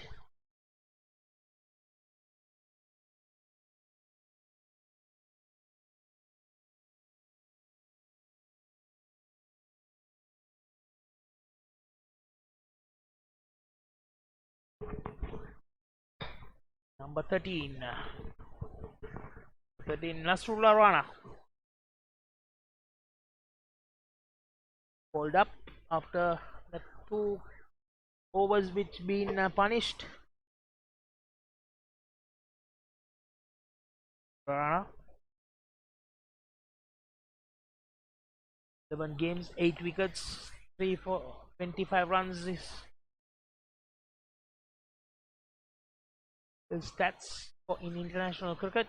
Number 13. 13 Nasrullah Rana. Hold up after the 2 overs which been punished. Rana. 11 games, 8 wickets, 3 for 25 runs is the stats for in international cricket.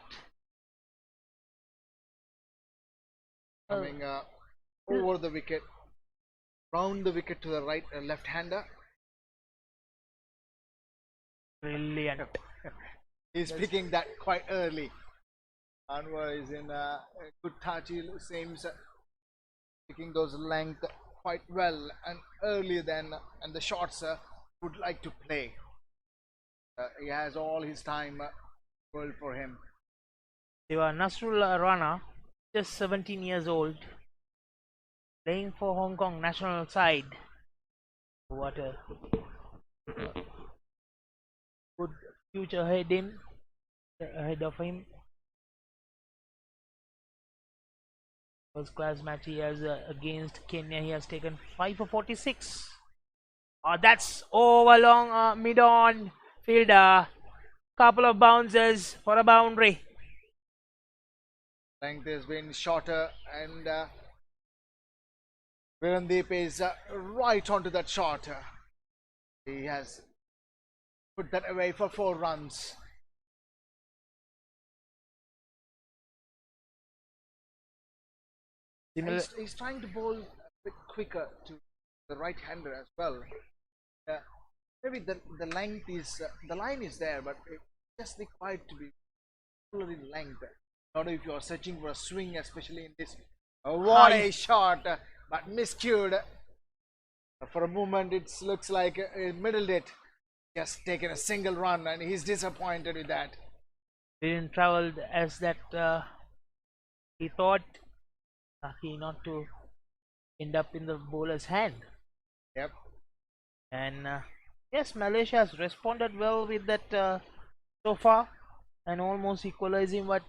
Coming over the wicket, round the wicket to the right, left-hander. Brilliant. He's picking that quite early. Anwar is in a good touch. He seems picking those length quite well and earlier than and the shots would like to play. He has all his time world for him. Nasrullah Rana, just 17 years old, playing for Hong Kong national side. What a good future ahead of him. First class match he has against Kenya. He has taken 5 for 46. That's over long mid-on fielder. Couple of bounces for a boundary. Length has been shorter and Virandeep is right onto that shot. He has put that away for 4 runs. He's trying to bowl a bit quicker to the right-hander as well. Maybe the length is the line is there, but it just required to be fuller in length. Not if you are searching for a swing, especially in this. What a shot, but miscued. For a moment, it looks like he middled it. Just taken a single run, and he's disappointed with that. Didn't travel as that he thought. Lucky not to end up in the bowler's hand. Yep. And yes, Malaysia has responded well with that so far, and almost equalizing what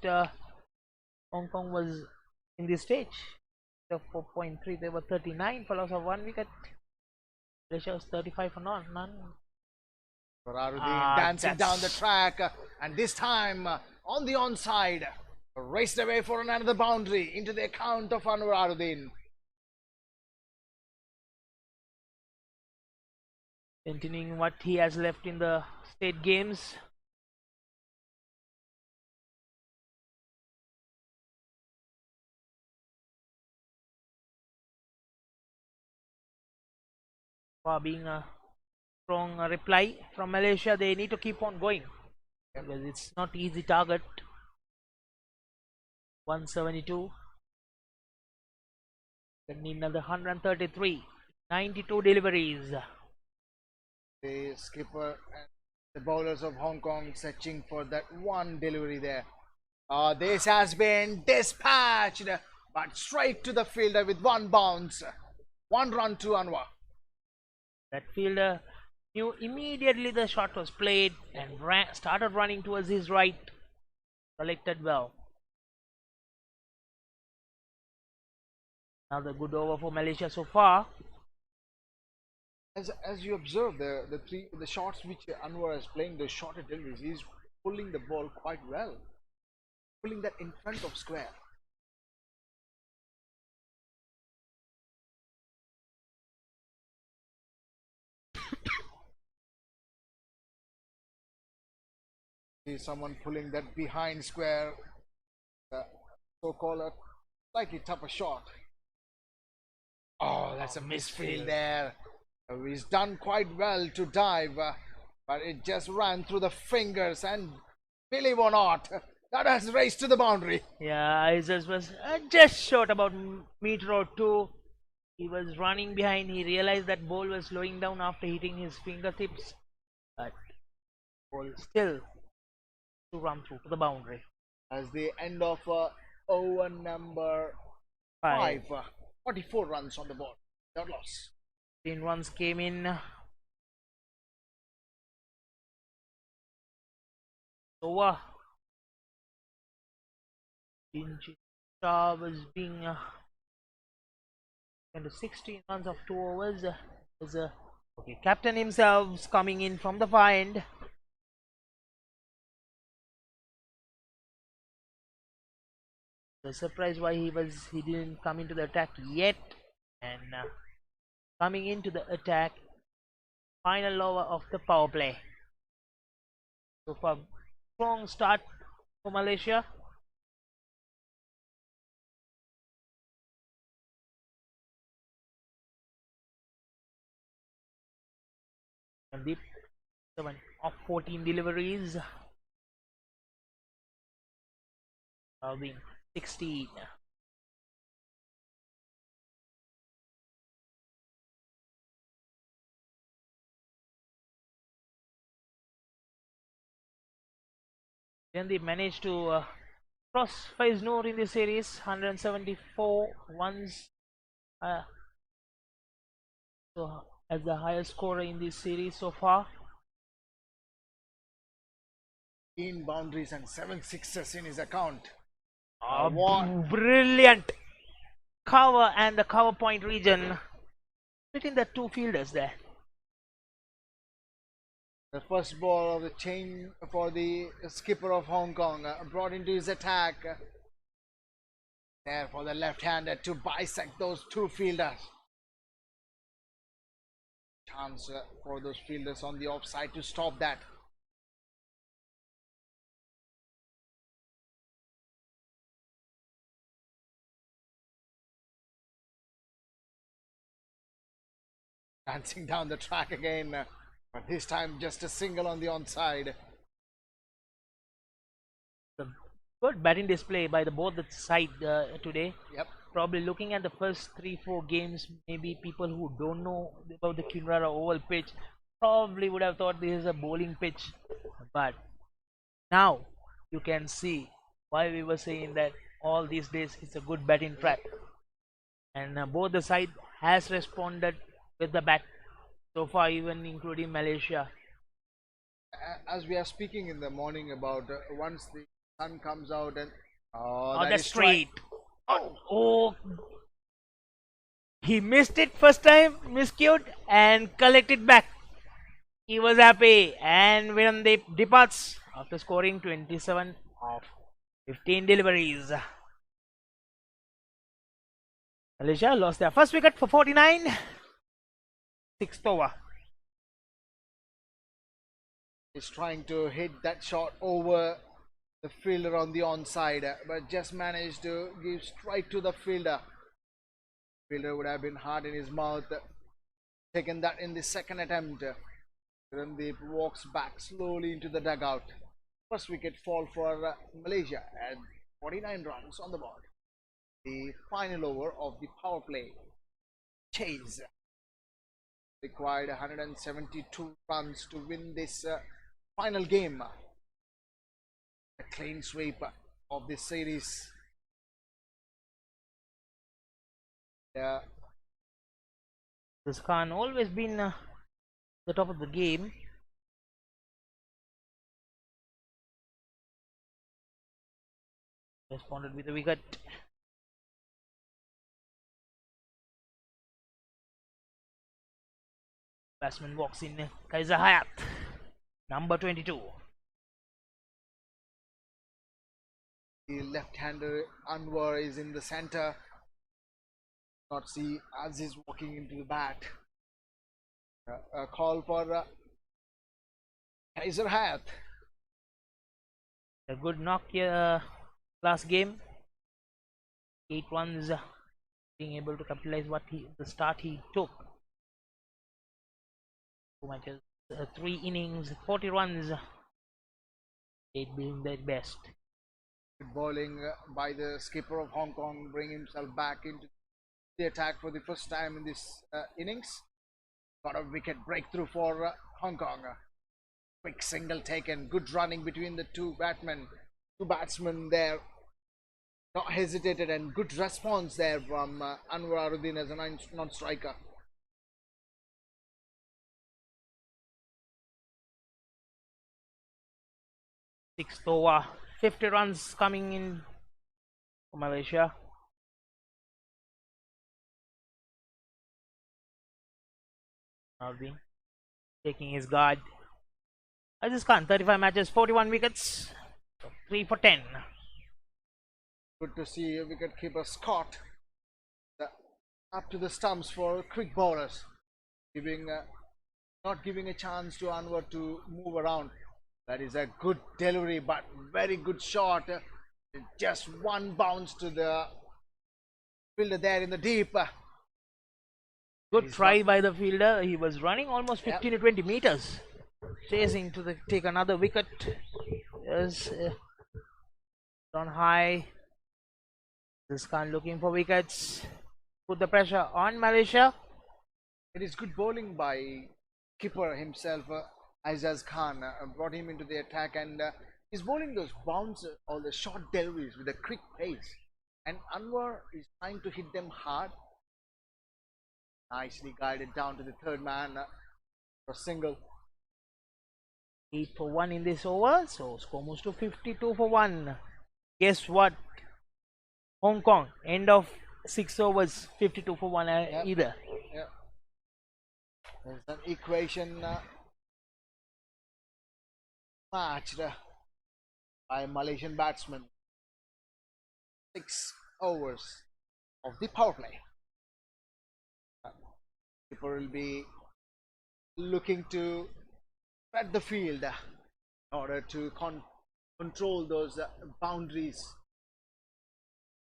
Hong Kong was in this stage. The 4.3, they were 39 for loss of 1 wicket. Malaysia was 35 for none. Farharuddin dancing down the track, and this time on the onside, raced away for another boundary into the account of Farharuddin. Continuing what he has left in the state games. For being a strong reply from Malaysia, they need to keep on going because it's not easy target. 172. They need another 133. 92 deliveries. The skipper and the bowlers of Hong Kong searching for that one delivery there. This has been dispatched, but straight to the fielder with 1 bounce. 1 run to Anwar. That fielder knew immediately the shot was played and started running towards his right. Collected well. Another good over for Malaysia so far. As you observe the shots which Anwar is playing, the shorter deliveries, he's pulling the ball quite well, pulling that in front of square. See someone pulling that behind square, so-called a slightly tougher shot. Oh, that's a misfield there. He's done quite well to dive, but it just ran through the fingers, and believe or not, that has raced to the boundary. Yeah, Isis was just short, about meter or 2. He was running behind. He realized that ball was slowing down after hitting his fingertips. but ball still to run through to the boundary. As the end of over number 5, 44 runs on the board. Without loss. 15 runs came in. Over. Shah was being into 16 runs of 2 overs. Okay, captain himself coming in from the far end. The surprise why he didn't come into the attack yet, and coming into the attack, final over of the power play. So far, strong start for Malaysia. Deep 7 of 14 deliveries. Alvin 16. Then they managed to cross Faiz Noor in this series, 174 runs. So as the highest scorer in this series so far. 15 boundaries and 7 sixes in his account. Brilliant cover and the cover point region between the two fielders there. The first ball of the chain for the skipper of Hong Kong, brought into his attack. There for the left-hander to bisect those two fielders. Chance for those fielders on the offside to stop that. Dancing down the track again, but this time just a single on the onside. The good batting display by both the side today. Yep. Probably looking at the first 3-4 games, maybe people who don't know about the Kinrara Oval pitch probably would have thought this is a bowling pitch, but now you can see why we were saying that all these days it's a good batting track, and both the side has responded with the bat so far, even including Malaysia. As we are speaking in the morning about once the sun comes out and That's straight. Oh, he missed it first time, miscued and collected back. He was happy, and when they departs after scoring 27 of 15 deliveries, Malaysia lost their first wicket for 49. 6th over. He's trying to hit that shot over the fielder on the onside, but just managed to give straight to the fielder. Fielder would have been hard in his mouth. Taken that in the second attempt. Randeep walks back slowly into the dugout. First wicket fall for Malaysia at 49 runs on the board. The final over of the power play. Chase required 172 runs to win this final game. A clean sweep of this series. This Khan always been the top of the game. Responded with a wicket. Batsman walks in, Kaiser Hayat, number 22. The left-hander Anwar is in the center. Not see Aziz walking into the bat. A call for Kaiser Hayat. A good knock here last game. 8 runs, being able to capitalize the start he took. 2 matches, 3 innings, 40 runs. 8 being their best. Good bowling by the skipper of Hong Kong, bring himself back into the attack for the first time in this innings. Got a wicket breakthrough for Hong Kong. Quick single taken. Good running between the two batsmen there. Not hesitated, and good response there from Anwar Aruddin as a non-striker. Sixth over, 50 runs coming in for Malaysia. Aruddin taking his guard. Aziz Khan, 35 matches, 41 wickets, 3 for 10. Good to see wicketkeeper Scott up to the stumps for quick bowlers, not giving a chance to Anwar to move around. That is a good delivery, but very good shot. Just one bounce to the fielder there in the deep. Good try by the fielder. He was running almost 15 to 20 meters, chasing to take another wicket. Yes, on high. This Khan looking for wickets. Put the pressure on Malaysia. It is good bowling by keeper himself, Aizaz Khan. Brought him into the attack, and he's bowling those bounces or the short deliveries with a quick pace. And Anwar is trying to hit them hard. Nicely guided down to the third man for a single. 8 for 1 in this over, so score moves to 52 for 1. Guess what? Hong Kong, end of 6 overs, 52 for 1 either. Yep. There's an equation matched by Malaysian batsmen. 6 overs of the power play. Keeper will be looking to spread the field in order to control those boundaries.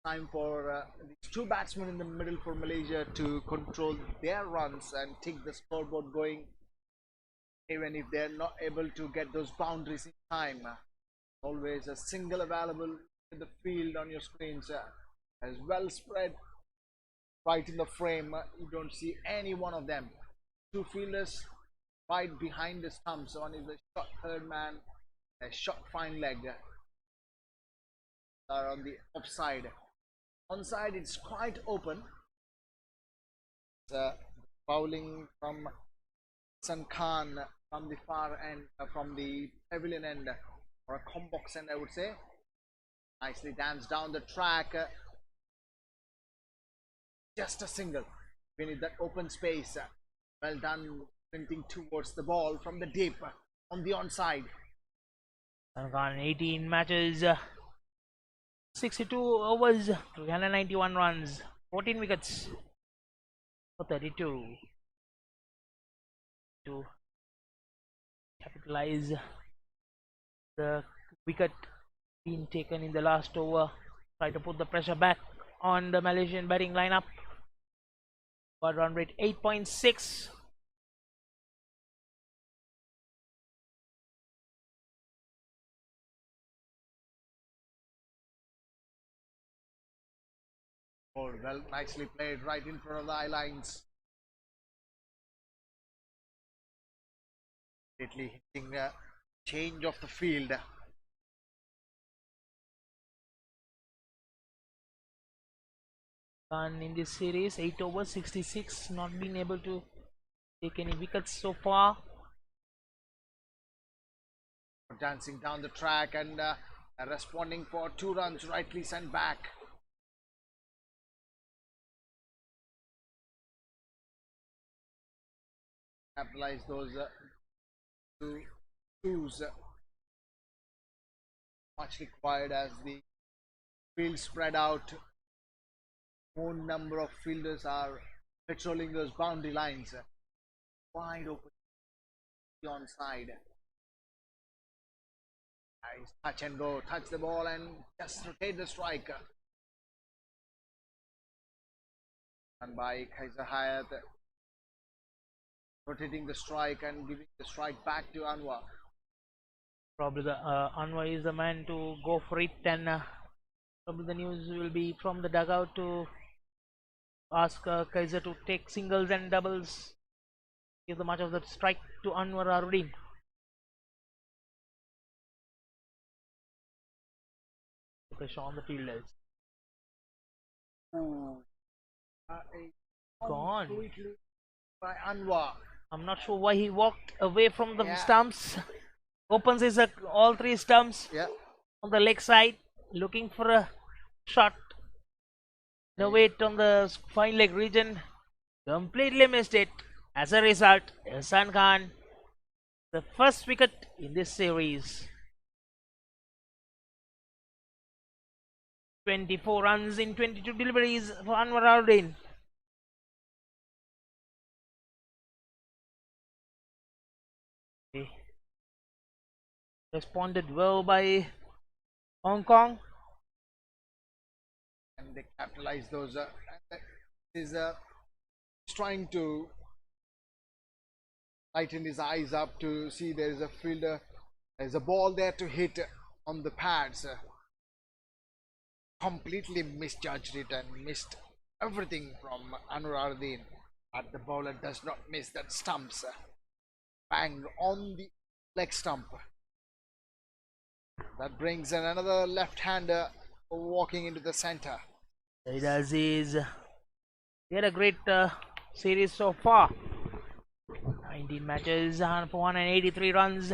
Time for these two batsmen in the middle for Malaysia to control their runs and take the scoreboard going, even if they're not able to get those boundaries in time. Always a single available in the field on your screens, as well spread right in the frame. You don't see any one of them. Two fielders right behind the stumps. One is the short third man, a short fine leg are on the offside. Onside, it's quite open. Bowling from San Khan from the far end, from the pavilion end, or a combox end, I would say. Nicely danced down the track. Just a single. We need that open space. Well done, sprinting towards the ball from the deep on the onside. San Khan, 18 matches, 62 overs, 391 runs, 14 wickets for 32. To capitalize the wicket being taken in the last over, try to put the pressure back on the Malaysian batting lineup. Got run rate 8.6. Oh, well, nicely played right in front of the eye lines. Completely hitting the change of the field. Khan in this series, 8 overs, 66, not been able to take any wickets so far. Dancing down the track and responding for 2 runs, rightly sent back. Capitalize those two twos. Much required as the field spread out. More number of fielders are patrolling those boundary lines. Wide open on side. Nice touch and go. Touch the ball and just rotate the striker. And by Kaiser Hayat, rotating the strike and giving the strike back to Anwar. Probably the Anwar is the man to go for it, and probably the news will be from the dugout to ask Kaiser to take singles and doubles, give the much of the strike to Anwar Aruddin. pressure on the fielders. A Gone. completely by Anwar. I'm not sure why he walked away from the Yeah. stumps. Opens his all three stumps Yeah. on the leg side, looking for a shot. No weight on the fine leg region. Completely missed it. As a result, Ihsan Khan, the first wicket in this series. 24 runs in 22 deliveries for Anwar Aldin. Responded well by Hong Kong. And they capitalize those. Is trying to lighten his eyes up to see there is a fielder, there's a ball there to hit on the pads. Completely misjudged it and missed everything from Anwar Aldin. But the bowler does not miss that stumps. Bang on the leg stump. That brings in another left-hander walking into the center. Saeed Aziz. He had a great series so far. 19 matches for 183 runs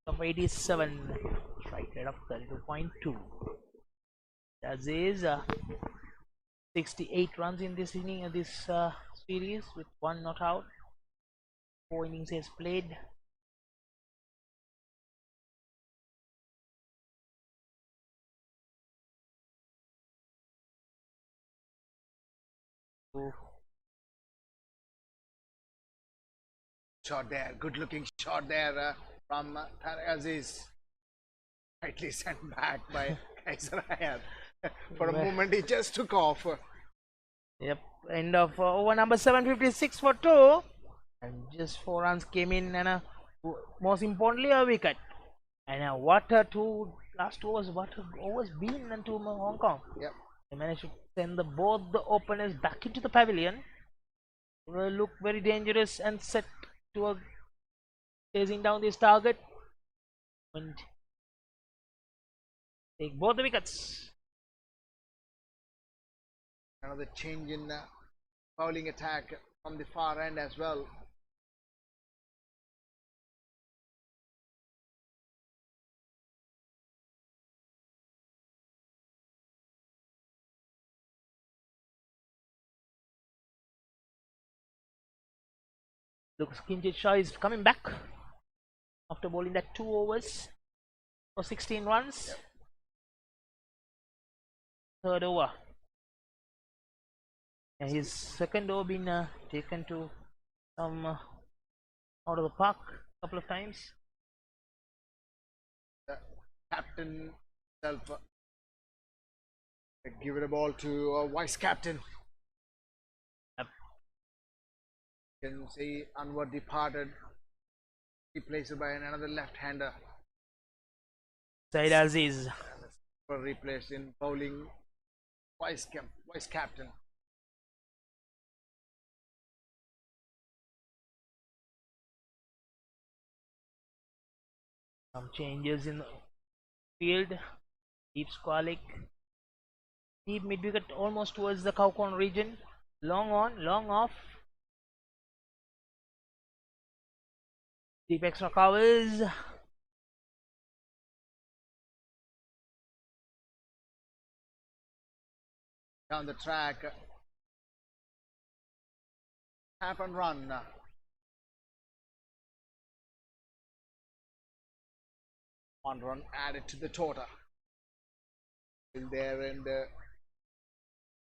of 87. Strike rate of 32.2. Aziz 68 runs in this inning, this series with one not out. 4 innings he has played. Shot there, good looking shot there from Aziz. Rightly sent back by Kaiser Hayat. For a moment he just took off. Yep, end of over number 756 for 2. And just 4 runs came in, and most importantly a wicket. And what a last 2 overs, what a overs been into Hong Kong. Yep. They managed to send both the openers back into the pavilion. They look very dangerous and set to chasing down this target. And take both the wickets. Another change in the bowling attack from the far end as well. Looks Kinjit Shah is coming back after bowling that 2 overs for 16 runs. Yep. Third over. And his second over been taken to some out of the park a couple of times. The captain himself give it a ball to vice captain. Yep. You can see Anwar departed, replaced by another left-hander. Saeed Aziz. Replaced in bowling vice captain. Some changes in the field. Deep Squalik. Deep mid wicket almost towards the Kowcon region. Long on, long off. Deep extra covers. Down the track. Tap and run. 1 run added to the total. Still there and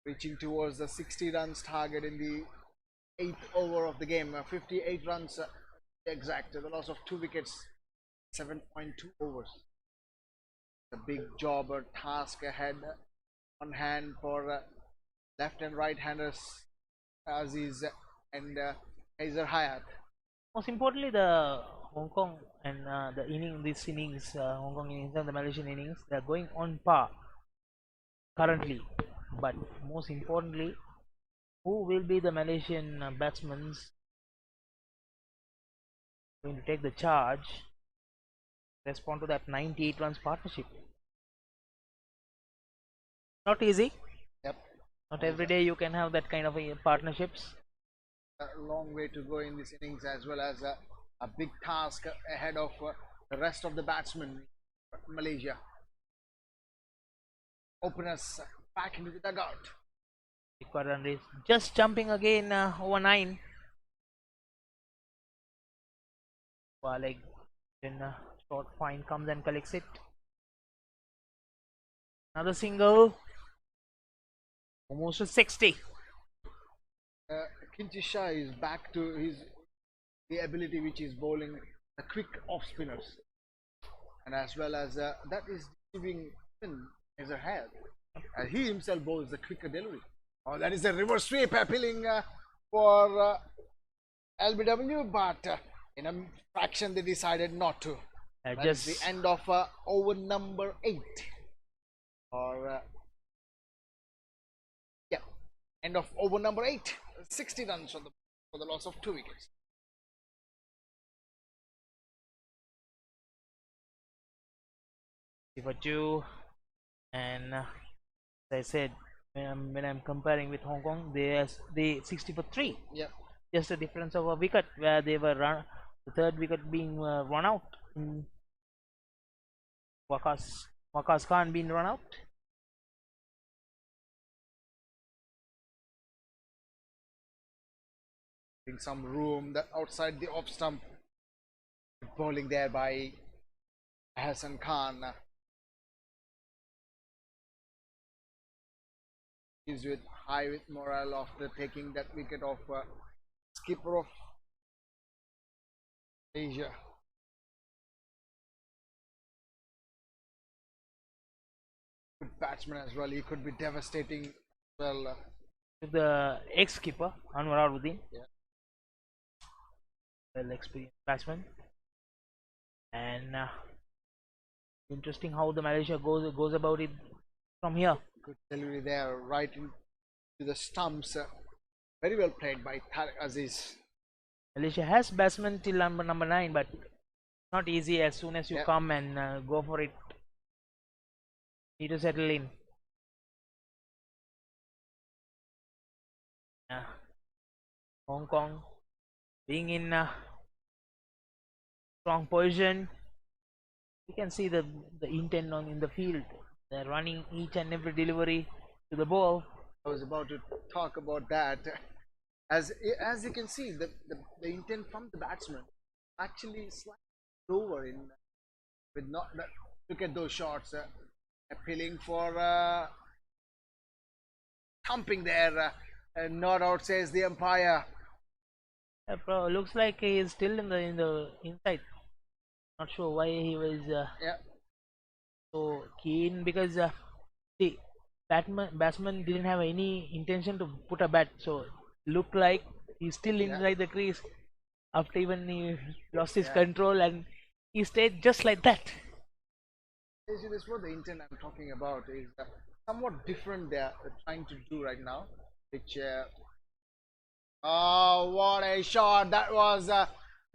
reaching towards the 60 runs target in the 8th over of the game. 58 runs exact. The loss of 2 wickets. 7.2 overs. The big job or task ahead. On hand for left and right handers Aziz and Kaiser Hayat. Most importantly, the Hong Kong and this innings, Hong Kong innings and the Malaysian innings, they are going on par currently. But most importantly, who will be the Malaysian batsmen going to take the charge, respond to that 98 runs partnership? Not easy. Yep. Not every day you can have that kind of partnerships. A long way to go in this innings, as well as a big task ahead of the rest of the batsmen. Malaysia. Openers back into the dugout. Required run rate just jumping again over 9. Like then short fine comes and collects it. Another single. Almost a 60. Kintisha is back to the ability which is bowling the quick off spinners, and as well as that is giving as a head. He himself bowls the quicker delivery. Oh, that is a reverse sweep appealing for LBW, but in a fraction they decided not to. That is the end of over number 8. Or yeah, end of over number 8. 60 runs for the loss of 2 wickets. For 2, and as I said, when I'm comparing with Hong Kong, they 60 for 3. Yeah. Just a difference of a wicket where they were the third wicket being run out. Waqas Khan being run out. In some room that outside the off stump, bowling there by Hassan Khan. He's with morale after taking that wicket of skipper of Asia. Good batsman as well. He could be devastating as well. The ex-skipper Anwar Aruddin. Yeah. Well experienced batsman. And interesting how the Malaysia goes about it from here. Good delivery there, right into the stumps. Very well played by Tariq Aziz. Malaysia has batsmen till number 9, but not easy. As soon as you come and go for it, need to settle in. Hong Kong being in strong position, you can see the intent in the field. They're running each and every delivery to the ball. I was about to talk about that. As you can see, the intent from the batsman actually slightly lower in with not. Look at those shots, appealing for thumping there. Not out, says the umpire. Looks like he is still in the inside. Not sure why he was so keen, because the batsman didn't have any intention to put a bat, so looked like he's still inside the crease after even he lost his control, and he stayed just like that. This is what the intent I'm talking about is somewhat different they're trying to do right now, which oh, what a shot that was.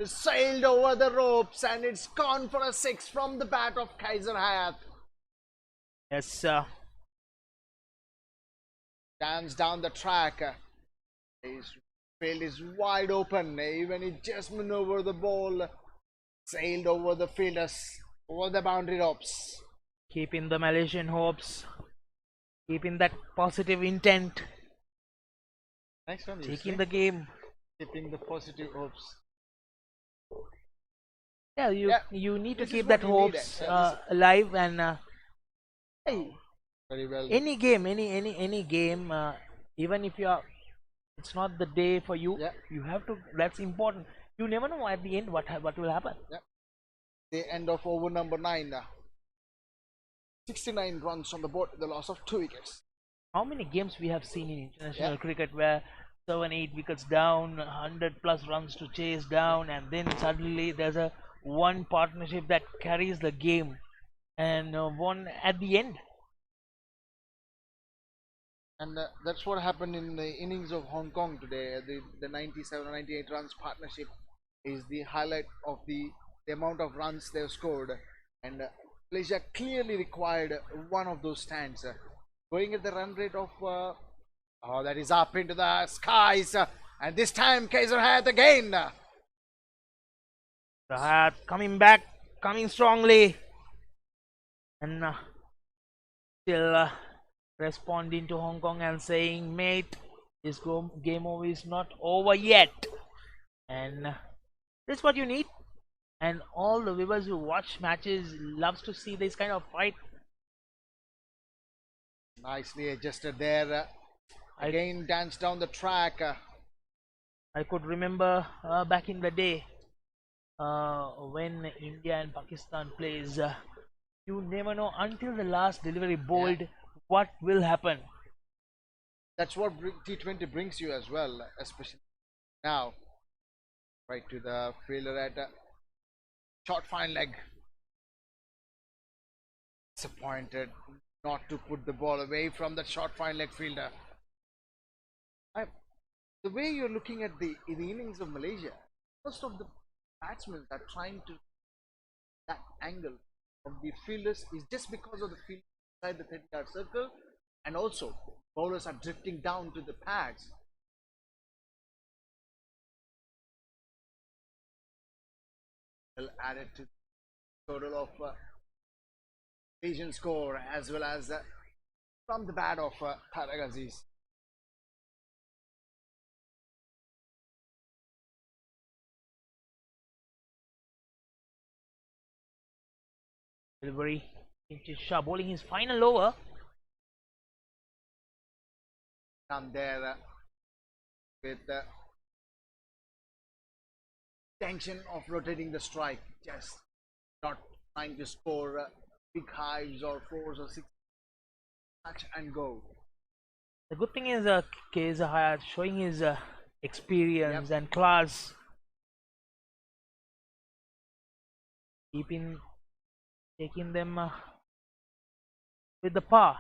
Sailed over the ropes, and it's gone for a 6 from the bat of Kaiser Hayat. Yes, Dams down the track. His field is wide open. Even he just maneuvered the ball, sailed over the fielders, over the boundary ropes. Keeping the Malaysian hopes, keeping that positive intent. Next one, taking the game. Keeping the positive hopes. Yeah, you need to keep that hopes alive, and hey, very well. Any game, any game, even if it's not the day for you, you have to. That's important. You never know at the end what will happen. The end of over number 9. 69 runs on the board, the loss of 2 wickets. How many games we have seen in international cricket where 7-8 wickets down, 100+ runs to chase down, and then suddenly there's a one partnership that carries the game and won at the end. And that's what happened in the innings of Hong Kong today. The 97 or 98 runs partnership is the highlight of the amount of runs they've scored, and Malaysia clearly required one of those stands going at the run rate of oh, that is up into the skies, and this time Kaiser Hayat again. Rahat coming back, coming strongly, and still responding to Hong Kong and saying, "Mate, this game over is not over yet." And that's what you need. And all the viewers who watch matches loves to see this kind of fight. Nicely adjusted there. Again danced down the track. I could remember back in the day when India and Pakistan plays. You never know until the last delivery bowled what will happen. That's what T20 brings you as well, especially now. Right to the fielder at short fine leg. Disappointed not to put the ball away from that short fine leg fielder. The way you're looking at the innings of Malaysia, most of the batsmen are trying to that angle of the fielders is just because of the field inside the 30-yard circle, and also bowlers are drifting down to the pads. Well, added to the total of Asian score as well as from the bat of Tariq Aziz. Delivery into Shah bowling his final over. Come there with tension of rotating the strike, just not trying to score big highs or fours or six, touch and go. The good thing is Kaiser Hayat showing his experience and class, taking them with the par.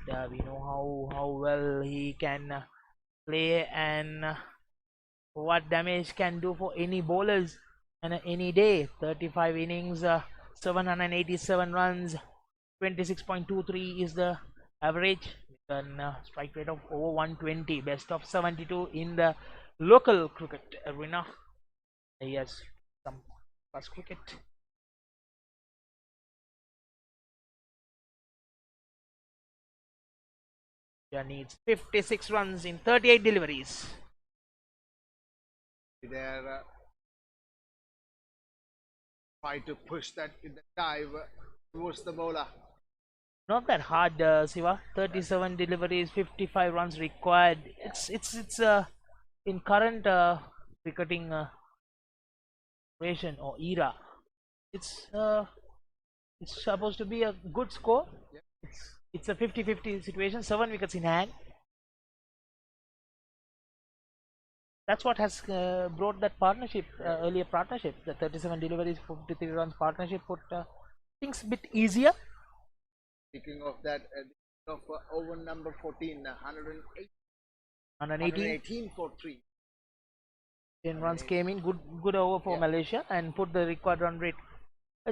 We know how well he can play and what damage can do for any bowlers and any day. 35 innings, 787 runs, 26.23 is the average, with a strike rate of over 120, best of 72 in the local cricket arena. Yes, some first cricket. India needs 56 runs in 38 deliveries. There, try to push that in the dive towards the bowler. Not that hard, Siva. 37 deliveries, 55 runs required. It's in current cricketing generation or era. It's supposed to be a good score. It's a 50-50 situation. 7 wickets in hand. That's what has brought that partnership, earlier partnership. The 37 deliveries, 53 runs partnership put things a bit easier. Speaking of that, over number 14, 108, 118 for 3. 10 runs came in. Good over for Malaysia and put the required run rate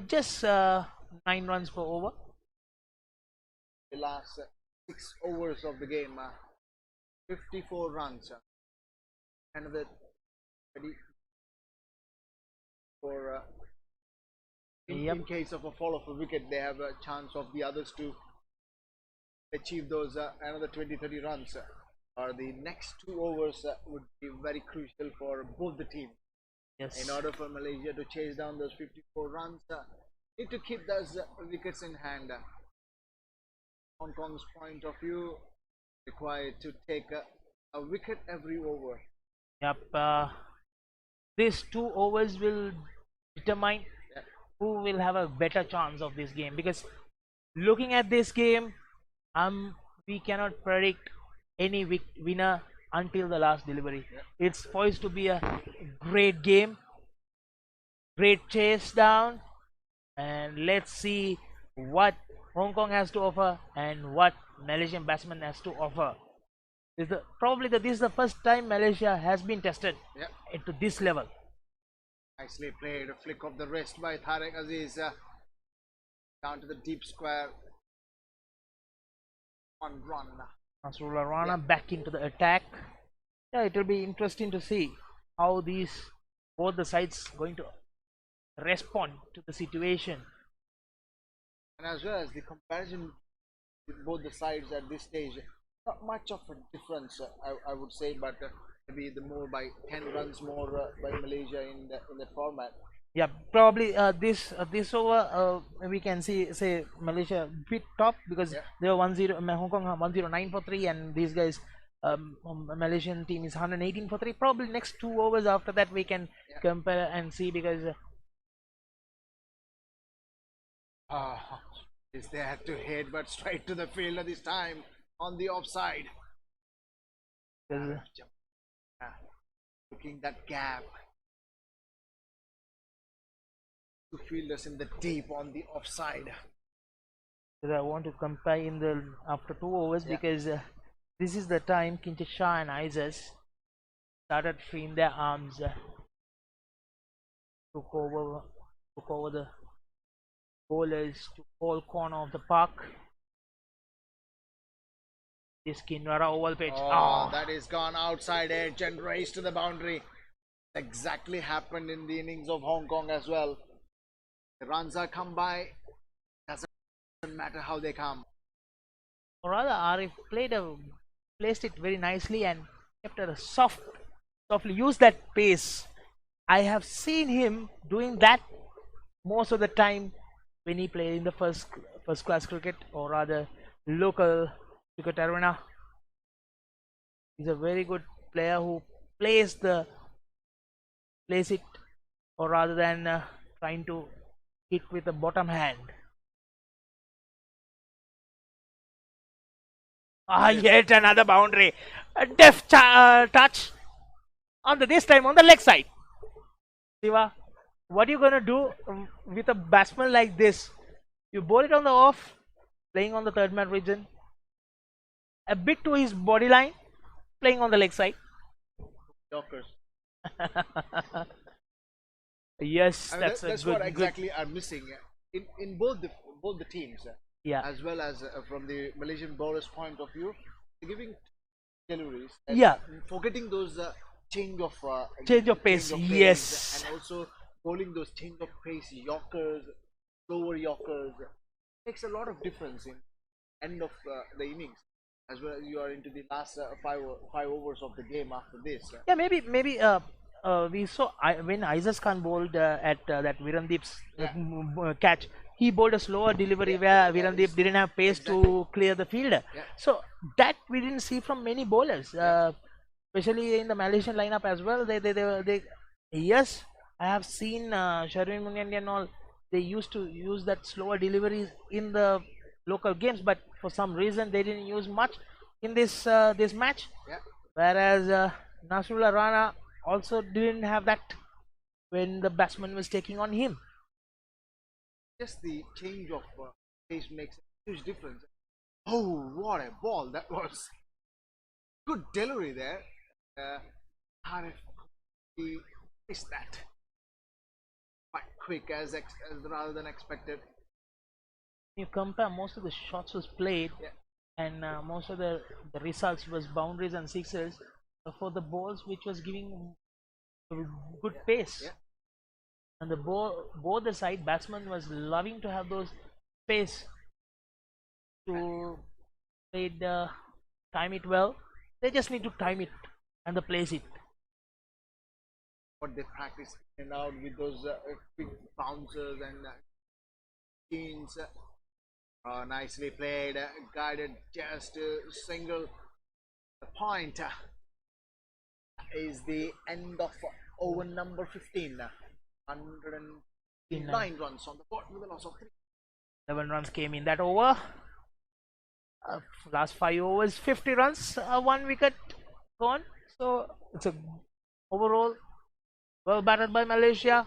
just 9 runs per over. The last 6 overs of the game, 54 runs. Another 30 for in case of a fall of a wicket, they have a chance of the others to achieve those another 20-30 runs. Or the next 2 overs would be very crucial for both the teams. Yes. In order for Malaysia to chase down those 54 runs, need to keep those wickets in hand. Hong Kong's point of view, required to take a wicket every over. Yep. These 2 overs will determine who will have a better chance of this game, because looking at this game, we cannot predict any winner until the last delivery. It's poised to be a great game, great chase down, and let's see what Hong Kong has to offer and what Malaysian batsman has to offer. This is the first time Malaysia has been tested into this level. Nicely played, a flick of the wrist by Tariq Aziz, down to the deep square. 1 run. Nasrullah Rana back into the attack. Yeah, it will be interesting to see how both the sides going to respond to the situation. And as well as the comparison with both the sides at this stage, not much of a difference, I would say, but maybe the more by 10 runs more by Malaysia in the format. Yeah, probably this over we can say Malaysia bit top, because they were 1-0, Hong Kong 109 for 3, and these guys Malaysian team is 118 for 3. Probably next 2 overs after that we can compare and see, because is there to hit, but straight to the fielder this time on the offside. Looking that gap. 2 fielders in the deep on the offside. I want to compare in the after 2 overs, because this is the time Kinshasa Shah and Isis started freeing their arms, took over the bowlers to all corner of the park. This Kinrara oval pitch. That is gone outside edge and raised to the boundary. Exactly happened in the innings of Hong Kong as well. The runs are come by. Doesn't matter how they come. Or rather, Arif placed it very nicely and kept it softly used that pace. I have seen him doing that most of the time when he played in the first class cricket, or rather local cricket arena. He's a very good player who plays it, or rather than trying to hit with the bottom hand. Yet another boundary. A deft touch this time on the leg side. Siva, what are you gonna do with a batsman like this? You bowl it on the off, playing on the third man region. a bit to his body line, playing on the leg side. Yorkers. Yes, I mean, that's a that's good, what exactly are missing in both the teams, Yeah. as well as from the Malaysian bowlers' point of view, they're giving deliveries. And Yeah. forgetting those change of pace, yes. and also bowling those change of pace Yorkers, slower Yorkers, makes a lot of difference in end of the innings. As well as you are into the last five overs of the game after this. Yeah, maybe we saw when Isaac Khan bowled at that Virandeep's catch. He bowled a slower delivery where Virandeep didn't have pace to clear the field. So that we didn't see from many bowlers, especially in the Malaysian lineup as well. They yes, I have seen Sharvin Munyandi and all. They used to use that slower deliveries in the local games, but for some reason they didn't use much in this match. Yeah. Whereas Nasrullah Rana also didn't have that when the batsman was taking on him. Just the change of pace makes a huge difference. Oh, what a ball! That was good delivery there. Harif, he missed that quite quick as rather than expected. You compare most of the shots was played, and most of the results was boundaries and sixes for the balls which was giving good pace. And the both the side batsman was loving to have those pace to time it well. They just need to time it and place it. What they practice in and out with those quick bouncers and chains. Nicely played, guided just single. The point is the end of over number 15. 109 runs on the board with a loss of 3. 11 runs came in that over. Last 5 overs, 50 runs, 1 wicket gone. So it's a overall well batted by Malaysia.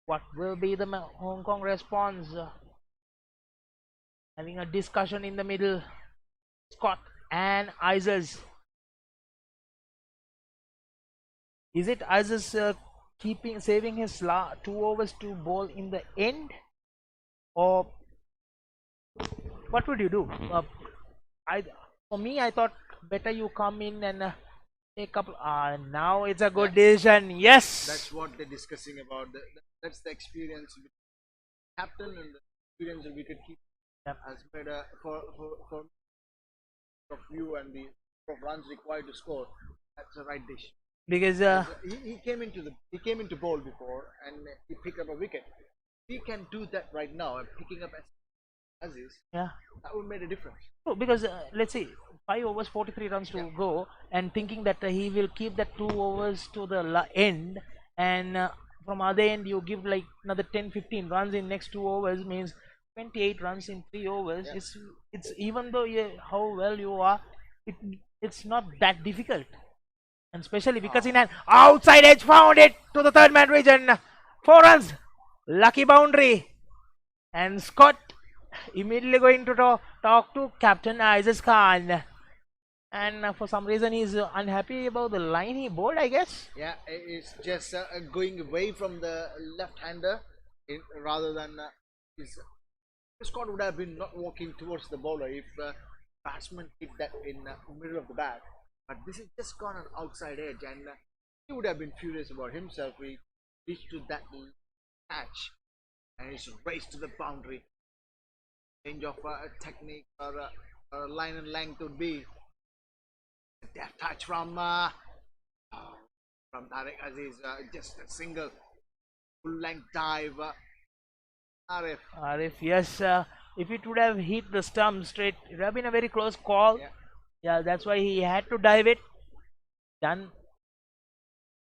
What will be the Hong Kong response? Having a discussion in the middle. Scott and Isaac. Is it Isaac saving his 2 overs to bowl in the end, or what would you do? For me, I thought better you come in and take up. Now it's a good decision. Yes, That's what they're discussing about. That's the experience with the captain and the experience of wicket keeper has made for of you and the runs required to score. That's the right decision. because He came into bowl before and he picked up a wicket. He can do that right now. Picking up as is, yeah. that would make a difference. Oh, because let's see, 5 overs, 43 runs to go, and thinking that he will keep that 2 overs to the end, and from other end you give like another 10-15 runs in next 2 overs, means 28 runs in 3 overs. It's even though how well you are, it's not that difficult, and especially because in an outside edge found it to the third man region, 4 runs, lucky boundary, and Scott immediately going to talk to Captain Isaac Khan, and for some reason he's unhappy about the line he bowled, I guess. Yeah, it's just going away from the left-hander rather than Scott would have been not walking towards the bowler if batsman hit that in the middle of the bat. But this is just gone on outside edge, and he would have been furious about himself. He reached to that catch, and he's raced to the boundary. Change of technique or line and length would be a deft touch from Tariq Aziz. Just a single full length dive. Arif, yes, if it would have hit the stump straight, it would have been a very close call. Yeah, that's why he had to dive it. Done.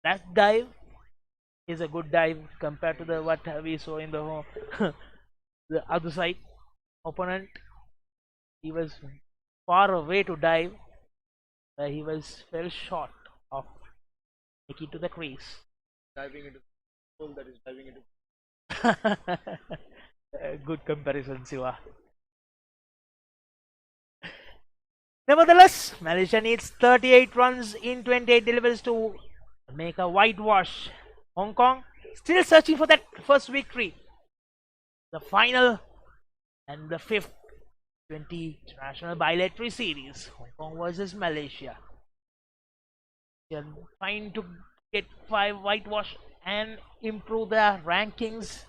That dive is a good dive compared to the what we saw in the the other side opponent. He was far away to dive. He was fell short of making to the crease. Diving into the hole that is diving into. Good comparison, Siva. Nevertheless, Malaysia needs 38 runs in 28 deliveries to make a whitewash. Hong Kong still searching for that first victory. The final and the fifth 20 international bilateral series, Hong Kong versus Malaysia. They're trying to get 5 whitewash and improve their rankings.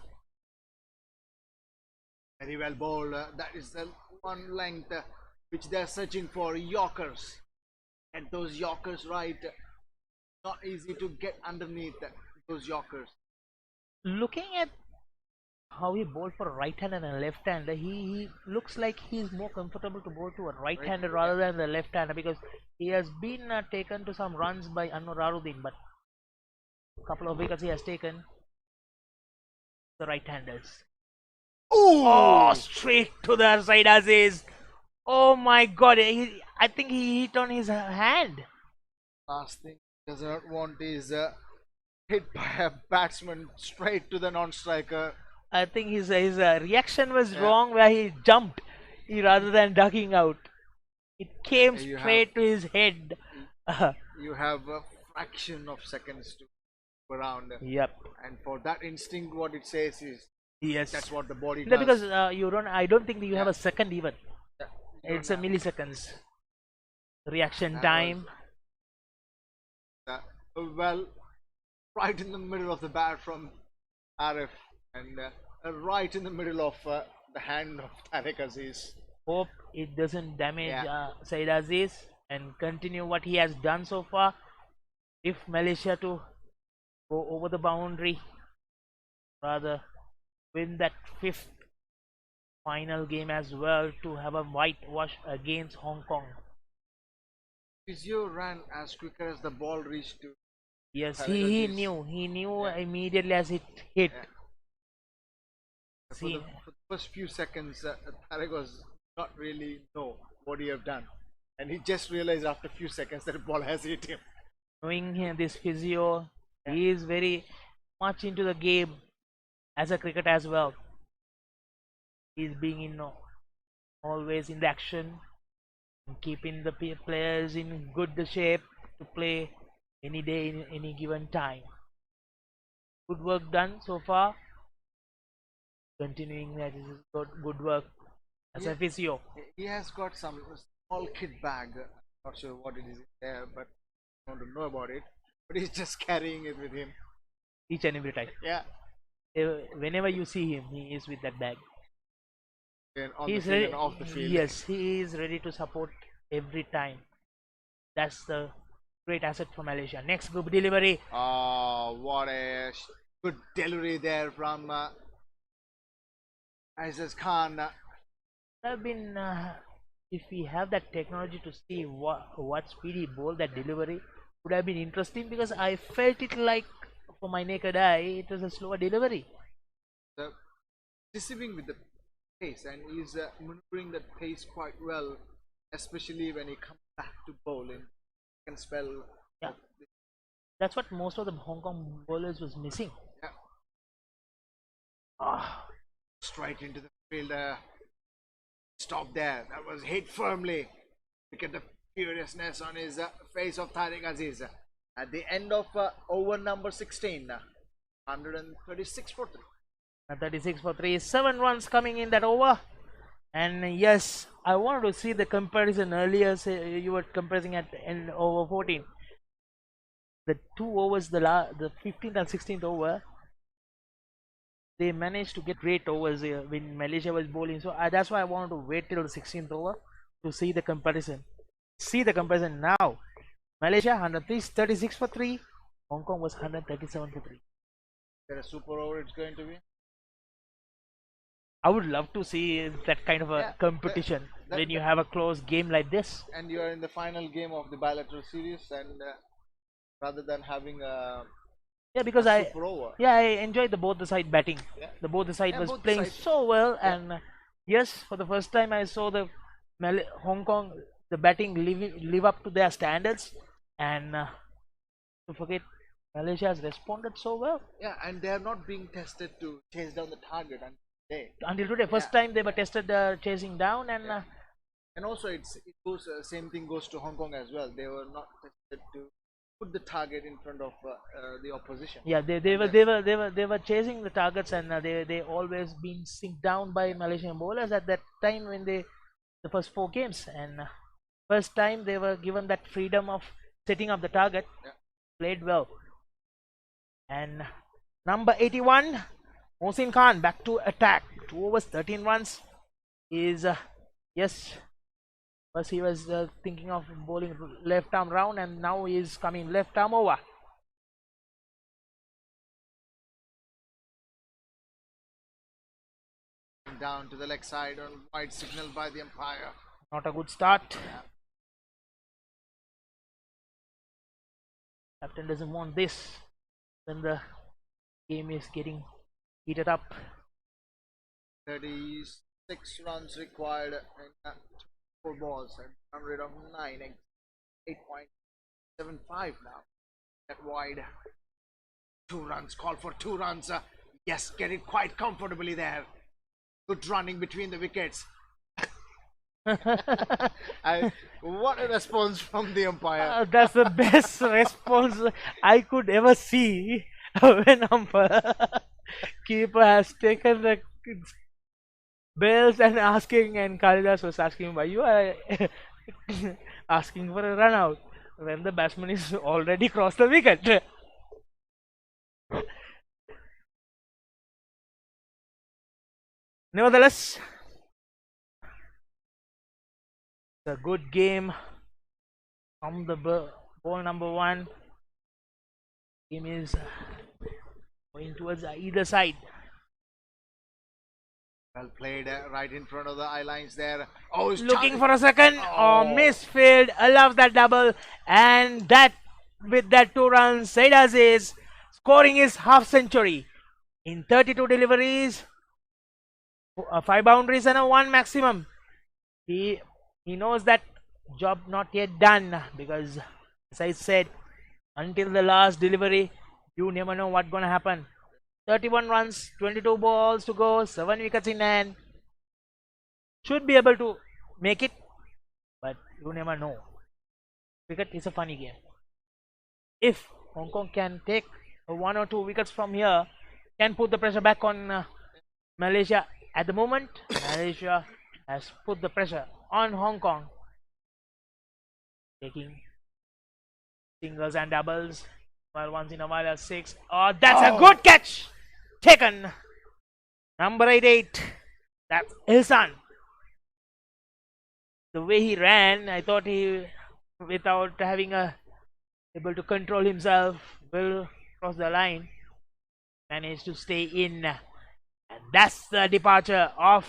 Very well bowled. That is the one length which they're searching for. Yorkers. And those Yorkers right. Not easy to get underneath those Yorkers. Looking at how he bowled for a right hand and a left hander, he looks like he's more comfortable to bowl to a right hander rather than the left hander, because he has been taken to some runs by Anwar Raruddin, but a couple of wickets he has taken the right handers. Oh, straight to the other side, Aziz. Oh my god, I think he hit on his hand. Last thing he does not want is hit by a batsman straight to the non-striker. I think his reaction was wrong, where he jumped rather than ducking out. It came straight to his head. You have a fraction of seconds to go around. Yep. And for that instinct, what it says is Yes. that's what the body No, does. because I don't think you have a second even. Yeah, It's a milliseconds. Reaction That time. well, right in the middle of the bat from Arif, and right in the middle of the hand of Tariq Aziz. Hope it doesn't damage Yeah. Said Aziz and continue what he has done so far. If Malaysia to go over the boundary, rather win that fifth final game as well to have a whitewash against Hong Kong. Physio ran as quicker as the ball reached to. Yes, Tariq he Aziz. knew Yeah. immediately as it hit. Yeah. See, For the first few seconds, Tariq was not really know what he have done, and he just realized after a few seconds that the ball has hit him. knowing this physio, he is very much into the game as a cricket as well. He's being always in the action and keeping the players in good shape to play any day in any given time. Good work done so far. Continuing that is good work as a physio. He has got some small kit bag. Not sure what it is there, but I want to know about it. But he's just carrying it with him. Each and every time. Yeah. Whenever you see him, he is with that bag. And on He's the field ready. and off the field. Yes, he is ready to support every time. That's the great asset for Malaysia. Next group delivery. Oh, what a good delivery there from Aziz Khan. Have been if we have that technology to see what speed he bowled that delivery, would have been interesting, because I felt it like for my naked eye it was a slower delivery. Deceiving with the pace, and he's maneuvering that pace quite well, especially when he comes back to bowling. Can spell. Yeah. That's what most of the Hong Kong bowlers was missing. Yeah. Ah, Straight into the field. Stop there. That was hit firmly. Look at the furiousness on his face of Tariq Aziz. At the end of over number 16, 136 for 3. 36 for 3, 7 runs coming in that over. And yes, I wanted to see the comparison earlier. Say you were comparing at the end over 14. The 2 overs, the 15th and 16th over, they managed to get great overs when Malaysia was bowling. So that's why I wanted to wait till the 16th over to see the comparison. See the comparison now. Malaysia 136 for 3. Hong Kong was 137 for 3. Is there a super over it's going to be? I would love to see that kind of a Yeah, competition when you have a close game like this. And you are in the final game of the bilateral series, and rather than having a Yeah, because super over. I enjoyed both the side batting. Yeah. The both the side Yeah, was both playing sides. so well, Yeah. and yes, for the first time I saw the Hong Kong the batting live up to their standards, and to forget Malaysia has responded so well Yeah, and they are not being tested to chase down the target until today. until today. First time they were tested chasing down, and And also, it goes same thing goes to Hong Kong as well. They were not tested to put the target in front of the opposition. Yeah, they were chasing the targets, and they always been sink down by Malaysian bowlers at that time when the first 4 games, and first time they were given that freedom of setting up the target. Yeah. Played well. And number 81, Mohsin Khan back to attack. 2 overs, 13 runs. Is yes. First he was thinking of bowling left arm round, and now he is coming left arm over. Down to the leg side on wide signal by the umpire. Not a good start. Captain doesn't want this when the game is getting heated up. 36 runs required in 4 balls and run rate of 9 and 8.75 now. That wide. 2 runs, call for 2 runs. Yes, get it quite comfortably there. Good running between the wickets. What a response from the umpire. That's the best response I could ever see when umpire keeper has taken the bells and asking, and Kalidas was asking why you are asking for a run out when the batsman is already crossed the wicket. Nevertheless, it's a good game from the ball number 1. Game is going towards either side. Well played, right in front of the eye lines there. Oh, he's Looking for a second. Oh, misfield. I love that double. And that, with that 2 runs, Said Aziz scoring his half century in 32 deliveries, 5 boundaries and a 1 maximum. He knows that job not yet done, because as I said, until the last delivery, you never know what's gonna happen. 31 runs, 22 balls to go, 7 wickets in hand. Should be able to make it, but you never know. Cricket is a funny game. If Hong Kong can take 1 or 2 wickets from here, can put the pressure back on Malaysia. At the moment, Malaysia has put the pressure on Hong Kong, taking singles and doubles, while once in a while a 6. Oh, that's a good catch! Taken! Number 88. That's Ihsan. The way he ran, I thought he, without having able to control himself, will cross the line. Managed to stay in. And that's the departure of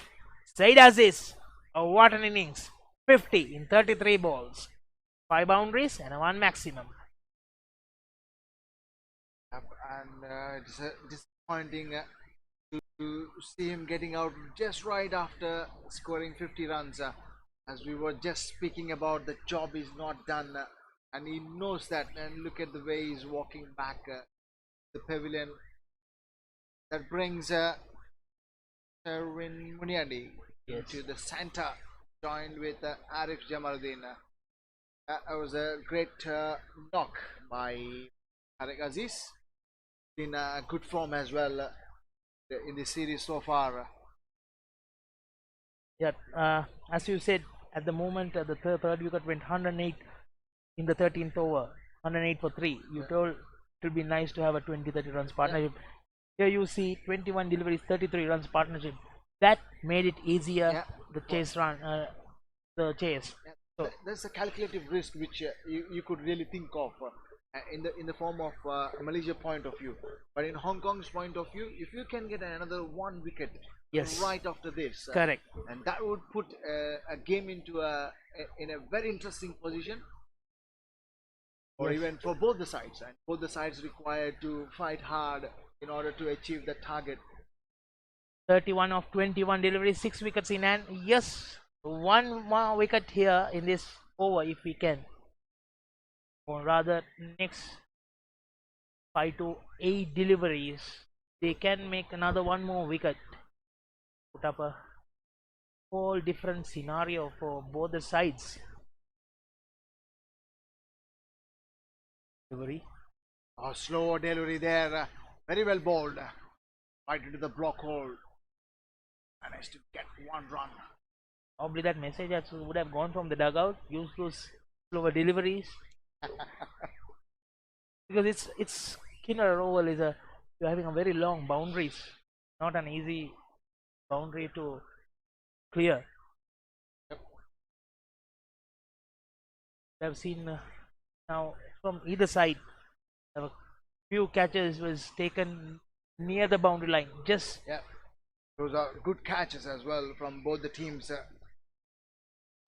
Said Aziz. Oh, what an innings. 50 in 33 balls. 5 boundaries and a 1 maximum. And it's disappointing to see him getting out just right after scoring 50 runs. As we were just speaking about, the job is not done, and he knows that. And look at the way he's walking back the pavilion. That brings Erwin Muniani into the center, joined with Arif Jamaluddin. That was a great knock by Tariq Aziz. In good form as well in the series so far. Yeah, as you said, at the moment the third wicket went 108 in the 13th over, 108 for 3. You told it would be nice to have a 20-30 runs partnership. Here you see 21 deliveries, 33 runs partnership. That made it easier. The chase run, the chase. So there's a calculative risk which you could really think of in the form of Malaysia point of view, but in Hong Kong's point of view, if you can get another 1 wicket right after this, correct, and that would put a game into in a very interesting position, or even for both the sides, and both the sides required to fight hard in order to achieve the target. 31 of 21 deliveries, 6 wickets in hand. Yes, 1 more wicket here in this over if we can, or rather next 5 to 8 deliveries they can make another 1 more wicket, put up a whole different scenario for both the sides. Delivery. A slower delivery there. Very well bowled. Right into the block hole. Managed to get 1 run. Probably that message would have gone from the dugout. Use those slower deliveries. Because it's Kinder Oval is you're having a very long boundaries, not an easy boundary to clear. I've seen now from either side, a few catches was taken near the boundary line. Just Yeah, those are good catches as well from both the teams.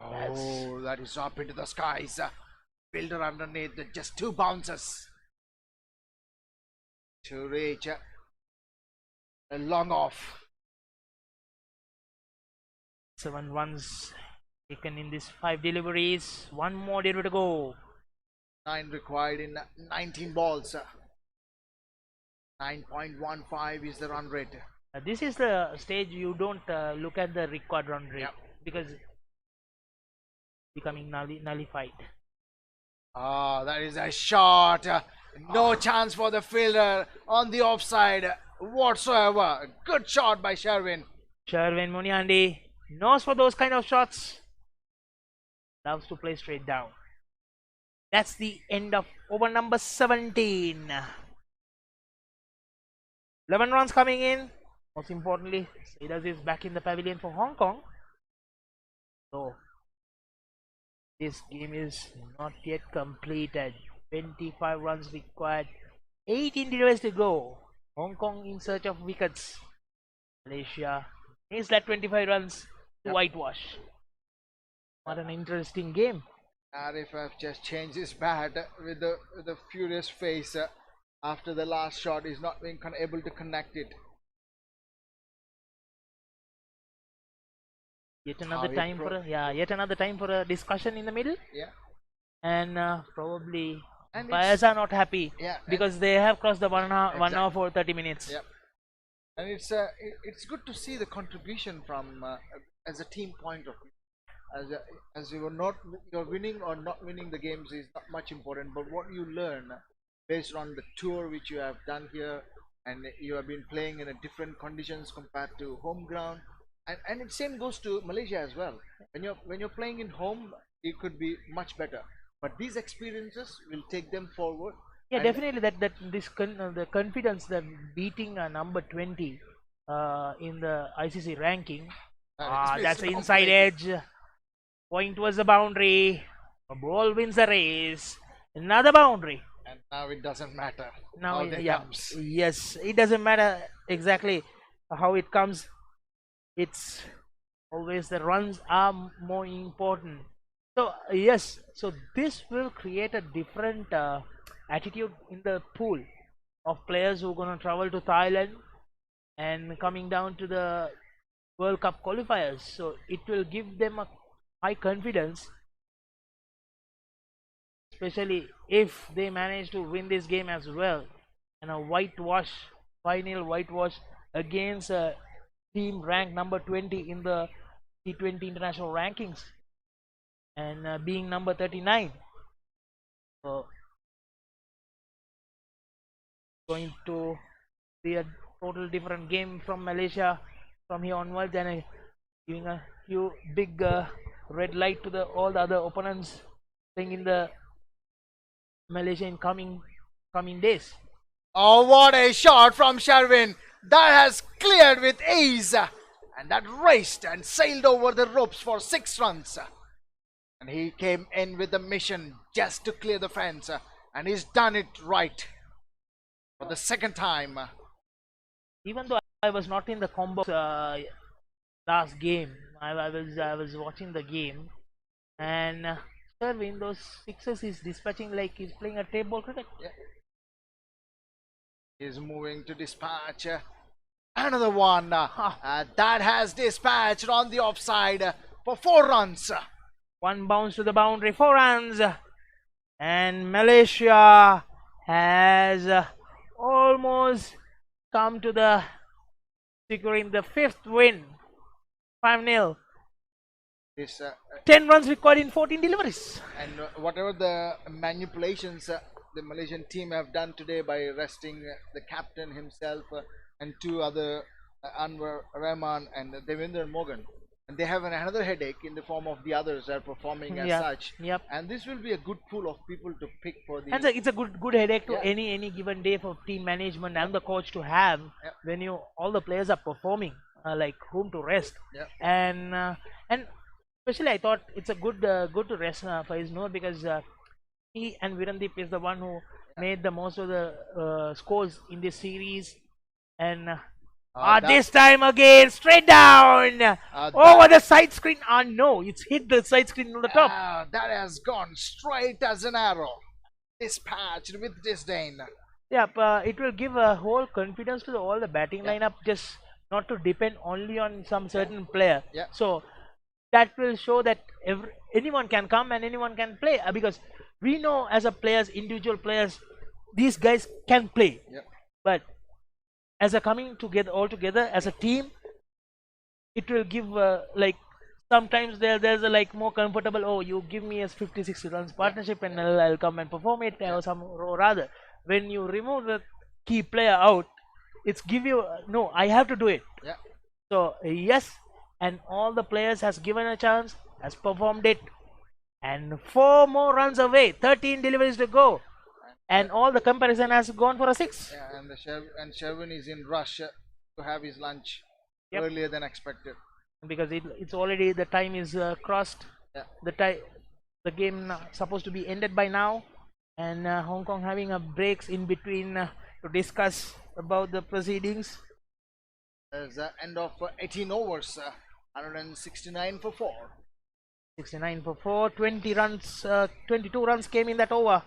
Oh, that is up into the skies. Fielder underneath, just 2 bounces to reach a long off. 7 runs taken in these 5 deliveries. 1 more delivery to go. 9 required in 19 balls. 9.15 is the run rate. This is the stage you don't look at the required run rate, Yep. because becoming nullified. Ah, that is a shot. No chance for the fielder on the offside whatsoever. Good shot by Sherwin. Sherwin Muniandi knows for those kind of shots. Loves to play straight down. That's the end of over number 17. 11 runs coming in. Most importantly, Sadas is back in the pavilion for Hong Kong. So this game is not yet completed. 25 runs required. 18 deliveries to go. Hong Kong in search of wickets. Malaysia is that 25 runs to whitewash. What an interesting game. Arif have just changed his bat with the furious face after the last shot. He's not being able to connect it. Yet another How he time for yet another time for a discussion in the middle. Yeah. And probably And buyers are not happy, yeah, because they have crossed the 1 hour, Exactly. 1 hour for 30 minutes. Yep. And it's good to see the contribution from as a team point of view. As you're winning or not winning the games is not much important, but what you learn based on the tour which you have done here, and you have been playing in a different conditions compared to home ground, and it same goes to Malaysia as well. When you're playing in home, it could be much better, but these experiences will take them forward. Yeah, And definitely that the confidence that beating a number 20 in the ICC ranking. it's That's the not inside playing. edge. Point was the boundary. A ball wins the race. Another boundary. And now it doesn't matter Now, how they yeah, comes. yes, it doesn't matter exactly how it comes. It's always the runs are more important. So yes, so this will create a different attitude in the pool of players who are going to travel to Thailand and coming down to the World Cup qualifiers. So it will give them a high confidence, especially if they manage to win this game as well, and a whitewash, final whitewash against a team ranked number 20 in the T20 international rankings, and being number 39. So going to be a total different game from Malaysia from here onwards, and giving a few big red light to all the other opponents playing in the Malaysia in coming days. Oh, what a shot from Sherwin! That has cleared with ease, and that raced and sailed over the ropes for 6 runs. And he came in with the mission just to clear the fence, and he's done it right for the second time. Even though I was not in the combo last game, I was watching the game, and Sherwin, those sixes is dispatching like he's playing a table cricket. Yeah. He's moving to dispatch another one. That has dispatched on the offside for 4 runs. 1 bounce to the boundary, 4 runs, and Malaysia has almost come to the securing the 5th win, 5-0 This 10 runs required in 14 deliveries. and whatever the manipulations the Malaysian team have done today by resting the captain himself and two other Anwar Rahman and Devendra Morgan, and they have another headache in the form of the others are performing as Yeah, such. yep. And this will be a good pool of people to pick for the. And it's a good headache to Yeah. any given day for team management and the coach to have Yeah. when all the players are performing like whom to rest. Yeah. And especially I thought it's a good to rest Faiz Noor, because he and Virandeep is the one who made the most of the scores in this series. And this time again straight down over the side screen. No, it's hit the side screen on the top. That has gone straight as an arrow, dispatched with disdain. Yeah, it will give a whole confidence to all the batting lineup, just not to depend only on some certain player. Yeah. So that will show that anyone can come and anyone can play, because we know as a players, individual players, these guys can play. Yeah. But as a coming together all together as a team, it will give like sometimes there's a like more comfortable. Oh, you give me a 50-60 runs partnership and I'll come and perform it, or rather when you remove the key player out, it's give you no, I have to do it. Yeah. So yes, and all the players has given a chance, has performed it, and 4 more runs away, 13 deliveries to go, and all the comparison has gone for a 6. Yeah, and Sherwin is in rush to have his lunch Yep. earlier than expected. Because it's already the time is crossed. Yeah. The game supposed to be ended by now, and Hong Kong having a breaks in between to discuss about the proceedings. There's the end of 18 overs, 169 for 4. 69 for 4, 20 runs, 22 runs came in that over.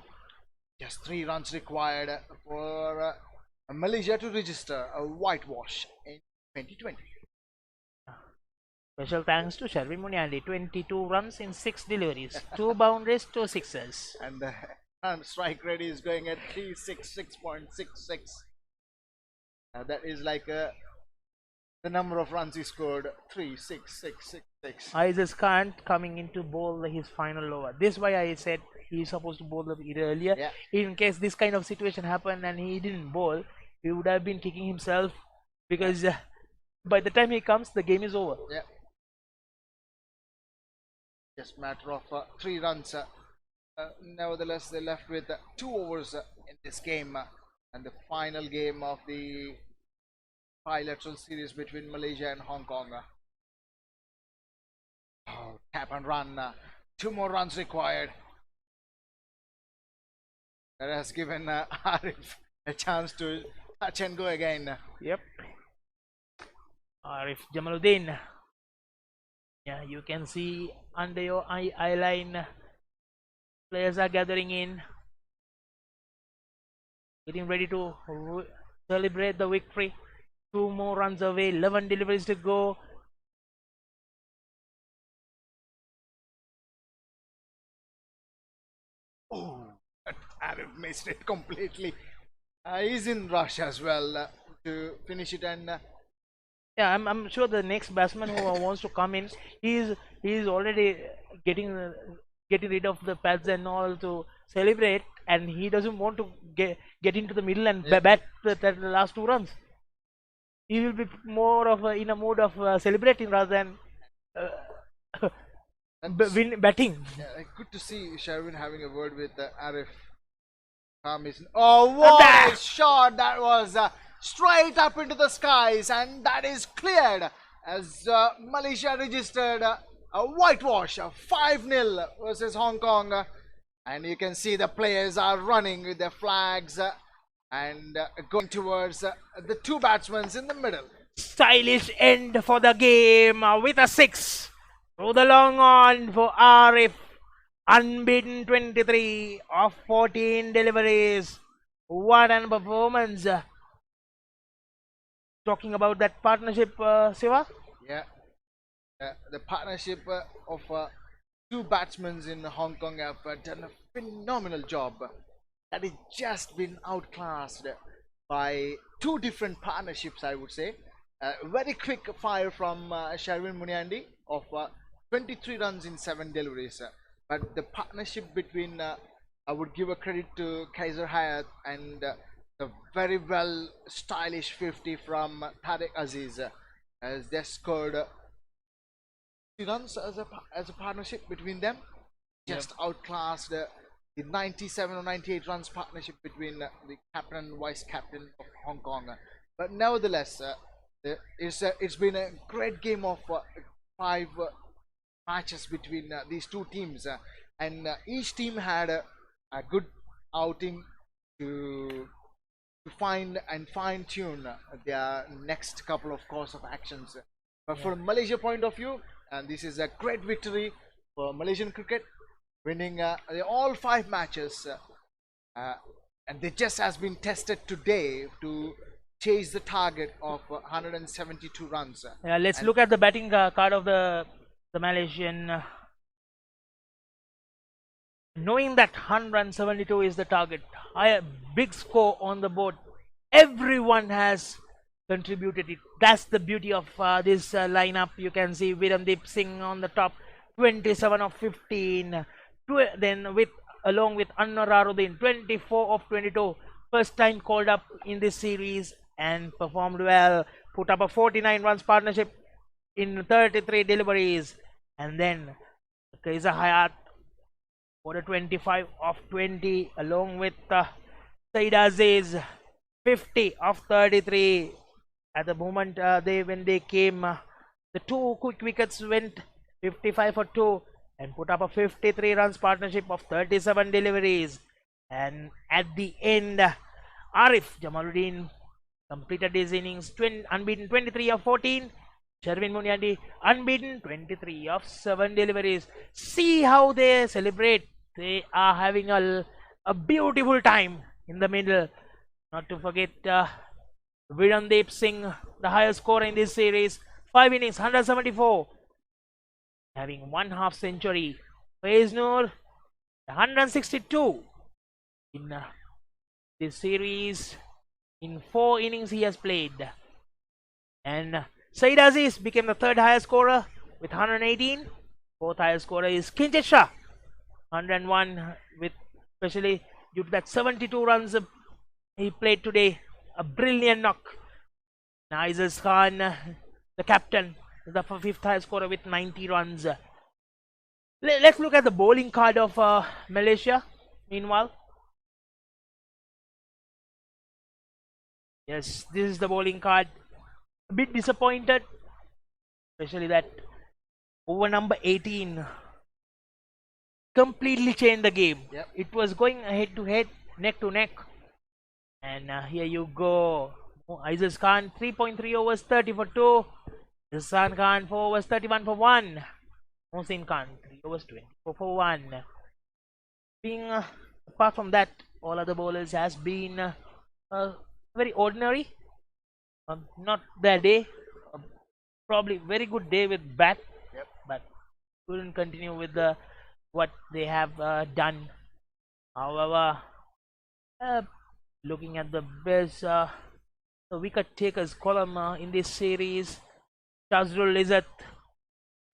Just 3 runs required for Malaysia to register a whitewash in 2020. Special thanks to Sherwin Muniandi, 22 runs in 6 deliveries, 2 boundaries, 2 sixes. And the strike rate is going at 366.66. That is like the number of runs he scored, 36666. Isaac Kant coming in to bowl his final over. This is why I said he's supposed to bowl it earlier. Yeah. In case this kind of situation happened and he didn't bowl, he would have been kicking himself, because by the time he comes, the game is over. Yeah. Just matter of 3 runs. Nevertheless, they left with 2 overs in this game, and the final game of the bilateral series between Malaysia and Hong Kong. Tap and run. 2 more runs required. That has given Arif a chance to touch and go again. Yep. Arif Jamaluddin. Yeah, you can see under your eye line, players are gathering in, getting ready to celebrate the victory. 2 more runs away, 11 deliveries to go. Oh, Arif missed it completely. He's in rush as well to finish it, and Yeah, I'm sure the next batsman who wants to come in, he's already getting rid of the pads and all to celebrate, and he doesn't want to get into the middle and bat the last 2 runs. He will be more of in a mood of celebrating rather than batting. yeah, good to see Sherwin having a word with Arif. Oh, what a shot! That was straight up into the skies, and that is cleared as Malaysia registered a whitewash, 5-0 versus Hong Kong. And you can see the players are running with their flags and going towards the 2 batsmen in the middle. Stylish end for the game with a 6 through the long on for Arif. Unbeaten 23 of 14 deliveries. What an performance. Talking about that partnership, Siva? Yeah, the partnership of 2 batsmen in Hong Kong have done a phenomenal job. That has just been outclassed by 2 different partnerships, I would say. Very quick fire from Sherwin Muniandi of 23 runs in 7 deliveries. But the partnership between, I would give a credit to Kaiser Hayat and the very well stylish 50 from Tariq Aziz, as they scored 3 runs as a partnership between them. Just outclassed the 97 or 98 runs partnership between the captain and vice captain of Hong Kong. But nevertheless, it's been a great game of 5 matches between these two teams, and each team had a good outing to find and fine tune their next couple of course of actions. But from Malaysia point of view, and this is a great victory for Malaysian cricket, winning all 5 matches, and they just has been tested today to chase the target of 172 runs. Yeah, let's look at the batting card of the Malaysian. Knowing that 172 is the target, big score on the board, everyone has contributed it. That's the beauty of this lineup. You can see Viramdeep Singh on the top, 27 of 15. Then along with Anwar Aruddin, 24 of 22. First time called up in this series and performed well. Put up a 49 runs partnership in 33 deliveries. And then Kaiser Hayat for a 25 of 20, along with Said Aziz, 50 of 33. At the moment when they came, the 2 quick wickets went 55 for 2 and put up a 53 runs partnership of 37 deliveries. And at the end, Arif Jamaluddin completed his innings, unbeaten 23 of 14. Sherwin Munyadi unbeaten, 23 of 7 deliveries. See how they celebrate. They are having a beautiful time in the middle. Not to forget Viramdeep Singh, the highest scorer in this series, 5 innings, 174, having 1 half century. Faiz Noor, 162 in this series. In 4 innings he has played. And Said Aziz became the 3rd highest scorer with 118. 4th highest scorer is Kinjit Shah, 101, with especially due to that 72 runs he played today. A brilliant knock. Aizaz Khan, the captain, is the 5th highest scorer with 90 runs. Let's look at the bowling card of Malaysia. Meanwhile, yes, this is the bowling card. A bit disappointed, especially that over number 18 completely changed the game. Yep. It was going head to head, neck to neck, and here you go. Aizaz Khan, 3.3 overs, 30 for 2. Hassan Khan, 4 overs, 31 for 1. Mohsin Khan, 3 overs, 24 for 1. Apart from that, all other bowlers has been very ordinary. Not their day. Probably very good day with bat, but couldn't continue with what they have done. However, looking at the best the wicket takers column in this series, Shazrul Izzat,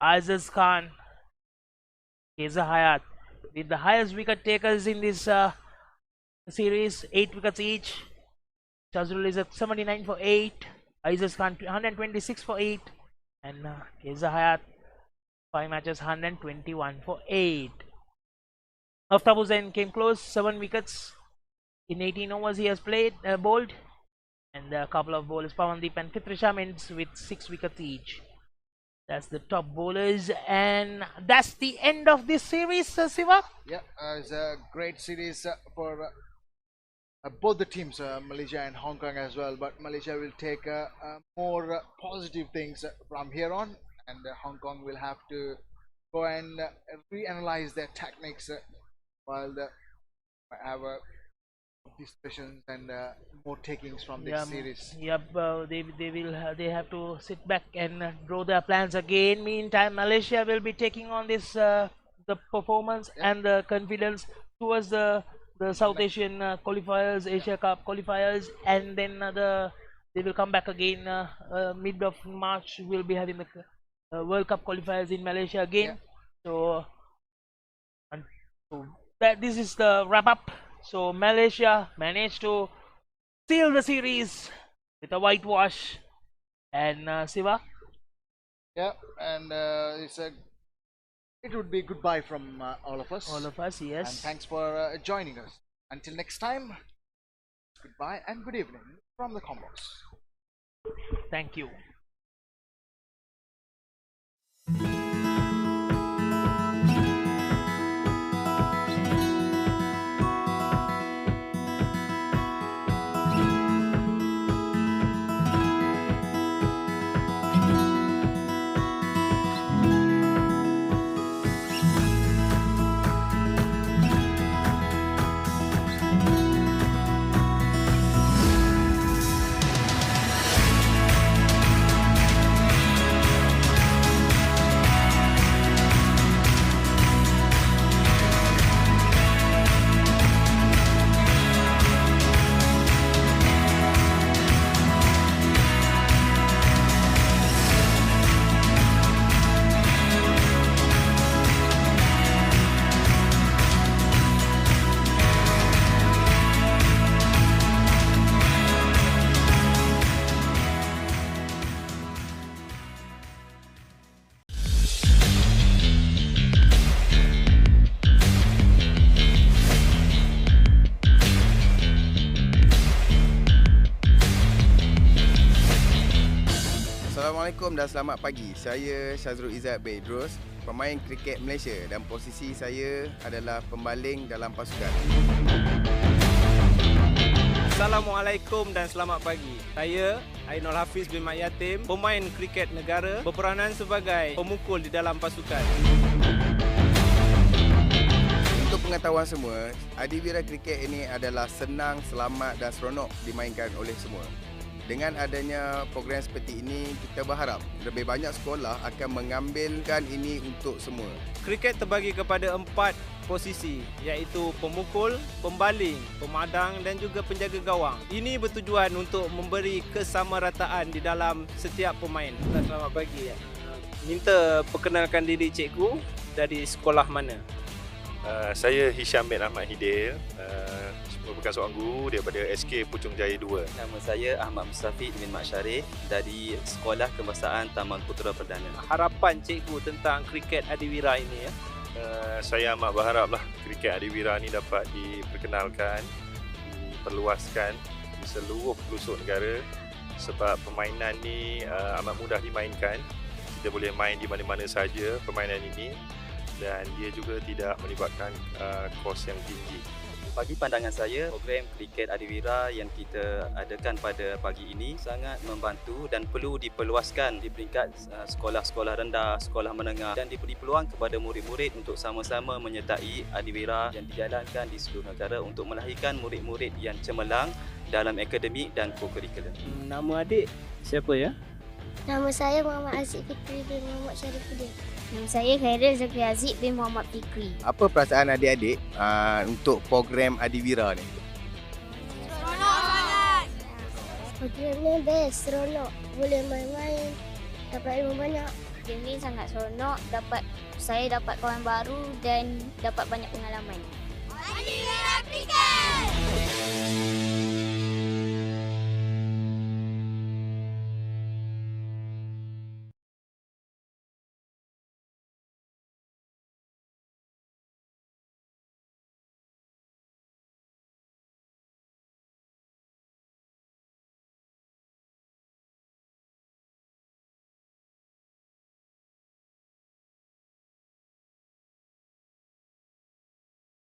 Aizaz Khan, Kaiser Hayat, with the highest wicket takers in this series, 8 wickets each. Shazrul Izzat 79 for 8, Aizaz Khan 126 for 8, and Kaiser Hayat 5 matches, 121 for 8. Aftab Hussain came close, 7 wickets in 18 overs he has played, bowled, and a couple of bowlers, Pawandeep and Fitri Shamins, with 6 wickets each. That's the top bowlers, and that's the end of this series, Siva. Yeah, it's a great series for both the teams, Malaysia and Hong Kong as well. But Malaysia will take more positive things from here on, and Hong Kong will have to go and reanalyze their techniques while they have discussions and more takings from this series. Yep, they have to sit back and draw their plans again. Meantime, Malaysia will be taking on this the performance and the confidence towards the South Asian qualifiers, Asia Cup qualifiers, and then they will come back again mid of March. We'll be having the World Cup qualifiers in Malaysia again. So, this is the wrap up. So Malaysia managed to seal the series with a whitewash, and Siva. Yeah, and it would be goodbye from all of us. All of us, yes. And thanks for joining us. Until next time, goodbye and good evening from the Combox. Thank you. Assalamualaikum dan selamat pagi. Saya Syazrul Izzat Bedros, pemain kriket Malaysia, dan posisi saya adalah pembaling dalam pasukan. Assalamualaikum dan selamat pagi. Saya Ainul Hafiz bin Mat Yatim, pemain kriket negara, berperanan sebagai pemukul di dalam pasukan. Untuk pengetahuan semua, adiwira kriket ini adalah senang, selamat dan seronok dimainkan oleh semua. Dengan adanya program seperti ini, kita berharap lebih banyak sekolah akan mengambilkan ini untuk semua. Kriket terbagi kepada 4 posisi, iaitu pemukul, pembaling, pemadang dan juga penjaga gawang. Ini bertujuan untuk memberi kesamarataan di dalam setiap pemain. Selamat pagi. Minta perkenalkan diri cikgu, dari sekolah mana? Saya Hisham bin Ahmad Hidil, merupakan seorang guru daripada SK Puchong Jaya 2. Nama saya Ahmad Mustafid bin Mat Syarif dari Sekolah Kebahasaan Taman Putera Perdana. Harapan cikgu tentang kriket adiwira ini ya? Saya amat berharaplah kriket adiwira ini dapat diperkenalkan, diperluaskan di seluruh pelosok negara, sebab permainan ni amat mudah dimainkan. Kita boleh main di mana-mana saja permainan ini, dan dia juga tidak melibatkan kos yang tinggi. Bagi pandangan saya, program kriket adiwira yang kita adakan pada pagi ini sangat membantu dan perlu diperluaskan di peringkat sekolah-sekolah rendah, sekolah menengah, dan diberi peluang kepada murid-murid untuk sama-sama menyertai adiwira yang dijalankan di seluruh negara untuk melahirkan murid-murid yang cemerlang dalam akademik dan co-curriculum. Nama adik siapa ya? Nama saya Muhammad Aziz Fikri bin Muhammad Syarifuddin. Nama saya Khairil Zakri Aziz bin Muhammad Fikri. Apa perasaan adik-adik untuk program adiwira ni? Seronok sangat! Program ni best, seronok. Boleh main-main, dapat ilmu banyak. Program ni sangat seronok, saya dapat kawan baru dan dapat banyak pengalaman. Adiwira Kriket!